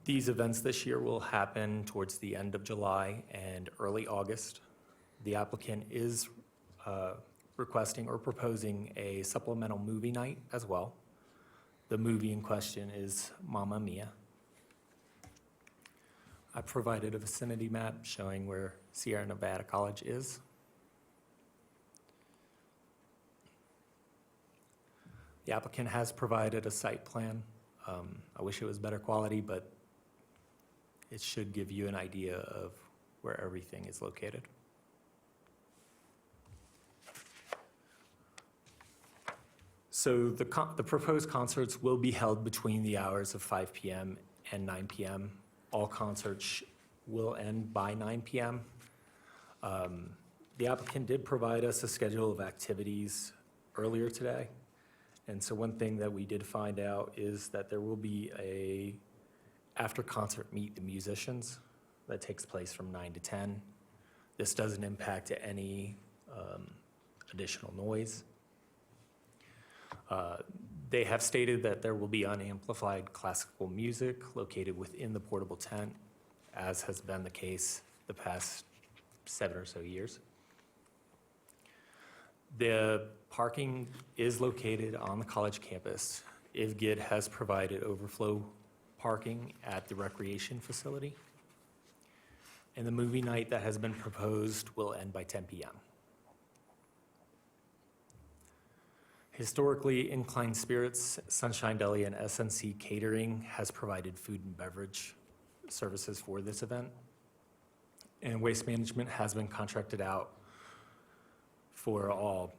These events this year will happen towards the end of July and early August. The applicant is requesting or proposing a supplemental movie night as well. The movie in question is Mamma Mia. I provided a vicinity map showing where Sierra Nevada College is. The applicant has provided a site plan. I wish it was better quality, but it should give you an idea of where everything is located. So the proposed concerts will be held between the hours of 5 p.m. and 9 p.m. All concerts will end by 9 p.m. The applicant did provide us a schedule of activities earlier today. And so one thing that we did find out is that there will be a after-concert meet the musicians that takes place from 9 to 10. This doesn't impact any additional noise. They have stated that there will be unamplified classical music located within the portable tent, as has been the case the past 7 or so years. The parking is located on the college campus. IVGID has provided overflow parking at the recreation facility. And the movie night that has been proposed will end by 10 p.m. Historically, Inclined Spirits, Sunshine Deli, and SNC Catering has provided food and beverage services for this event. And Waste Management has been contracted out for all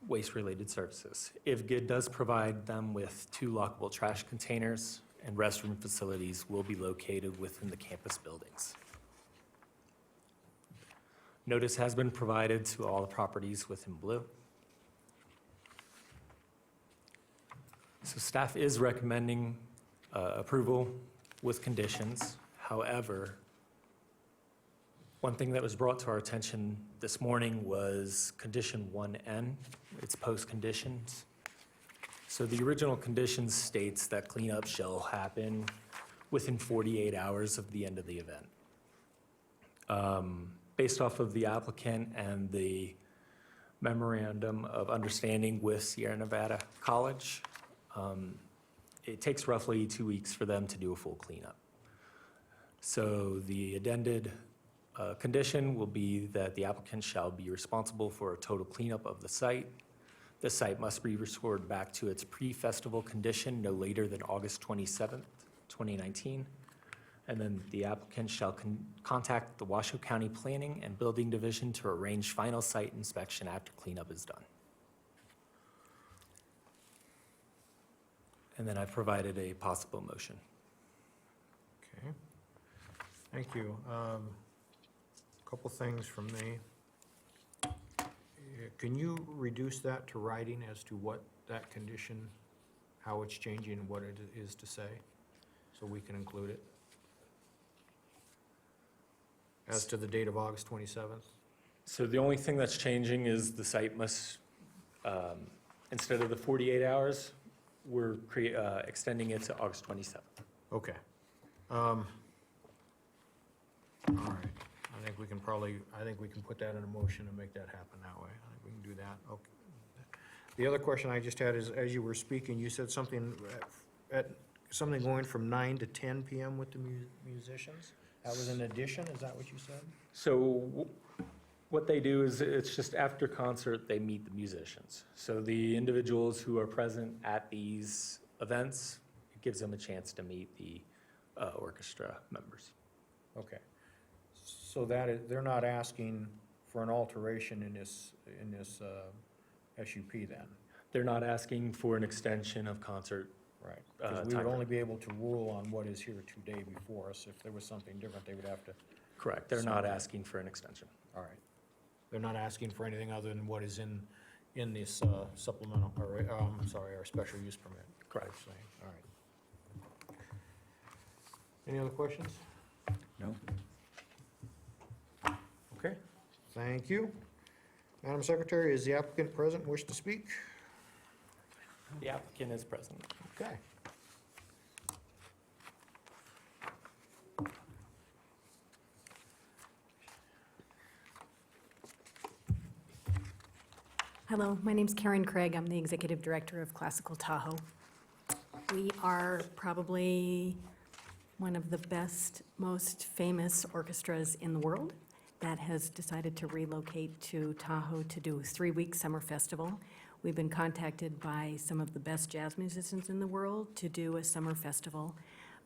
waste-related services. IVGID does provide them with 2 lockable trash containers, and restroom facilities will be located within the campus buildings. Notice has been provided to all the properties within blue. So staff is recommending approval with conditions. However, one thing that was brought to our attention this morning was condition 1N, it's post-conditions. So the original conditions states that cleanup shall happen within 48 hours of the end of the event. Based off of the applicant and the memorandum of understanding with Sierra Nevada College, it takes roughly 2 weeks for them to do a full cleanup. So the addended condition will be that the applicant shall be responsible for a total cleanup of the site. The site must be restored back to its pre-festival condition no later than August 27th, 2019. And then the applicant shall contact the Washoe County Planning and Building Division to arrange final site inspection after cleanup is done. And then I've provided a possible motion. Okay. Thank you. Couple things from me. Can you reduce that to writing as to what that condition, how it's changing, and what it is to say, so we can include it? As to the date of August 27th? So the only thing that's changing is the site must, instead of the 48 hours, we're extending it to August 27th. Okay. All right. I think we can put that in a motion and make that happen that way. I think we can do that. Okay. The other question I just had is, as you were speaking, you said something going from 9 to 10 p.m. with the musicians? That was an addition, is that what you said? So what they do is, it's just after concert, they meet the musicians. So the individuals who are present at these events, it gives them a chance to meet the orchestra members. Okay. So that is, they're not asking for an alteration in this SUP then? They're not asking for an extension of concert. Right. Because we time would only frame. be able to rule on what is here today before us. If there was something different, they would have to. Correct, they're not So- asking for an extension. All right. They're not asking for anything other than what is in this supplemental, or, I'm sorry, our special use permit. Correct. All right. Any other questions? No? Okay, thank you. Madam Secretary, is the applicant present and wish to speak? The applicant is present. Okay. Hello, my name's Karen Craig. I'm the Executive Director of Classical Tahoe. We are probably one of the best, most famous orchestras in the world that has decided to relocate to Tahoe to do a 3-week summer festival. We've been contacted by some of the best jazz musicians in the world to do a summer festival.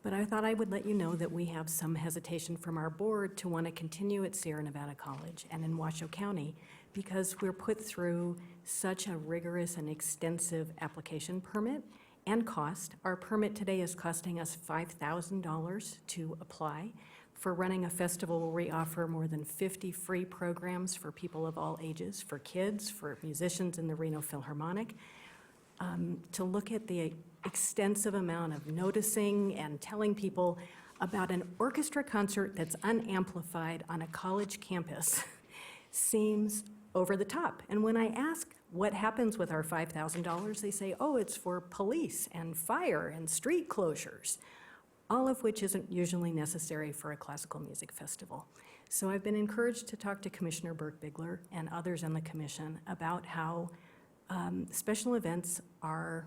But I thought I would let you know that we have some hesitation from our board to want to continue at Sierra Nevada College and in Washoe County because we're put through such a rigorous and extensive application permit and cost. Our permit today is costing us $5,000 to apply. For running a festival where we offer more than 50 free programs for people of all ages, for kids, for musicians in the Reno Philharmonic, to look at the extensive amount of noticing and telling people about an orchestra concert that's unamplified on a college campus seems over the top. And when I ask what happens with our $5,000, they say, oh, it's for police and fire and street closures, all of which isn't usually necessary for a classical music festival. So I've been encouraged to talk to Commissioner Burke-Bigler and others on the commission about how special events are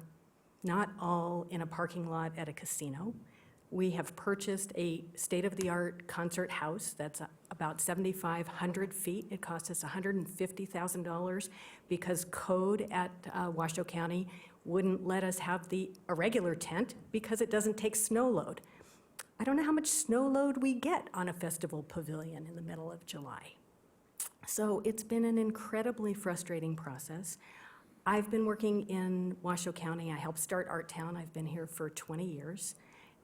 not all in a parking lot at a casino. We have purchased a state-of-the-art concert house that's about 7,500 feet. It cost us $150,000 because code at Washoe County wouldn't let us have a regular tent because it doesn't take snow load. I don't know how much snow load we get on a festival pavilion in the middle of July. So it's been an incredibly frustrating process. I've been working in Washoe County. I helped start Art Town. I've been here for 20 years.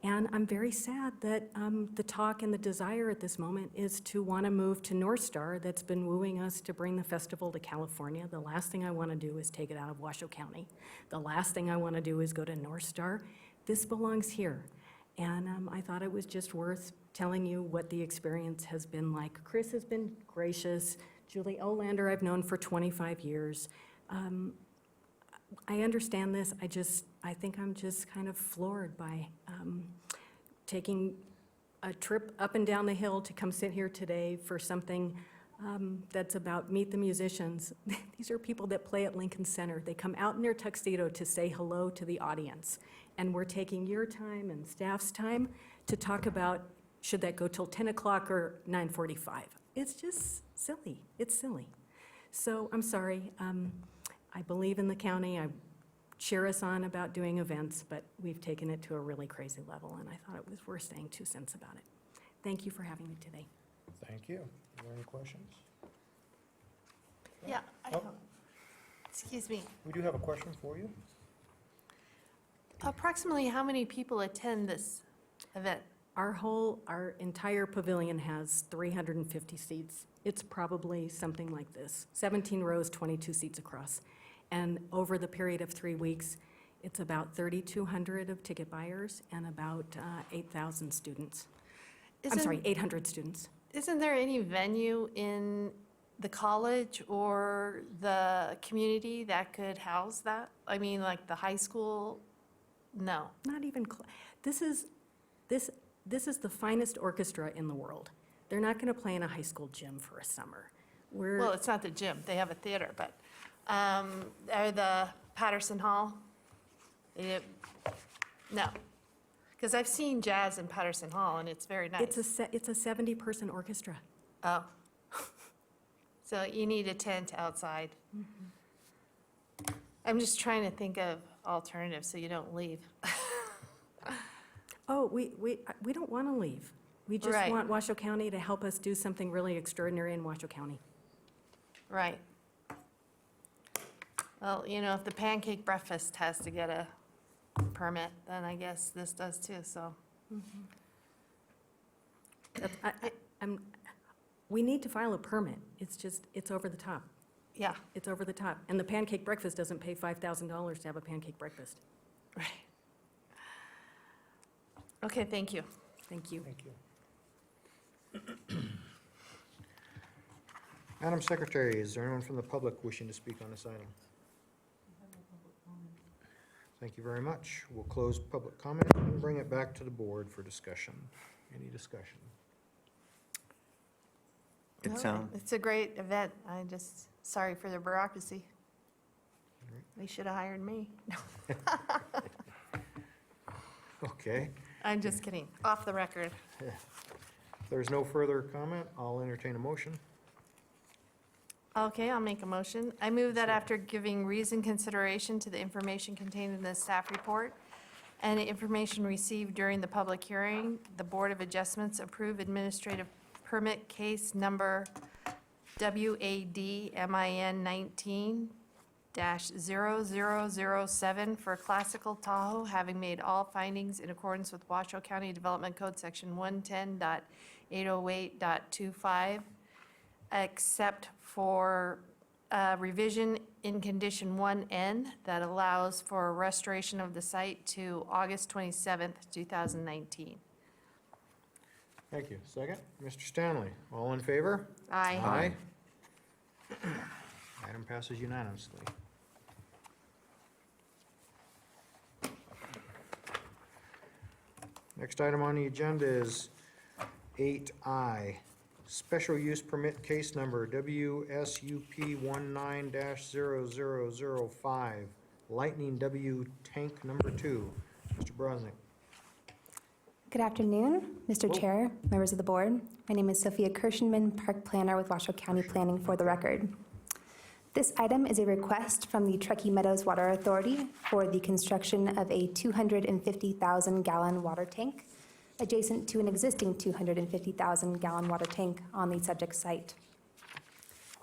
And I'm very sad that the talk and the desire at this moment is to want to move to North Star that's been wooing us to bring the festival to California. The last thing I want to do is take it out of Washoe County. The last thing I want to do is go to North Star. This belongs here. And I thought it was just worth telling you what the experience has been like. Chris has been gracious. Julie Olander I've known for 25 years. I understand this. I think I'm just kind of floored by taking a trip up and down the hill to come sit here today for something that's about Meet the Musicians. These are people that play at Lincoln Center. They come out in their tuxedo to say hello to the audience. And we're taking your time and staff's time to talk about, should that go till 10 o'clock or 9:45? It's just silly. It's silly. So I'm sorry. I believe in the county. I cheer us on about doing events, but we've taken it to a really crazy level, and I thought it was worth saying 2 cents about it. Thank you for having me today. Thank you. Are there any questions? Yeah, Oh. excuse me. We do have a question for you. Approximately how many people attend this event? Our entire pavilion has 350 seats. It's probably something like this, 17 rows, 22 seats across. And over the period of 3 weeks, it's about 3,200 of ticket buyers and about 8,000 students. I'm sorry, 800 students. Isn't there any venue in the college or the community that could house that? I mean, like the high school? No. Not even, this is the finest orchestra in the world. They're not going to play in a high school gym for a summer. Well, it's not the gym. They have a theater, but or the Patterson Hall? No. Because I've seen jazz in Patterson Hall, and it's very nice. It's a 70-person orchestra. Oh. So you need a tent outside. I'm just trying to think of alternatives so you don't leave. Oh, we don't want to leave. We just Right. want Washoe County to help us do something really extraordinary in Washoe County. Right. Well, you know, if the pancake breakfast has to get a permit, then I guess this does too, so. We need to file a permit. It's just, it's over the top. Yeah, It's over the top. And the pancake breakfast doesn't pay $5,000 to have a pancake breakfast. right. Okay, thank you. Thank you. Thank you. Madam Secretary, is there anyone from the public wishing to speak on this item? Thank you very much. We'll close public comment and bring it back to the board for discussion. Any discussion? No, it's a great event. Sorry for the bureaucracy. They should have hired me. Okay. I'm just kidding, off the record. If there's no further comment, I'll entertain a motion. Okay, I'll make a motion. I move that after giving reasoned consideration to the information contained in the staff report and the information received during the public hearing, the Board of Adjustments approve administrative permit case number WADMIN 19-0007 for Classical Tahoe, having made all findings in accordance with Washoe County Development Code Section 110.808.25, except for revision in condition 1N that allows for restoration of the site to August 27th, 2019. Thank you. Second, Mr. Stanley, all in favor? Aye. Aye. Item passes unanimously. Next item on the agenda is 8I, special use permit case number WSUP 19-0005, Lightning W Tank Number 2. Mr. Brosnick. Good afternoon, Mr. Chair, members of the board. My name is Sophia Kirshenman, Park Planner with Washoe County Planning for the record. This item is a request from the Truckee Meadows Water Authority for the construction of a 250,000-gallon water tank adjacent to an existing 250,000-gallon water tank on the subject site.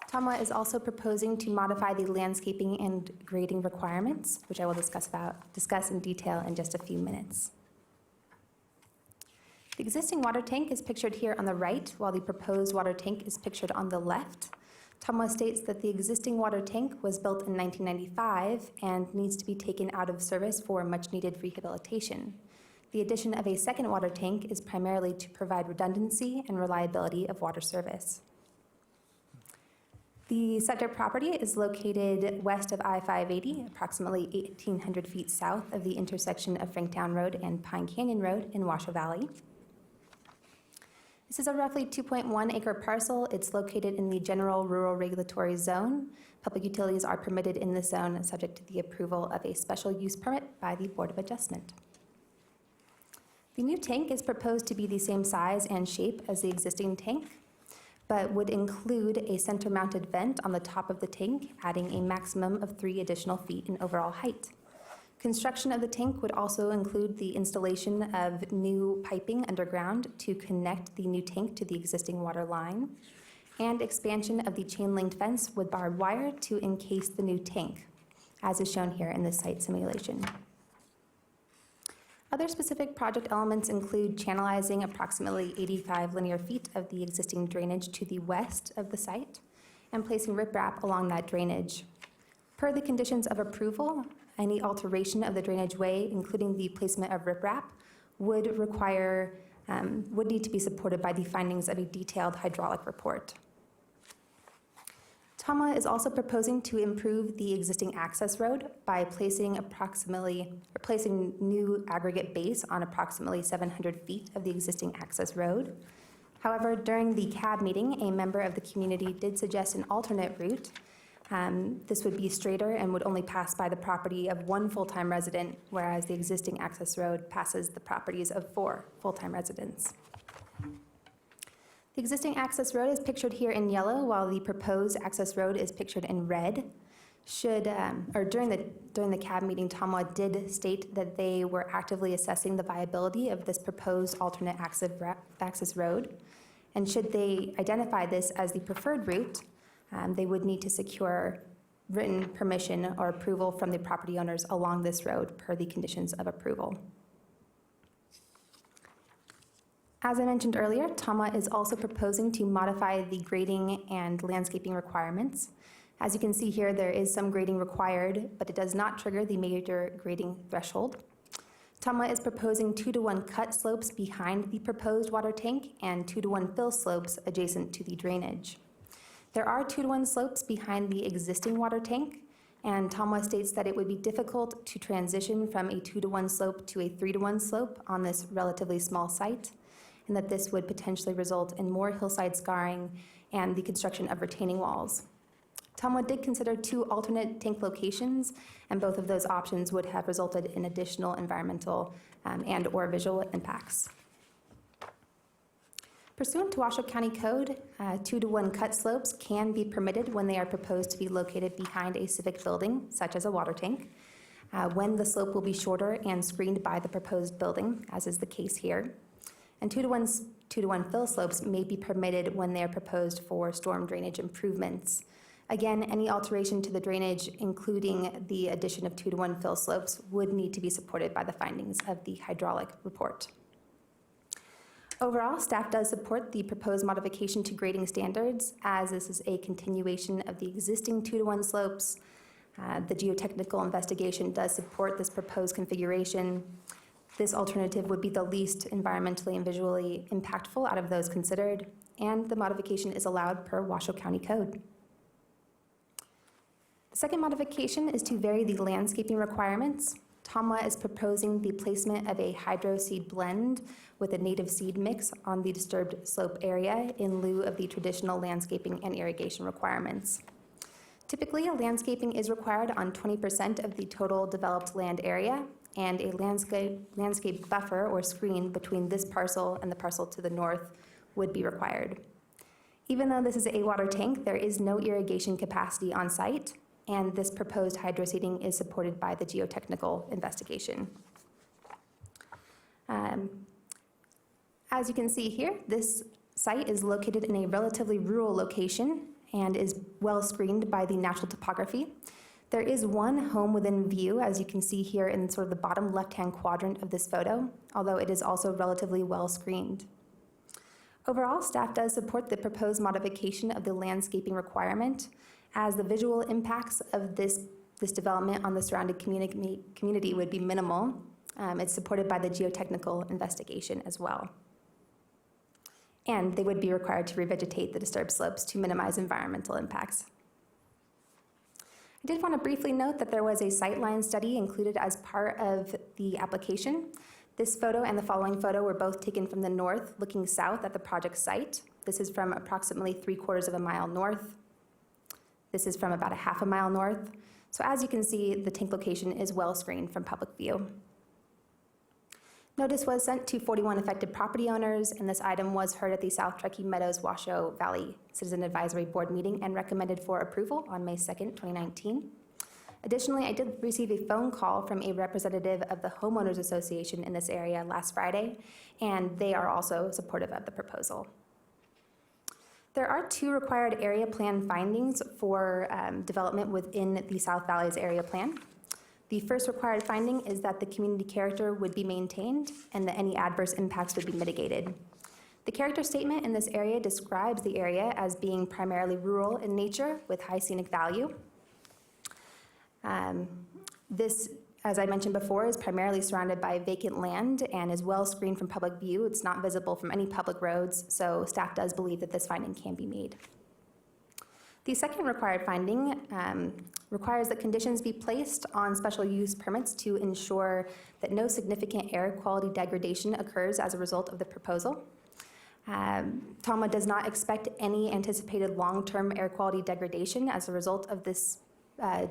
TUMWA is also proposing to modify the landscaping and grading requirements, which I will discuss in detail in just a few minutes. The existing water tank is pictured here on the right, while the proposed water tank is pictured on the left. TUMWA states that the existing water tank was built in 1995 and needs to be taken out of service for much-needed rehabilitation. The addition of a second water tank is primarily to provide redundancy and reliability of water service. The subject property is located west of I-580, approximately 1,800 feet south of the intersection of Franktown Road and Pine Canyon Road in Washoe Valley. This is a roughly 2.1 acre parcel. It's located in the general rural regulatory zone. Public utilities are permitted in this zone, subject to the approval of a special use permit by the Board of Adjustment. The new tank is proposed to be the same size and shape as the existing tank, but would include a center-mounted vent on the top of the tank, adding a maximum of 3 additional feet in overall height. Construction of the tank would also include the installation of new piping underground to connect the new tank to the existing water line, and expansion of the chain-linked fence with barbed wire to encase the new tank, as is shown here in the site simulation. Other specific project elements include channelizing approximately 85 linear feet of the existing drainage to the west of the site and placing riprap along that drainage. Per the conditions of approval, any alteration of the drainage way, including the placement of riprap, would need to be supported by the findings of a detailed hydraulic report. TUMWA is also proposing to improve the existing access road by placing new aggregate base on approximately 700 feet of the existing access road. However, during the CAB meeting, a member of the community did suggest an alternate route This would be straighter and would only pass by the property of one full-time resident, whereas the existing access road passes the properties of 4 full-time residents. The existing access road is pictured here in yellow, while the proposed access road is pictured in red. During the CAB meeting, TOMWA did state that they were actively assessing the viability of this proposed alternate access road. And should they identify this as the preferred route, they would need to secure written permission or approval from the property owners along this road per the conditions of approval. As I mentioned earlier, TOMWA is also proposing to modify the grading and landscaping requirements. As you can see here, there is some grading required, but it does not trigger the major grading threshold. TOMWA is proposing 2-to-1 cut slopes behind the proposed water tank and 2-to-1 fill slopes adjacent to the drainage. There are 2-to-1 slopes behind the existing water tank, and TOMWA states that it would be difficult to transition from a 2-to-1 slope to a 3-to-1 slope on this relatively small site, and that this would potentially result in more hillside scarring and the construction of retaining walls. TOMWA did consider 2 alternate tank locations, and both of those options would have resulted in additional environmental and/or visual impacts. Pursuant to Washoe County Code, 2-to-1 cut slopes can be permitted when they are proposed to be located behind a civic building, such as a water tank, when the slope will be shorter and screened by the proposed building, as is the case here. And 2-to-1 fill slopes may be permitted when they are proposed for storm drainage improvements. Again, any alteration to the drainage, including the addition of 2-to-1 fill slopes, would need to be supported by the findings of the hydraulic report. Overall, staff does support the proposed modification to grading standards, as this is a continuation of the existing 2-to-1 slopes. The geotechnical investigation does support this proposed configuration. This alternative would be the least environmentally and visually impactful out of those considered, and the modification is allowed per Washoe County Code. The second modification is to vary the landscaping requirements. TOMWA is proposing the placement of a hydro seed blend with a native seed mix on the disturbed slope area in lieu of the traditional landscaping and irrigation requirements. Typically, landscaping is required on 20% of the total developed land area, and a landscape buffer or screen between this parcel and the parcel to the north would be required. Even though this is a water tank, there is no irrigation capacity on site, and this proposed hydroseeding is supported by the geotechnical investigation. As you can see here, this site is located in a relatively rural location and is well screened by the natural topography. There is one home within view, as you can see here in sort of the bottom left-hand quadrant of this photo, although it is also relatively well screened. Overall, staff does support the proposed modification of the landscaping requirement, as the visual impacts of this development on the surrounding community would be minimal. It's supported by the geotechnical investigation as well. And they would be required to revegetate the disturbed slopes to minimize environmental impacts. I did want to briefly note that there was a sightline study included as part of the application. This photo and the following photo were both taken from the north, looking south at the project site. This is from approximately 3/4 of a mile north. This is from about a half a mile north. So as you can see, the tank location is well screened from public view. Notice was sent to 41 affected property owners, and this item was heard at the South Truckee Meadows Washoe Valley Citizen Advisory Board meeting and recommended for approval on May 2nd, 2019. Additionally, I did receive a phone call from a representative of the Homeowners Association in this area last Friday, and they are also supportive of the proposal. There are 2 required area plan findings for development within the South Valley's area plan. The first required finding is that the community character would be maintained and that any adverse impacts would be mitigated. The character statement in this area describes the area as being primarily rural in nature with high scenic value. This, as I mentioned before, is primarily surrounded by vacant land and is well screened from public view. It's not visible from any public roads, so staff does believe that this finding can be made. The second required finding requires that conditions be placed on special use permits to ensure that no significant air quality degradation occurs as a result of the proposal. TAMWA does not expect any anticipated long-term air quality degradation as a result of this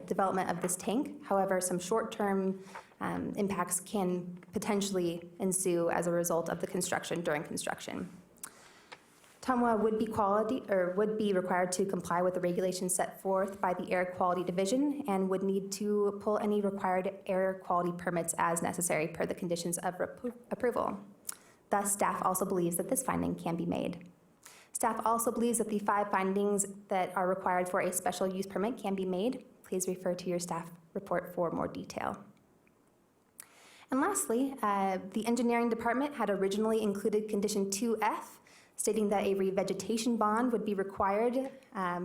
development of this tank. However, some short-term impacts can potentially ensue as a result of the construction during construction. TAMWA would be required to comply with the regulations set forth by the Air Quality Division and would need to pull any required air quality permits as necessary per the conditions of approval. Thus, staff also believes that this finding can be made. Staff also believes that the 5 findings that are required for a special use permit can be made. Please refer to your staff report for more detail. And lastly, the engineering department had originally included condition 2F, stating that a revegetation bond would be required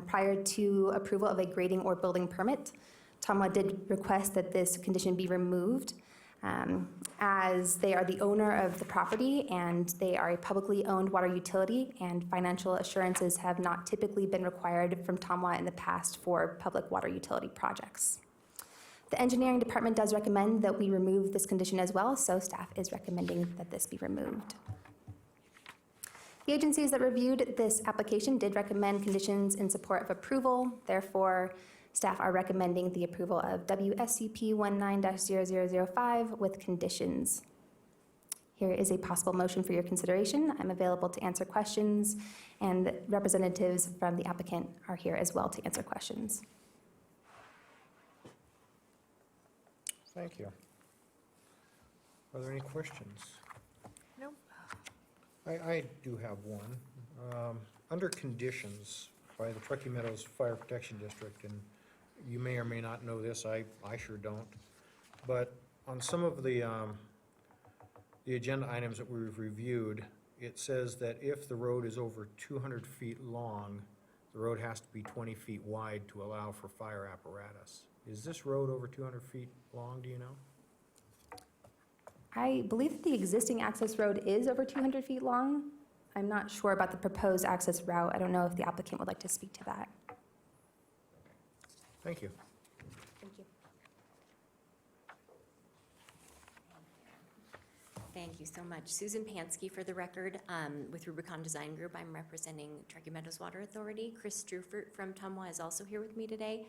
prior to approval of a grading or building permit. TAMWA did request that this condition be removed, as they are the owner of the property and they are a publicly owned water utility, and financial assurances have not typically been required from TAMWA in the past for public water utility projects. The engineering department does recommend that we remove this condition as well, so staff is recommending that this be removed. The agencies that reviewed this application did recommend conditions in support of approval. Therefore, staff are recommending the approval of WSCP 19-0005 with conditions. Here is a possible motion for your consideration. I'm available to answer questions, and representatives from the applicant are here as well to answer questions. Thank you. Are there any questions? Nope. I do have one. Under conditions by the Truckee Meadows Fire Protection District, and you may or may not know this, I sure don't, but on some of the agenda items that we've reviewed, it says that if the road is over 200 feet long, the road has to be 20 feet wide to allow for fire apparatus. Is this road over 200 feet long, do you know? I believe that the existing access road is over 200 feet long. I'm not sure about the proposed access route. I don't know if the applicant would like to speak to that. Thank you. Thank you. Thank you so much. Susan Pansky for the record. With Rubicon Design Group, I'm representing Truckee Meadows Water Authority. Chris Strufert from TAMWA is also here with me today.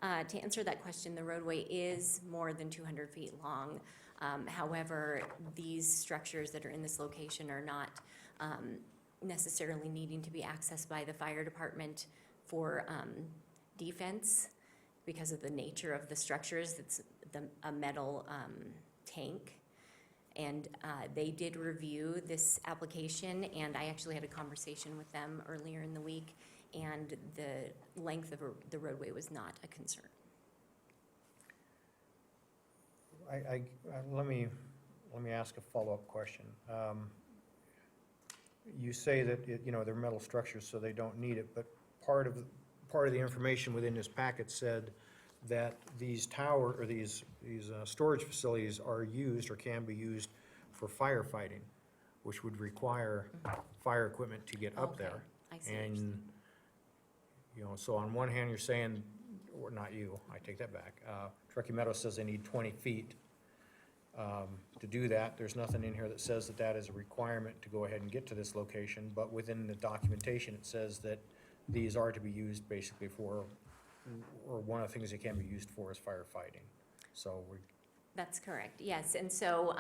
To answer that question, the roadway is more than 200 feet long. However, these structures that are in this location are not necessarily needing to be accessed by the fire department for defense because of the nature of the structures. It's a metal tank. And they did review this application, and I actually had a conversation with them earlier in the week, and the length of the roadway was not a concern. Let me ask a follow-up question. You say that they're metal structures, so they don't need it. But part of the information within this packet said that these storage facilities are used or can be used for firefighting, which would require fire equipment to get up there. I see what you're saying. And so on one hand, you're saying, or not you, I take that back. Truckee Meadows says they need 20 feet to do that. There's nothing in here that says that that is a requirement to go ahead and get to this location, but within the documentation, it says that these are to be used basically for, or one of the things they can be used for is firefighting. So That's correct, yes. And so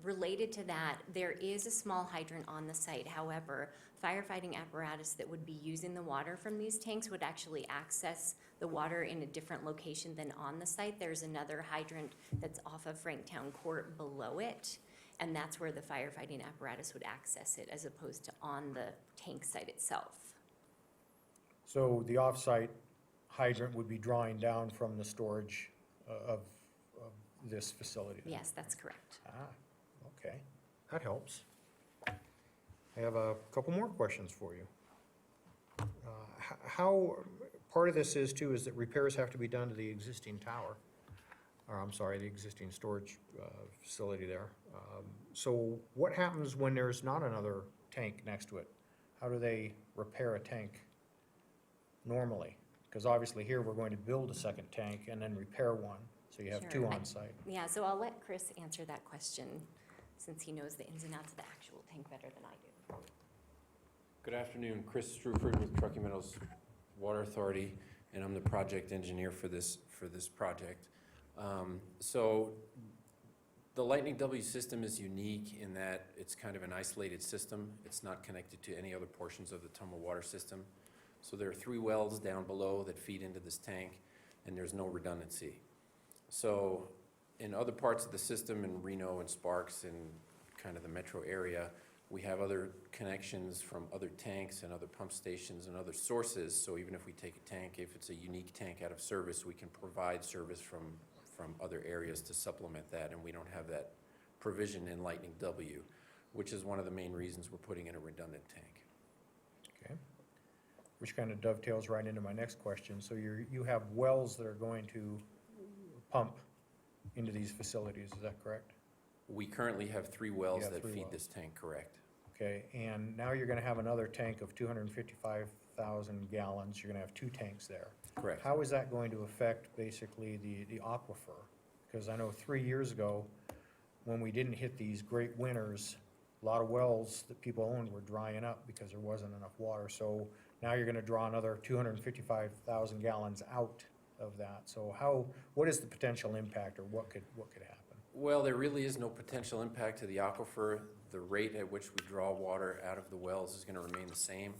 related to that, there is a small hydrant on the site. However, firefighting apparatus that would be using the water from these tanks would actually access the water in a different location than on the site. There's another hydrant that's off of Franktown Court below it, and that's where the firefighting apparatus would access it as opposed to on the tank site itself. So the off-site hydrant would be drawing down from the storage of this facility? Yes, that's correct. Okay, that helps. I have a couple more questions for you. How, part of this is too, is that repairs have to be done to the existing tower, or I'm sorry, the existing storage facility there. So what happens when there's not another tank next to it? How do they repair a tank normally? Because obviously here we're going to build a second tank and then repair one, so you have Sure. two on site. Yeah, so I'll let Chris answer that question since he knows the ins and outs of the actual tank better than I do. Good afternoon, Chris Struford with Truckee Meadows Water Authority, and I'm the project engineer for this project. So the Lightning W system is unique in that it's kind of an isolated system. It's not connected to any other portions of the Tumwa water system. So there are 3 wells down below that feed into this tank, and there's no redundancy. So in other parts of the system, in Reno and Sparks and kind of the metro area, we have other connections from other tanks and other pump stations and other sources. So even if we take a tank, if it's a unique tank out of service, we can provide service from other areas to supplement that, and we don't have that provision in Lightning W, which is one of the main reasons we're putting in a redundant tank. Okay. Which kind of dovetails right into my next question. So you have wells that are going to pump into these facilities, is that correct? We currently have 3 wells have that 3 feed wells. this tank, correct? Okay, and now you're gonna have another tank of 255,000 gallons. You're gonna have 2 tanks there. Correct. How is that going to affect basically the aquifer? Because I know 3 years ago, when we didn't hit these great winters, a lot of wells that people owned were drying up because there wasn't enough water. So now you're gonna draw another 255,000 gallons out of that. So what is the potential impact, or what could happen? Well, there really is no potential impact to the aquifer. The rate at which we draw water out of the wells is going to remain the same.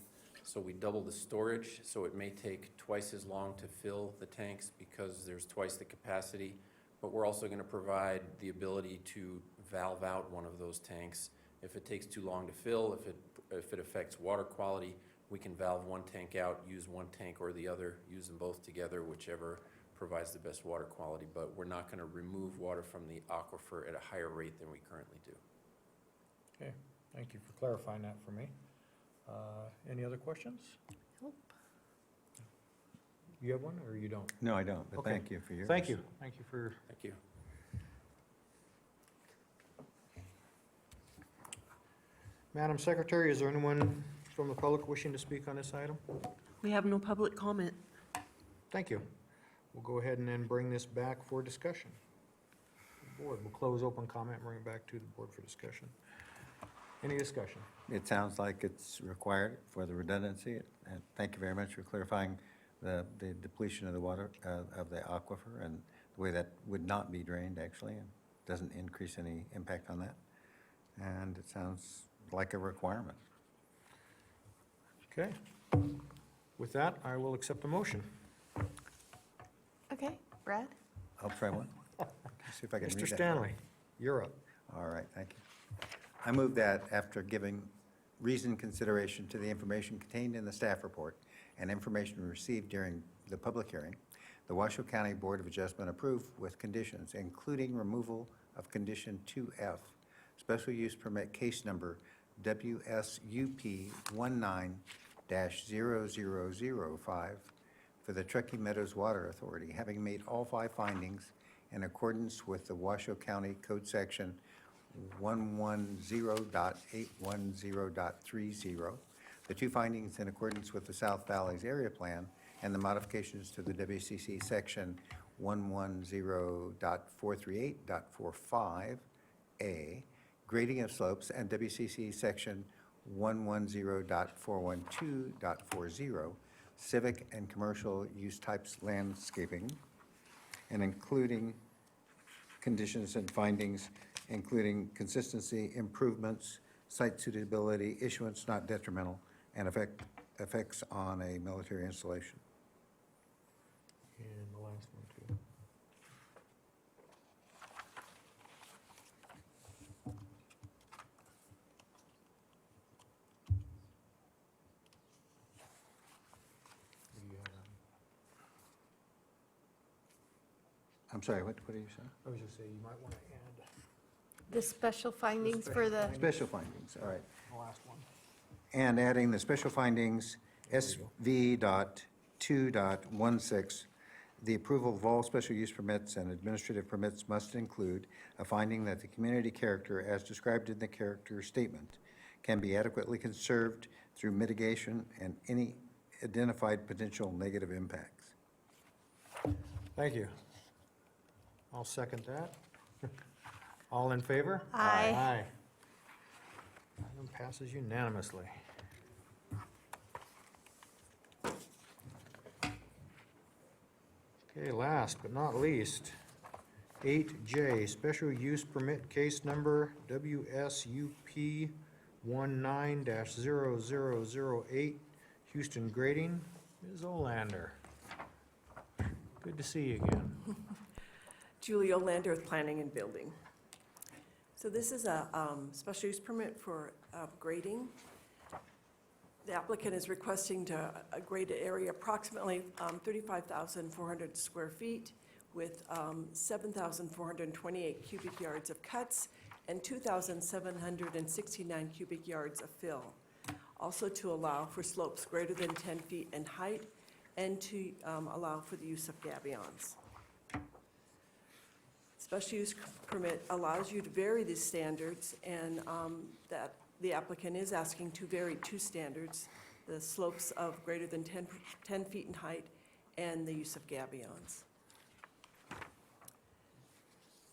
So we double the storage, so it may take twice as long to fill the tanks because there's twice the capacity. But we're also going to provide the ability to valve out one of those tanks. If it takes too long to fill, if it affects water quality, we can valve one tank out, use one tank or the other, use them both together, whichever provides the best water quality. But we're not going to remove water from the aquifer at a higher rate than we currently do. Okay, thank you for clarifying that for me. Any other questions? Nope. You have one, or you don't? No, I don't, but Okay. thank you for yours. Thank you. Thank you for. Thank you. Madam Secretary, is there anyone from the public wishing to speak on this item? We have no public comment. Thank you. We'll go ahead and then bring this back for discussion. Board, we'll close open comment and bring it back to the board for discussion. Any discussion? It sounds like it's required for the redundancy, and thank you very much for clarifying the depletion of the water, of the aquifer, and the way that would not be drained, actually, and doesn't increase any impact on that. And it sounds like a requirement. Okay. With that, I will accept the motion. Okay, Brad? I'll try one. See if I can read that. Mr. Stanley, you're up. All right, thank you. I move that after giving reasoned consideration to the information contained in the staff report and information received during the public hearing, the Washoe County Board of Adjustment approve with conditions, including removal of condition 2F, special use permit case number WSUP 19-0005 for the Truckee Meadows Water Authority, having made all 5 findings in accordance with the Washoe County Code Section 110.810.30, the 2 findings in accordance with the South Valleys Area Plan, and the modifications to the WCC Section 110.438.45A, grading of slopes, and WCC Section 110.412.40, civic and commercial use types landscaping, and including conditions and findings, including consistency, improvements, site suitability, issuance not detrimental, and effects on a military installation. And the last one, too. I'm sorry, what are you saying? I was just saying, you might want to add The special findings for the, Special findings, all right. the last one. And adding the special findings, SV.2.16, the approval of all special use permits and administrative permits must include a finding that the community character, as described in the character statement, can be adequately conserved through mitigation and any identified potential negative impacts. Thank you. I'll second that. All in favor? Aye. Aye. Item passes unanimously. Okay, last but not least, 8J, special use permit case number WSUP 19-0008, Houston Grading. Ms. Olander. Good to see you again. Julie Olander with Planning and Building. So this is a special use permit for grading. The applicant is requesting to grade an area approximately 35,400 square feet with 7,428 cubic yards of cuts and 2,769 cubic yards of fill. Also to allow for slopes greater than 10 feet in height and to allow for the use of gabions. Special use permit allows you to vary these standards, and that the applicant is asking to vary two standards, the slopes of greater than 10 feet in height and the use of gabions.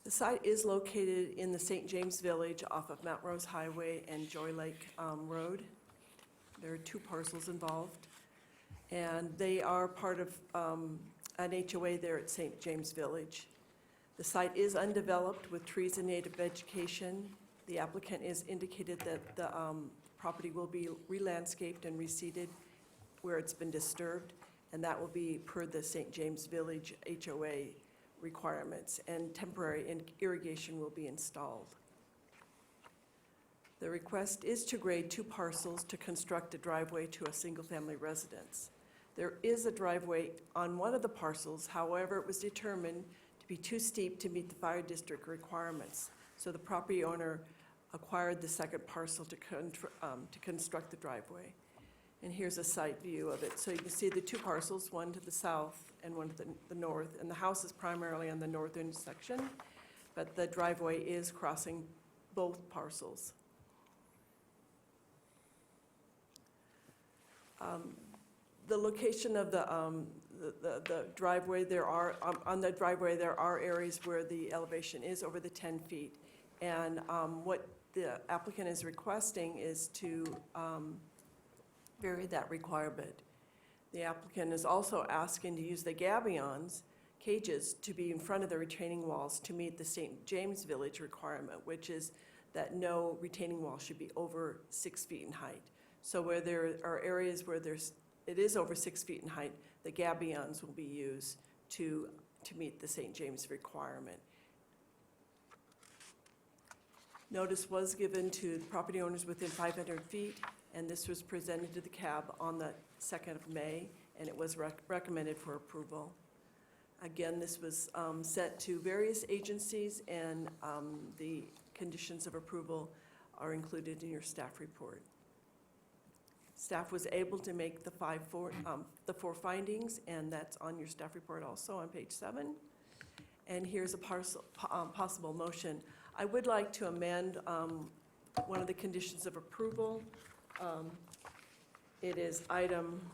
The site is located in the St. James Village off of Mount Rose Highway and Joy Lake Road. There are two parcels involved, and they are part of an HOA there at St. James Village. The site is undeveloped with trees and native vegetation. The applicant is indicated that the property will be re-landscaped and reseeded where it's been disturbed, and that will be per the St. James Village HOA requirements, and temporary irrigation will be installed. The request is to grade two parcels to construct a driveway to a single-family residence. There is a driveway on one of the parcels, however, it was determined to be too steep to meet the fire district requirements. So the property owner acquired the second parcel to construct the driveway. And here's a site view of it. So you can see the two parcels, one to the south and one to the north. And the house is primarily on the northern section, but the driveway is crossing both parcels. The location of the driveway, on the driveway, there are areas where the elevation is over the 10 feet. And what the applicant is requesting is to vary that requirement. The applicant is also asking to use the gabions, cages, to be in front of the retaining walls to meet the St. James Village requirement, which is that no retaining wall should be over 6 feet in height. So where there are areas where it is over 6 feet in height, the gabions will be used to meet the St. James requirement. Notice was given to the property owners within 500 feet, and this was presented to the CAB on the 2nd of May, and it was recommended for approval. Again, this was sent to various agencies, and the conditions of approval are included in your staff report. Staff was able to make the four findings, and that's on your staff report also on page 7. And here's a possible motion. I would like to amend one of the conditions of approval. It is item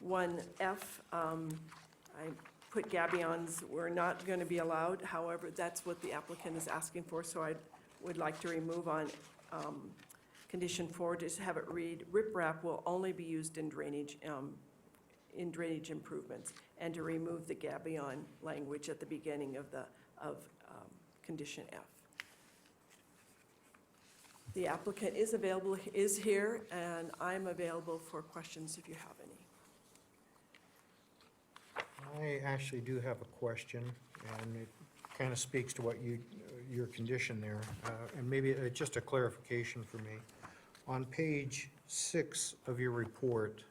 1F. I put gabions were not going to be allowed. However, that's what the applicant is asking for, so I would like to remove on condition 4, just have it read, riprap will only be used in drainage improvements, and to remove the gabion language at the beginning of condition F. The applicant is here, and I'm available for questions if you have any. I actually do have a question, and it kind of speaks to what your condition there, and maybe just a clarification for me. On page 6 of your report,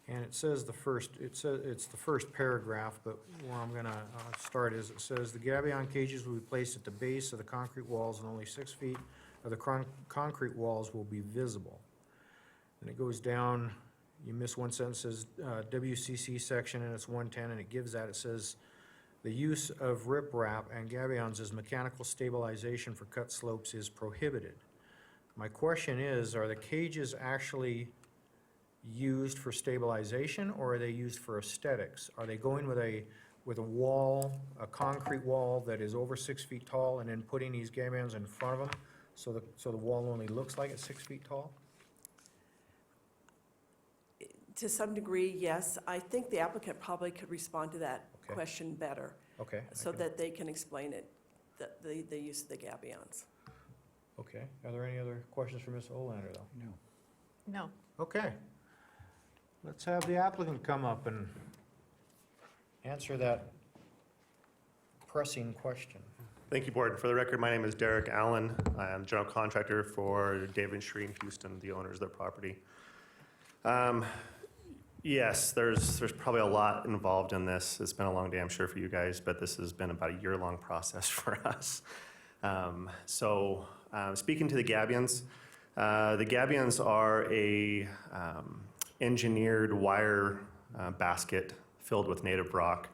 and it says it's the first paragraph, but where I'm gonna start is, it says, the gabion cages will be placed at the base of the concrete walls, and only 6 feet of the concrete walls will be visible. And it goes down, you miss one sentence, says WCC section, and it's 110, and it gives that, it says, the use of riprap and gabions as mechanical stabilization for cut slopes is prohibited. My question is, are the cages actually used for stabilization, or are they used for aesthetics? Are they going with a wall, a concrete wall that is over 6 feet tall, and then putting these gabions in front of them so the wall only looks like it's 6 feet tall? To some degree, yes. I think the applicant probably could respond to that Okay. question better, Okay. so that they can explain it, the use of the gabions. Okay. Are there any other questions for Ms. Olander, though? No. No. Okay. Let's have the applicant come up and answer that pressing question. Thank you, Board. For the record, my name is Derek Allen. I am general contractor for David Shree in Houston, the owners of their property. Yes, there's probably a lot involved in this. It's been a long day, I'm sure, for you guys, but this has been about a year-long process for us. Speaking to the gabions are a engineered wire basket filled with native rock.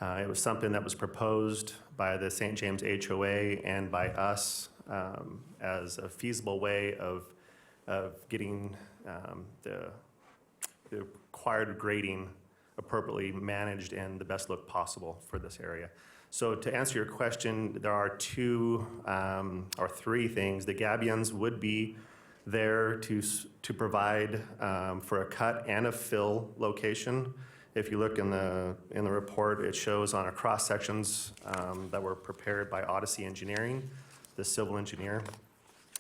It was something that was proposed by the St. James HOA and by us as a feasible way of getting the required grading appropriately managed and the best look possible for this area. So to answer your question, there are two or three things. The gabions would be there to provide for a cut and a fill location. If you look in the report, it shows on our cross sections that were prepared by Odyssey Engineering, the civil engineer.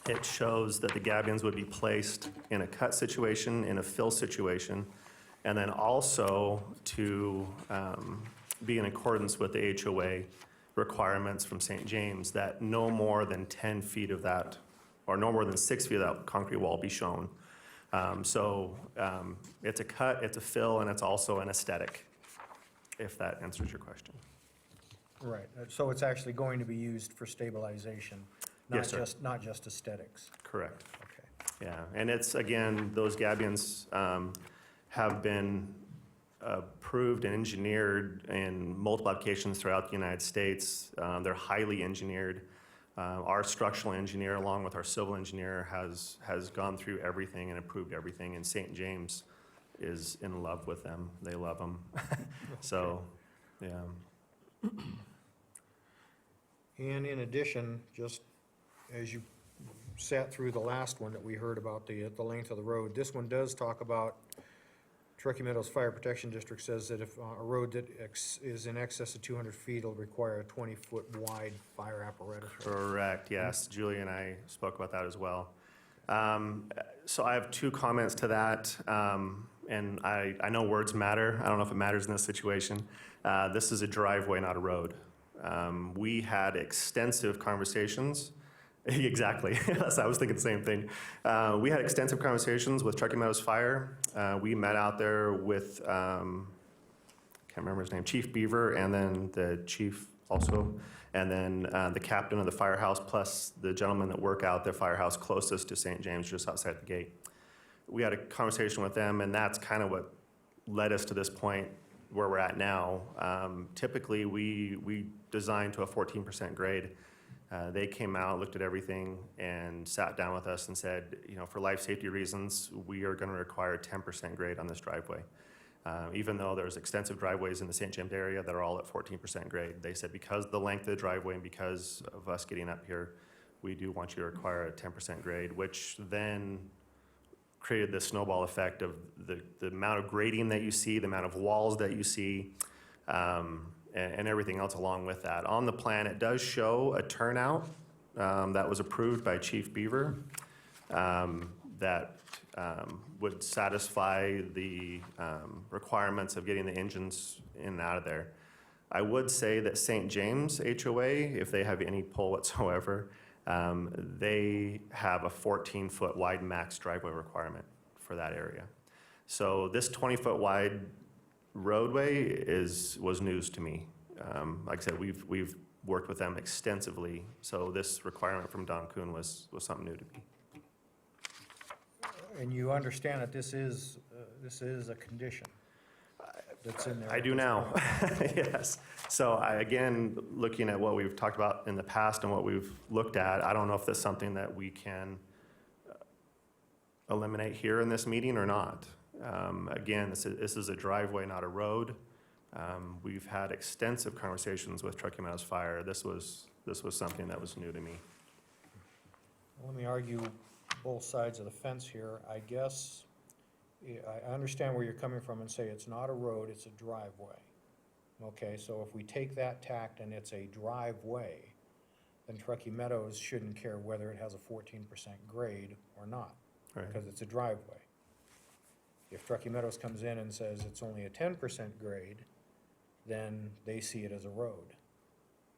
It shows that the gabions would be placed in a cut situation, in a fill situation, and then also to be in accordance with the HOA requirements from St. James that no more than 10 feet of that, or no more than 6 feet of that concrete wall be shown. It's a cut, it's a fill, and it's also an aesthetic, if that answers your question. Right. So it's actually going to be used for stabilization, Yes, sir. not just aesthetics. Correct. Okay. Yeah, and it's, again, those gabions have been approved and engineered in multiple applications throughout the United States. They're highly engineered. Our structural engineer, along with our civil engineer, has gone through everything and approved everything, and St. James is in love with them. They love them. So, yeah. And in addition, just as you sat through the last one that we heard about the length of the road, this one does talk about Truckee Meadows Fire Protection District says that if a road that is in excess of 200 feet, it'll require a 20-foot wide fire apparatus. Correct, yes. Julie and I spoke about that as well. So I have two comments to that, and I know words matter. I don't know if it matters in this situation. This is a driveway, not a road. We had extensive conversations. Exactly. Yes, I was thinking the same thing. We had extensive conversations with Truckee Meadows Fire. We met out there with, can't remember his name, Chief Beaver, and then the chief also, and then the captain of the firehouse, plus the gentlemen that work out the firehouse closest to St. James, just outside the gate. We had a conversation with them, and that's kind of what led us to this point where we're at now. Typically, we design to a 14% grade. They came out, looked at everything, and sat down with us and said, you know, for life safety reasons, we are going to require a 10% grade on this driveway. Even though there's extensive driveways in the St. James area that are all at 14% grade. They said because of the length of the driveway and because of us getting up here, we do want you to require a 10% grade, which then created this snowball effect of the amount of grading that you see, the amount of walls that you see, and everything else along with that. On the plan, it does show a turnout that was approved by Chief Beaver that would satisfy the requirements of getting the engines in and out of there. I would say that St. James HOA, if they have any pull whatsoever, they have a 14-foot wide max driveway requirement for that area. So this 20-foot wide roadway was news to me. Like I said, we've worked with them extensively, so this requirement from Don Kuhn was something new to me. And you understand that this is a condition that's in there? I do now, yes. So again, looking at what we've talked about in the past and what we've looked at, I don't know if that's something that we can eliminate here in this meeting or not. Again, this is a driveway, not a road. We've had extensive conversations with Truckee Meadows Fire. This was something that was new to me. Let me argue both sides of the fence here. I guess I understand where you're coming from and say it's not a road, it's a driveway. Okay, so if we take that tact and it's a driveway, then Truckee Meadows shouldn't care whether it has a 14% grade or not, Right. because it's a driveway. If Truckee Meadows comes in and says it's only a 10% grade, then they see it as a road.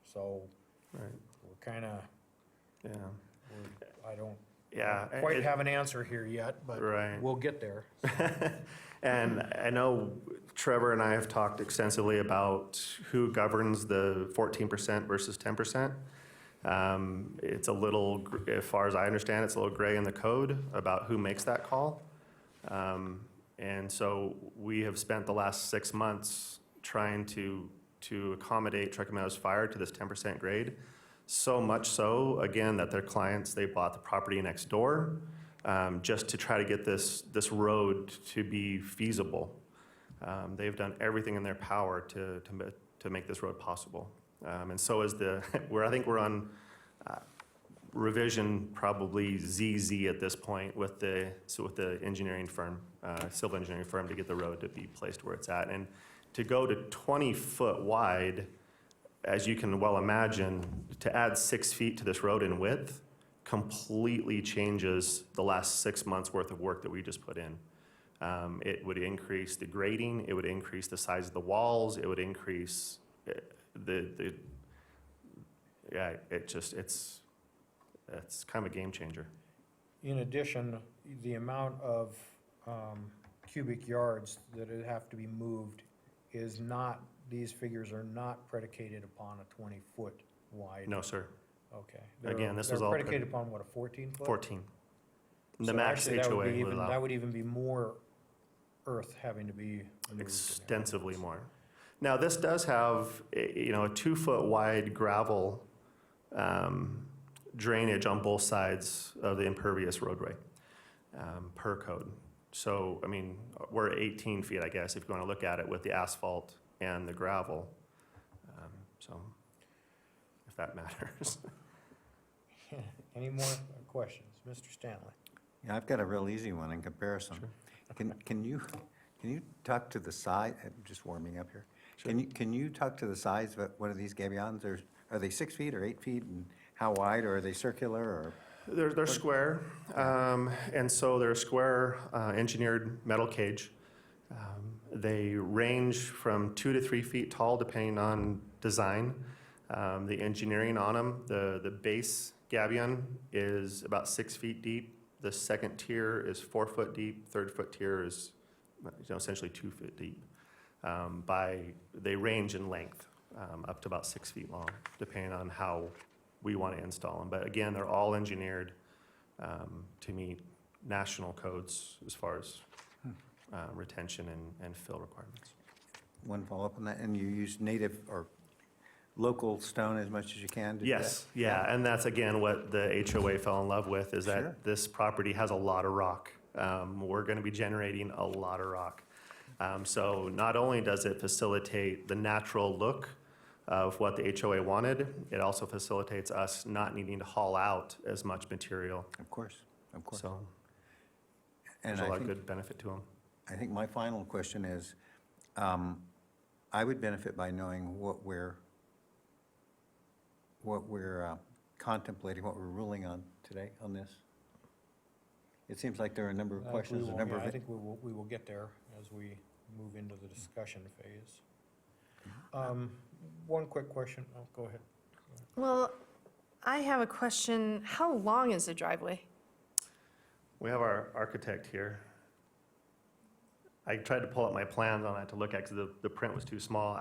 So Right. we're kind of, Yeah. I don't Yeah. quite have an answer here yet, but Right. we'll get there. And I know Trevor and I have talked extensively about who governs the 14% versus 10%. It's a little, as far as I understand, it's a little gray in the code about who makes that call. And so we have spent the last 6 months trying to accommodate Truckee Meadows Fire to this 10% grade. So much so, again, that their clients, they bought the property next door just to try to get this road to be feasible. They've done everything in their power to make this road possible. And so is I think we're on revision probably ZZ at this point with the engineering firm, civil engineering firm, to get the road to be placed where it's at. And to go to 20 foot wide, as you can well imagine, to add 6 feet to this road in width completely changes the last 6 months worth of work that we just put in. It would increase the grading, it would increase the size of the walls, it would increase it's kind of a game changer. In addition, the amount of cubic yards that would have to be moved is not, these figures are not predicated upon a 20-foot wide. No, sir. Okay. Again, this was all. They're predicated upon what, a 14-foot? 14. The So max actually, that would HOA be would even- allow That would even be more earth having to be moved. and everything extensively else. more. Now, this does have, a 2 foot wide gravel drainage on both sides of the impervious roadway per code. So, I mean, we're 18 feet, I guess, if you want to look at it with the asphalt and the gravel. So, if that matters. Any more questions? Mr. Stanley? Yeah, I've got a real easy one in comparison. Can you talk to the size, just warming up here. Can you talk to the size of one of these gabions? Are they 6 feet or 8 feet, and how wide, or are they circular, or? They're square, and so they're square engineered metal cage. They range from 2 to 3 feet tall, depending on design. The engineering on them, the base gabion is about 6 feet deep. The second tier is 4 foot deep. Third foot tier is essentially 2 foot deep. They range in length up to about 6 feet long, depending on how we want to install them. But again, they're all engineered to meet national codes as far as retention and fill requirements. One follow-up on that, and you use native or local stone as much as you can? to do Yes, that? yeah, and that's again what the HOA fell in love with, is that Sure. this property has a lot of rock. We're going to be generating a lot of rock. So not only does it facilitate the natural look of what the HOA wanted, it also facilitates us not needing to haul out as much material. Of course, of course. So And there's a I lot of think- good benefit to them. I think my final question is, I would benefit by knowing what we're contemplating, what we're ruling on today on this. It seems like there are a number of questions, a number of. I think we will get there as we move into the discussion phase. One quick question. Oh, go ahead. Well, I have a question. How long is the driveway? We have our architect here. I tried to pull up my plans on that to look at because the print was too small.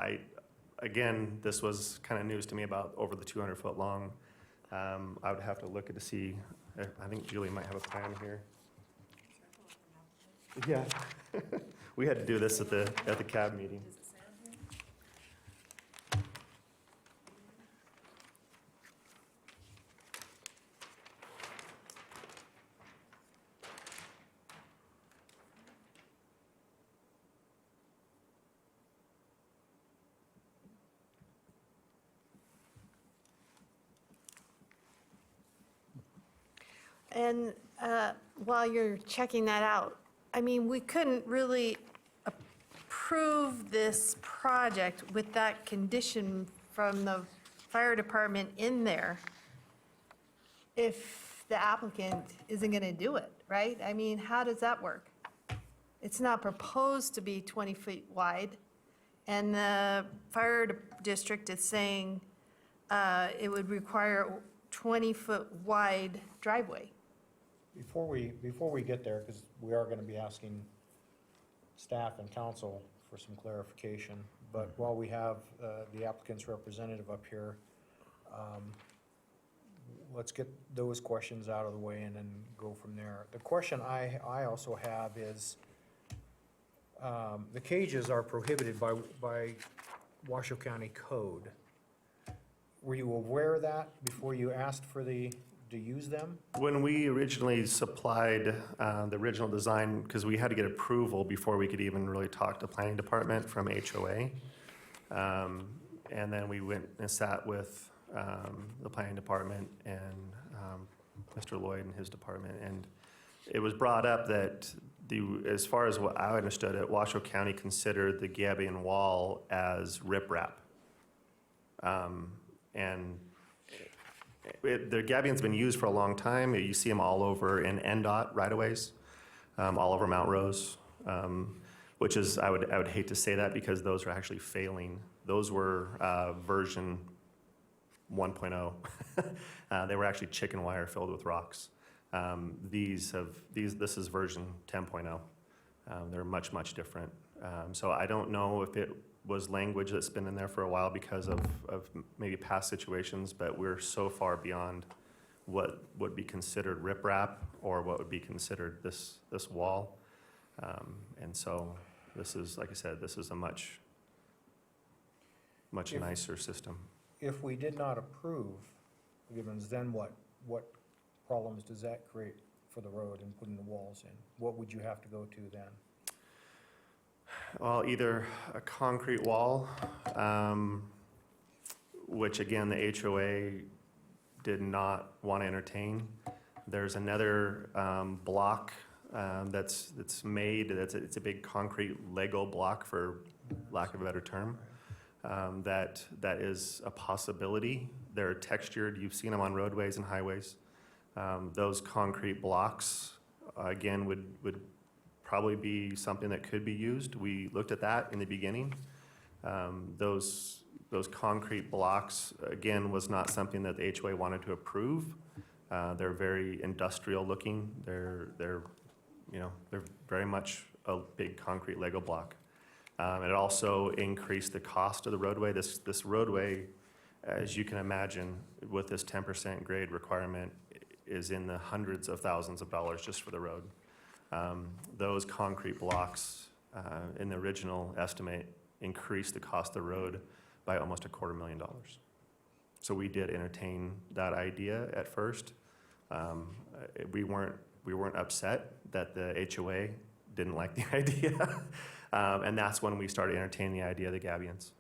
Again, this was kind of news to me about over the 200-foot long. I would have to look at to see, I think Julie might have a plan here. Yeah. We had to do this at the CAB meeting. And while you're checking that out, I mean, we couldn't really approve this project with that condition from the fire department in there if the applicant isn't going to do it, right? I mean, how does that work? It's not proposed to be 20 feet wide, and the fire district is saying it would require 20-foot wide driveway. Before we get there, because we are going to be asking staff and council for some clarification, but while we have the applicant's representative up here, let's get those questions out of the way and then go from there. The question I also have is, the cages are prohibited by Washoe County code. Were you aware of that before you asked to use them? When we originally supplied the original design, because we had to get approval before we could even really talk to planning department from HOA. And then we went and sat with the planning department and Mr. Lloyd and his department. And it was brought up that as far as what I understood it, Washoe County considered the gabion wall as riprap. And the gabion's been used for a long time. You see them all over in NDOT right-of-ways, all over Mount Rose, which is, I would hate to say that because those are actually failing. Those were version 1.0. They were actually chicken wire filled with rocks. This is version 10.0. They're much, much different. So I don't know if it was language that's been in there for a while because of maybe past situations, but we're so far beyond what would be considered riprap or what would be considered this wall. And so this is, like I said, this is a much nicer system. If we did not approve Gibbons, then what problems does that create for the road and putting the walls in? What would you have to go to then? Well, either a concrete wall, which again, the HOA did not want to entertain. There's another block that's made, it's a big concrete Lego block, for lack of a better term, that is a possibility. They're textured, you've seen them on roadways and highways. Those concrete blocks, again, would probably be something that could be used. We looked at that in the beginning. Those concrete blocks, again, was not something that the HOA wanted to approve. They're very industrial looking. They're very much a big concrete Lego block. It also increased the cost of the roadway. This roadway, as you can imagine, with this 10% grade requirement, is in the hundreds of thousands of dollars just for the road. Those concrete blocks, in the original estimate, increased the cost of the road by almost $250,000. So we did entertain that idea at first. We weren't upset that the HOA didn't like the idea. And that's when we started entertaining the idea of the gabions.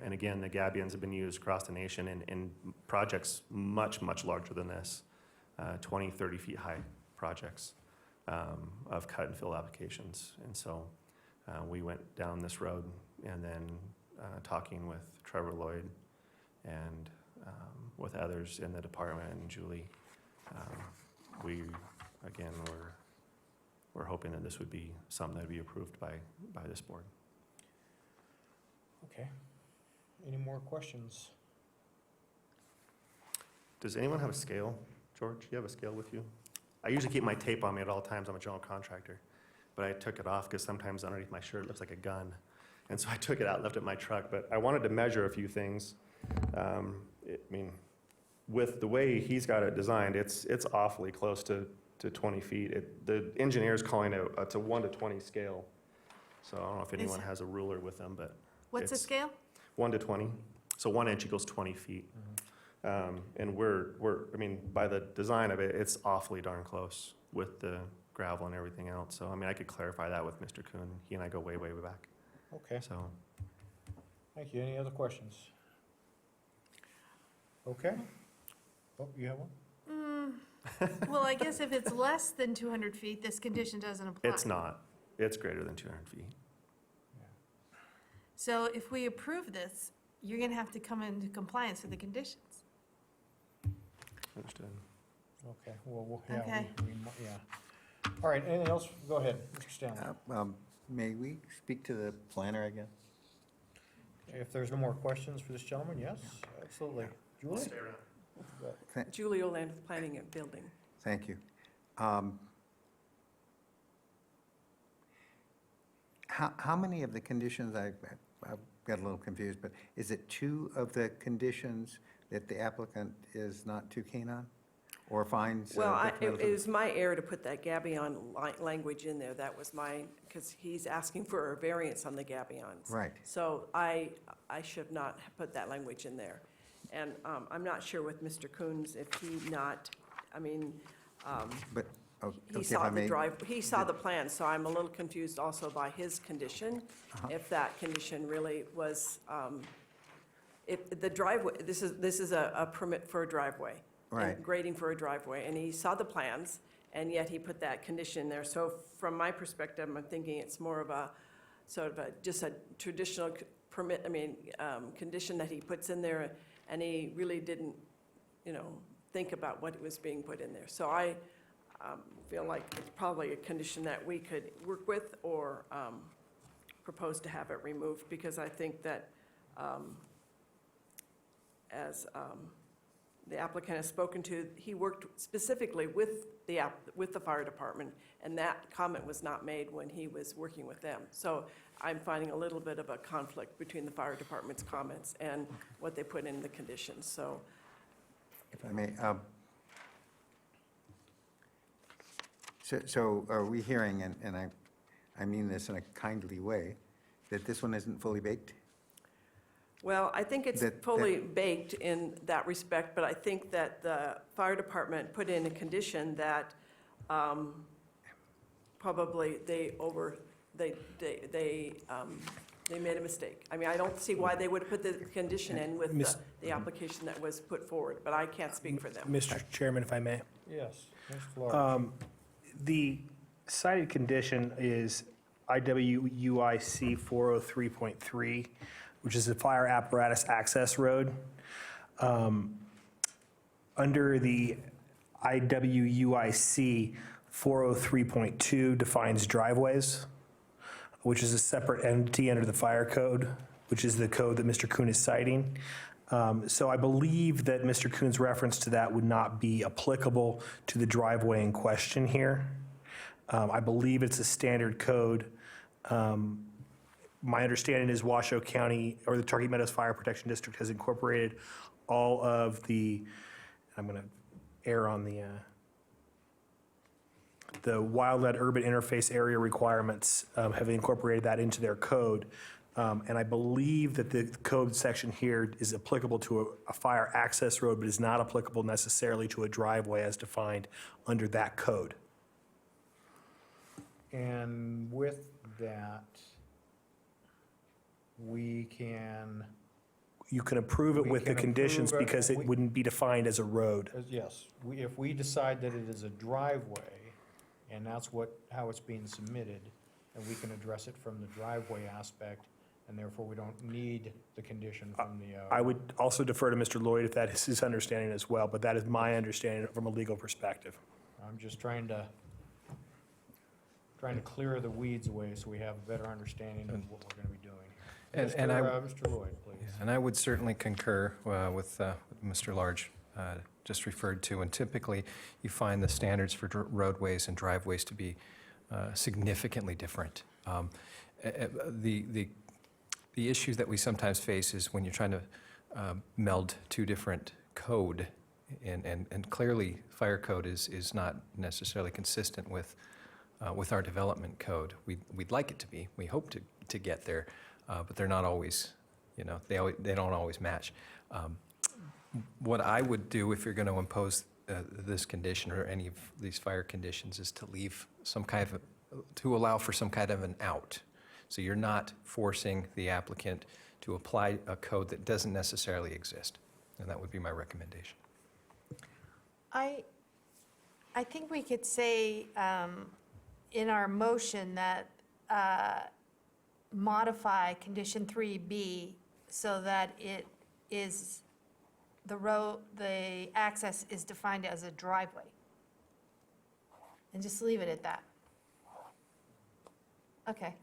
And again, the gabions have been used across the nation in projects much, much larger than this, 20, 30 feet high projects of cut and fill applications. And so we went down this road, and then talking with Trevor Lloyd and with others in the department and Julie, we're hoping that this would be something that would be approved by this board. Okay. Any more questions? Does anyone have a scale? George, you have a scale with you? I usually keep my tape on me at all times. I'm a general contractor. But I took it off because sometimes underneath my shirt it looks like a gun. And so I took it out and left it in my truck. But I wanted to measure a few things. With the way he's got it designed, it's awfully close to 20 feet. The engineer's calling it it's a 1 to 20 scale. So I don't know if anyone has a ruler with them, but What's the scale? 1 to 20. So 1 inch equals 20 feet. And by the design of it, it's awfully darn close with the gravel and everything else. So, I could clarify that with Mr. Kuhn. He and I go way, way, way back. Okay. So, Thank you. Any other questions? Okay. Oh, you have one? Well, I guess if it's less than 200 feet, this condition doesn't apply. It's not. It's greater than 200 feet. So if we approve this, you're going to have to come into compliance with the conditions. Understood. Okay, well, yeah, Okay. yeah. All right, anything else? Go ahead, Mr. Stanley. May we speak to the planner again? If there's no more questions for this gentleman, yes, absolutely. Julie? Julie Oland, Planning and Building. Thank you. How many of the conditions, I've got a little confused, but is it 2 of the conditions that the applicant is not too keen on? Or finds? Well, it was my error to put that gabion language in there. That was my, because he's asking for a variance on the gabions. Right. So I should not have put that language in there. And I'm not sure with Mr. Coons if he not, I mean, But, he okay, saw if I the may, he saw the plan, so I'm a little confused also by his condition. If that condition really was, if the driveway, this is a permit for a driveway. and Right. Grading for a driveway, and he saw the plans, and yet he put that condition there. So from my perspective, I'm thinking it's more of a, sort of a, just a traditional permit, condition that he puts in there, and he really didn't, think about what was being put in there. So I feel like it's probably a condition that we could work with or propose to have it removed, because I think that as the applicant has spoken to, he worked specifically with the fire department, and that comment was not made when he was working with them. So I'm finding a little bit of a conflict between the fire department's comments and what they put in the conditions, so. if I may, so are we hearing, and I mean this in a kindly way, that this one isn't fully baked? Well, I think it's That- fully baked in that respect, but I think that the fire department put in a condition that probably they made a mistake. I mean, I don't see why they would have put the condition in with the application that was put forward, but I can't speak for them. Mr. Chairman, if I may. Yes, Mr. Flores. The cited condition is IWUIC 403.3, which is a fire apparatus access road. Under the IWUIC 403.2 defines driveways, which is a separate entity under the fire code, which is the code that Mr. Kuhn is citing. So I believe that Mr. Kuhn's reference to that would not be applicable to the driveway in question here. I believe it's a standard code. My understanding is Washoe County, or the Turkey Meadows Fire Protection District, has incorporated all of the, I'm going to err on the wildland urban interface area requirements, have incorporated that into their code. And I believe that the code section here is applicable to a fire access road, but is not applicable necessarily to a driveway as defined under that code. And with that, we can, You can approve it We with the can conditions approve it. because it wouldn't be defined as a road. yes, if we decide that it is a driveway, and that's how it's being submitted, and we can address it from the driveway aspect, and therefore we don't need the condition from the. I would also defer to Mr. Lloyd if that is his understanding as well, but that is my understanding from a legal perspective. I'm just trying to clear the weeds away so we have a better understanding of what we're going to be doing. Mr. Lloyd, please. And I would certainly concur with Mr. Large just referred to, and typically you find the standards for roadways and driveways to be significantly different. The issue that we sometimes face is when you're trying to meld two different code, and clearly fire code is not necessarily consistent with our development code. We'd like it to be. We hope to get there, but they're not always, they don't always match. What I would do if you're going to impose this condition or any of these fire conditions is to leave some kind of, to allow for some kind of an out. So you're not forcing the applicant to apply a code that doesn't necessarily exist. And that would be my recommendation. I I think we could say in our motion that modify condition 3B so that it is, the access is defined as a driveway. And just leave it at that. Okay.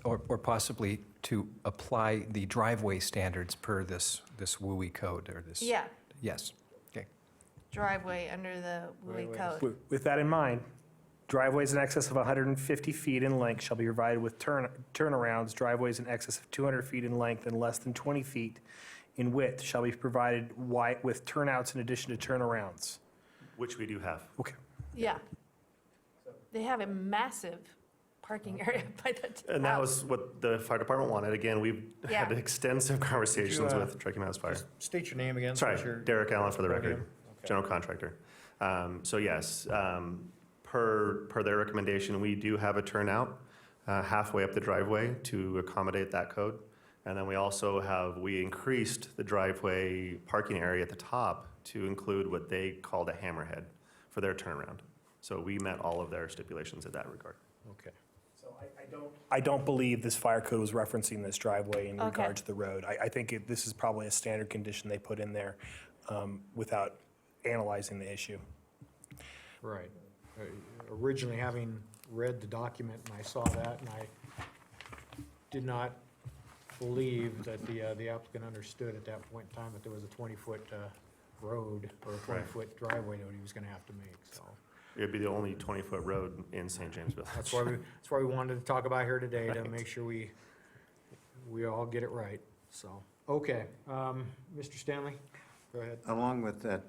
Or possibly to apply the driveway standards per this WUI code or this. Yeah, Yes. Okay. driveway under the WUI code. With that in mind, driveways in excess of 150 feet in length shall be provided with turnarounds. Driveways in excess of 200 feet in length and less than 20 feet in width shall be provided with turnouts in addition to turnarounds. Which we do have. Okay. Yeah. They have a massive parking area by the house. And that was what the fire department wanted. Again, we've had Yeah. extensive conversations with Truckee Mountain Fire. State your name again. Sorry, since you're- Derek Allen for the record, Podium. Okay. general contractor. So yes, per their recommendation, we do have a turnout halfway up the driveway to accommodate that code. And then we increased the driveway parking area at the top to include what they called a hammerhead for their turnaround. So we met all of their stipulations in that regard. Okay. So I don't believe this fire code was referencing this driveway in Okay. regard to the road. I think this is probably a standard condition they put in there without analyzing the issue. Right. Originally, having read the document, and I saw that, and I did not believe that the applicant understood at that point in time that there was a 20-foot road or a 20-foot driveway that he was going to have to make, so. It'd be the only 20-foot road in St. James Village. That's why we wanted to talk about here today, to make sure we all get it right, so. Okay, Mr. Stanley, go ahead. Along with that,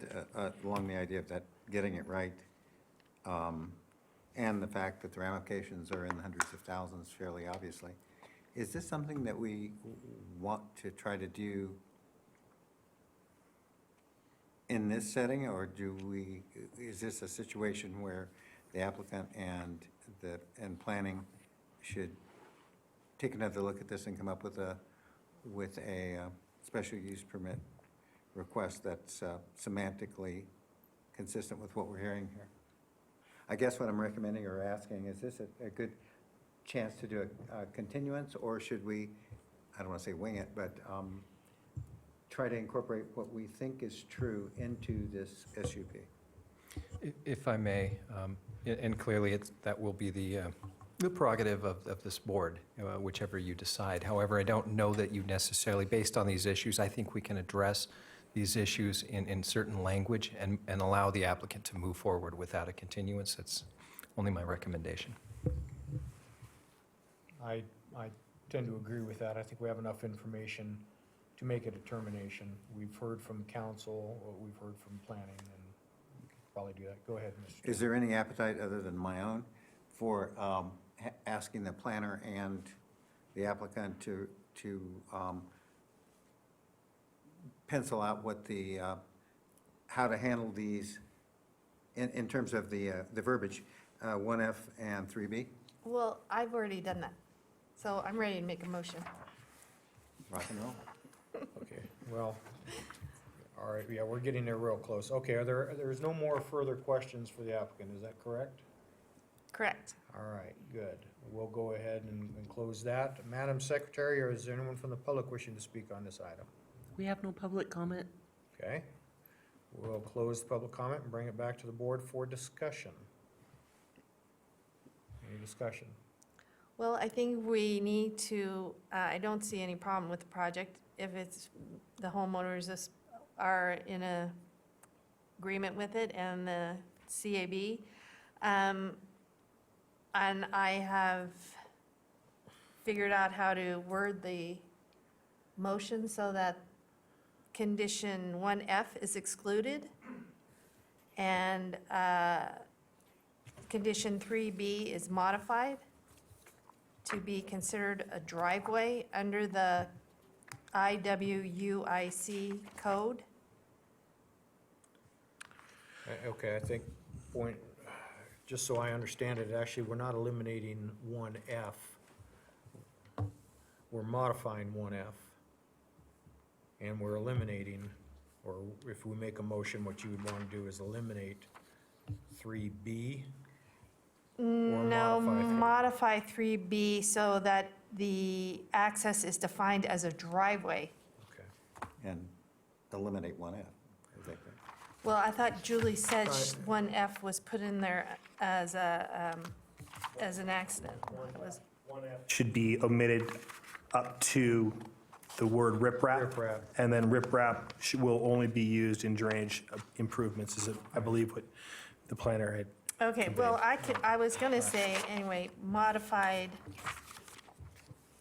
along the idea of that, getting it right, and the fact that the ramifications are in the hundreds of thousands fairly obviously, is this something that we want to try to do in this setting, or is this a situation where the applicant and planning should take another look at this and come up with a special use permit request that's semantically consistent with what we're hearing here? I guess what I'm recommending or asking, is this a good chance to do a continuance, or should we, I don't want to say wing it, but try to incorporate what we think is true into this SUP? If I may, and clearly that will be the prerogative of this board, whichever you decide. However, I don't know that you necessarily, based on these issues, I think we can address these issues in certain language and allow the applicant to move forward without a continuance. That's only my recommendation. I tend to agree with that. I think we have enough information to make a determination. We've heard from council, or we've heard from planning, and we could probably do that. Go ahead, Mr. Is there any appetite other than my own for asking the planner and the applicant to pencil out what how to handle these in terms of the verbiage, 1F and 3B? Well, I've already done that, so I'm ready to make a motion. Rock and roll. Okay, well, all right, yeah, we're getting there real close. Okay, there's no more further questions for the applicant, is that correct? Correct. All right, good. We'll go ahead and close that. Madam Secretary, or is there anyone from the public wishing to speak on this item? We have no public comment. Okay, we'll close the public comment and bring it back to the board for discussion. Any discussion? Well, I think we need to, I don't see any problem with the project if it's, the homeowners are in agreement with it and the CAB. And I have figured out how to word the motion so that condition 1F is excluded and condition 3B is modified to be considered a driveway under the IWUIC code. Okay, I think just so I understand it, actually, we're not eliminating 1F. We're modifying 1F. And we're eliminating, or if we make a motion, what you would want to do is eliminate 3B? No, modify modify 3B so that the access is defined as a driveway. And eliminate 1F. Is that correct? Well, I thought Julie said 1F was put in there as an accident. It was- Should be omitted up to the word riprap. Riprap. And then riprap will only be used in drainage improvements, is, I believe, what the planner had. Okay, well, I was going to say, anyway, modified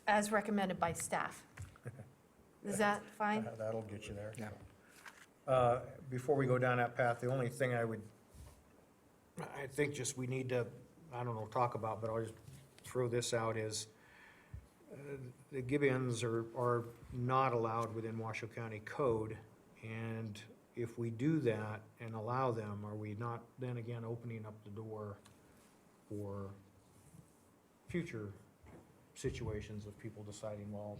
as recommended by staff. Is that fine? That'll get you there. Yeah. Before we go down that path, the only thing I think just we need to, I don't know, talk about, but I'll just throw this out is, the Gibbons are not allowed within Washoe County Code, and if we do that and allow them, are we not then again opening up the door for future situations of people deciding, well,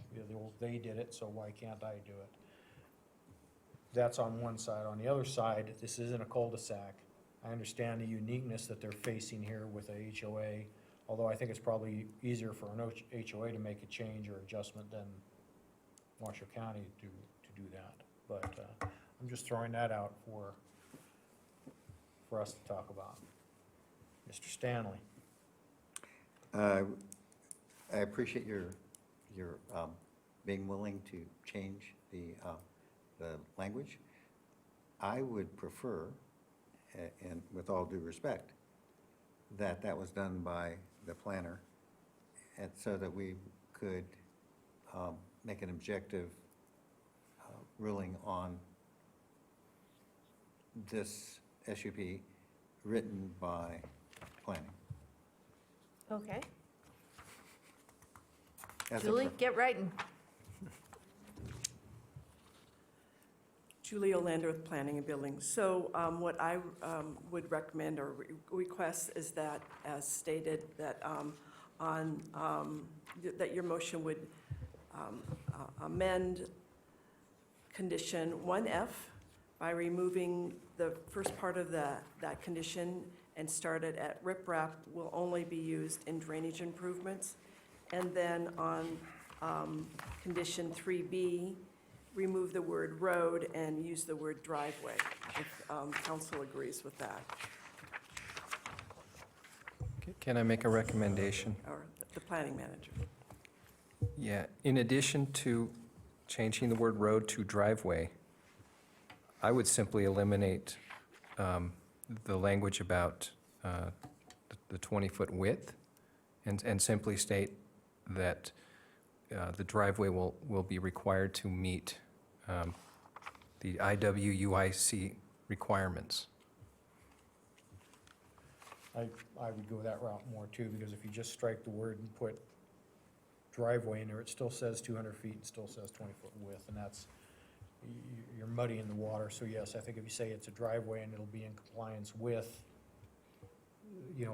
they did it, so why can't I do it? That's on one side. On the other side, this isn't a cul-de-sac. I understand the uniqueness that they're facing here with a HOA, although I think it's probably easier for an HOA to make a change or adjustment than Washoe County to do that. But I'm just throwing that out for us to talk about. Mr. Stanley? I appreciate your being willing to change the language. I would prefer, and with all due respect, that was done by the planner, and so that we could make an objective ruling on this SUP written by planning. Okay. As a Julie, pre- get writing. Julie Olander with Planning and Building. So what I would recommend or request is that, as stated, that that your motion would amend condition 1F by removing the first part of that condition and start it at riprap will only be used in drainage improvements. And then on condition 3B, remove the word road and use the word driveway, if council agrees with that, Can I make a recommendation? or the planning manager. Yeah, in addition to changing the word road to driveway, I would simply eliminate the language about the 20-foot width and simply state that the driveway will be required to meet the IWUIC requirements. I would go that route more too, because if you just strike the word and put driveway in there, it still says 200 feet, and still says 20-foot width, and that's, you're muddying the water. So yes, I think if you say it's a driveway and it'll be in compliance with, the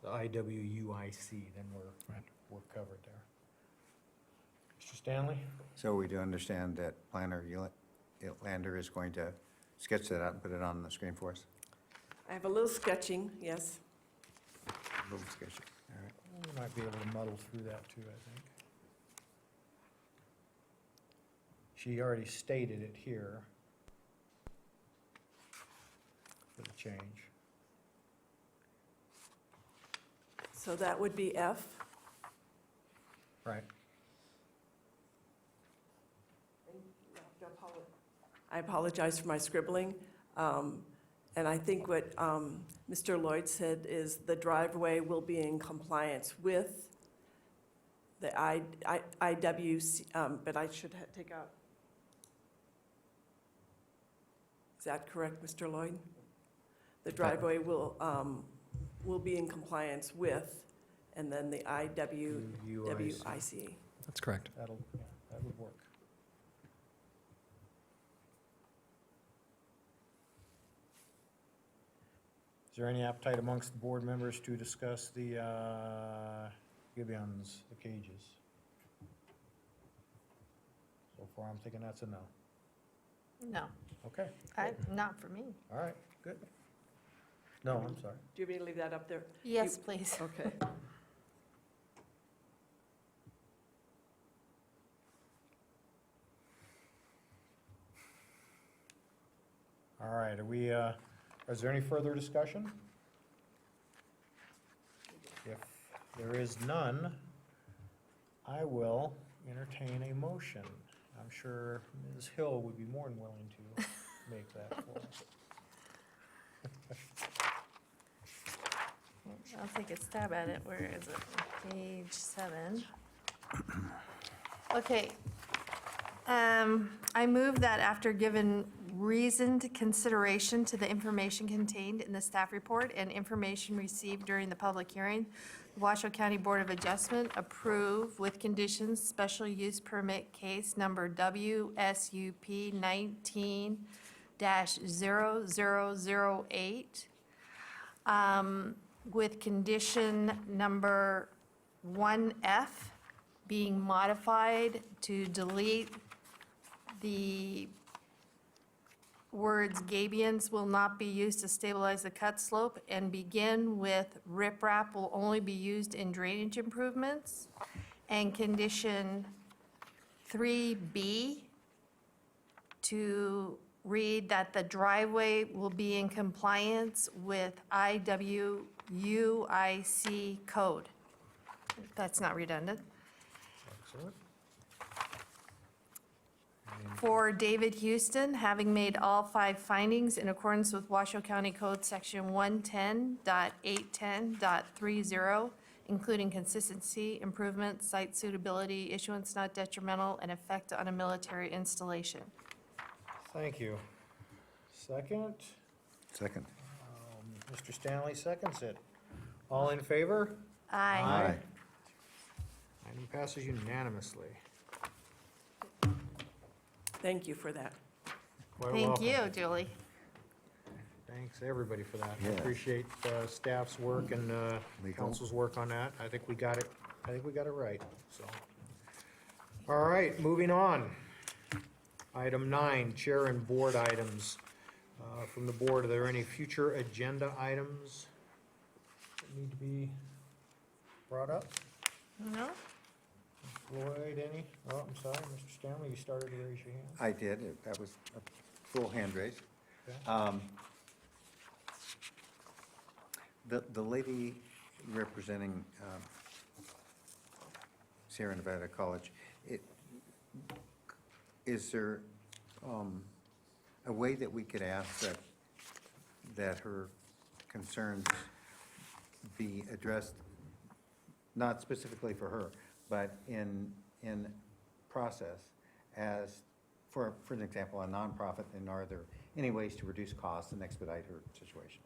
IWUIC, then we're covered there. Mr. Stanley? So we do understand that planner Lander is going to sketch that out and put it on the screen for us? I have a little sketching, yes. A little sketchy, all right. We might be able to muddle through that too, I think. She already stated it here for the change. So that would be F. Right. I apologize for my scribbling. And I think what Mr. Lloyd said is the driveway will be in compliance with the IWC, but I should take out. Is that correct, Mr. Lloyd? The driveway will be in compliance with, and then the IWIC. That's correct. That would work. Is there any appetite amongst the board members to discuss the gibbons, the cages? So far, I'm thinking that's a no. No, Okay, not for me. all right, good. No, I'm sorry. Do you want me to leave that up there? Yes, please. Okay. All right, is there any further discussion? If there is none, I will entertain a motion. I'm sure Ms. Hill would be more than willing to make that for us. I'll take a stab at it. Where is it? Page 7. Okay. I move that after given reasoned consideration to the information contained in the staff report and information received during the public hearing, the Washoe County Board of Adjustment approve with conditions special use permit case number WSUP 19-0008, with condition number 1F being modified to delete the words "gabions will not be used to stabilize the cut slope," and begin with "riprap will only be used in drainage improvements." And condition 3B to read that the driveway will be in compliance with IWUIC code. That's not redundant. Excellent. For David Houston, having made all 5 findings in accordance with Washoe County Code Section 110.810.30, including consistency, improvement, site suitability, issuance not detrimental, and effect on a military installation. Thank you. Second? Second. Mr. Stanley seconds it. All in favor? Aye. Item passes unanimously. Thank you for that. Quite Thank welcome. you, Julie. Thanks, everybody, for that. I Yes. appreciate staff's work and Legal. council's work on that. I think we got it, right, so. All right, moving on. Item 9, chair and board items. From the board, are there any future agenda items that need to be brought up? No? Floyd, any? Oh, I'm sorry, Mr. Stanley, you started to raise your hand. I did. That was a full hand raise. Okay. The lady representing Sierra Nevada College, is there a way that we could ask that her concerns be addressed, not specifically for her, but in process, as, for an example, a nonprofit, and are there any ways to reduce costs and expedite her situation?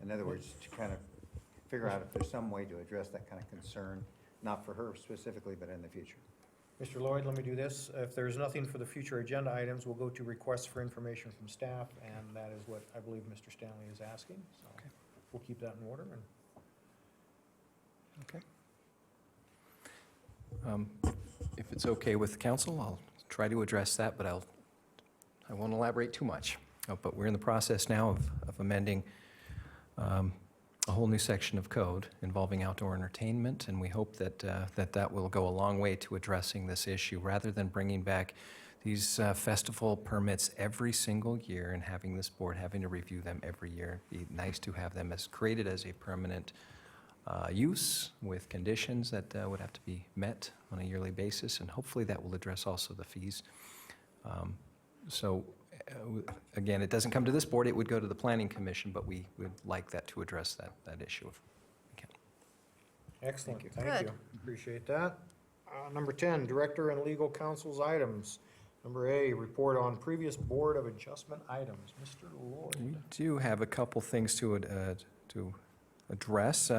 In other words, to kind of figure out if there's some way to address that kind of concern, not for her specifically, but in the future. Mr. Lloyd, let me do this. If there's nothing for the future agenda items, we'll go to requests for information from staff, and that is what I believe Mr. Stanley is asking. So we'll keep that in order. Okay. If it's okay with the council, I'll try to address that, but I won't elaborate too much. But we're in the process now of amending a whole new section of code involving outdoor entertainment, and we hope that that will go a long way to addressing this issue, rather than bringing back these festival permits every single year and having this board having to review them every year. It'd be nice to have them created as a permanent use with conditions that would have to be met on a yearly basis, and hopefully that will address also the fees. Again, it doesn't come to this board, it would go to the Planning Commission, but we would like that to address that issue if we can. Excellent, Thank you. thank you. Good. Appreciate that. Number 10, Director and Legal Counsel's items. Number A, report on previous Board of Adjustment items. Mr. Lloyd. We do have a couple things to address.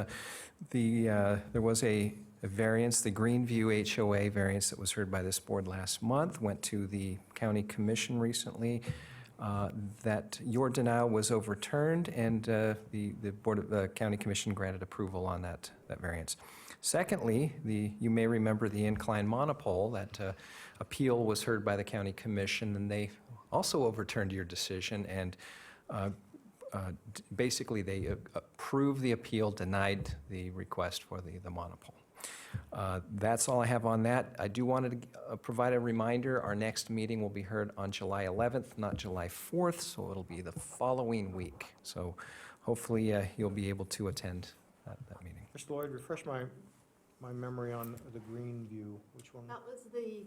There was a variance, the Greenview HOA variance that was heard by this board last month, went to the County Commission recently. That your denial was overturned, and the County Commission granted approval on that variance. Secondly, you may remember the incline monopole, that appeal was heard by the County Commission, and they also overturned your decision and basically, they approved the appeal, denied the request for the monopole. That's all I have on that. I do want to provide a reminder, our next meeting will be heard on July 11th, not July 4th, so it'll be the following week. So hopefully you'll be able to attend that meeting. Mr. Lloyd, refresh my memory on the green view. Which one? That was the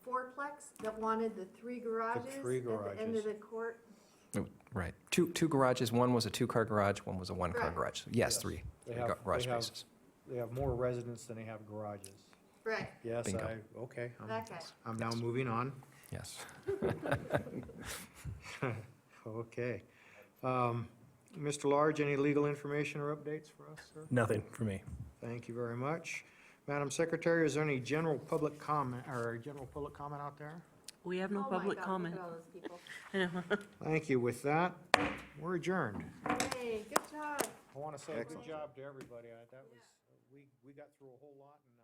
fourplex that wanted the three garages three at the end garages. of the court. Oh, right. Two garages, one was a two-car garage, one was a one-car Correct. garage. Yes, three They three have- garage they have- spaces. They have more residents than they have garages. Right. Yes, Bingo. okay. That guy. I'm now moving on. Yes. Okay. Mr. Large, any legal information or updates for us, sir? Nothing for me. Thank you very much. Madam Secretary, is there any general public comment out there? We have no Oh my public God, comment. Look at all those people. I know. Thank you. With that, we're adjourned. Hey, good job. I want to say good Excellent. job to everybody. That was, we got through a whole lot, and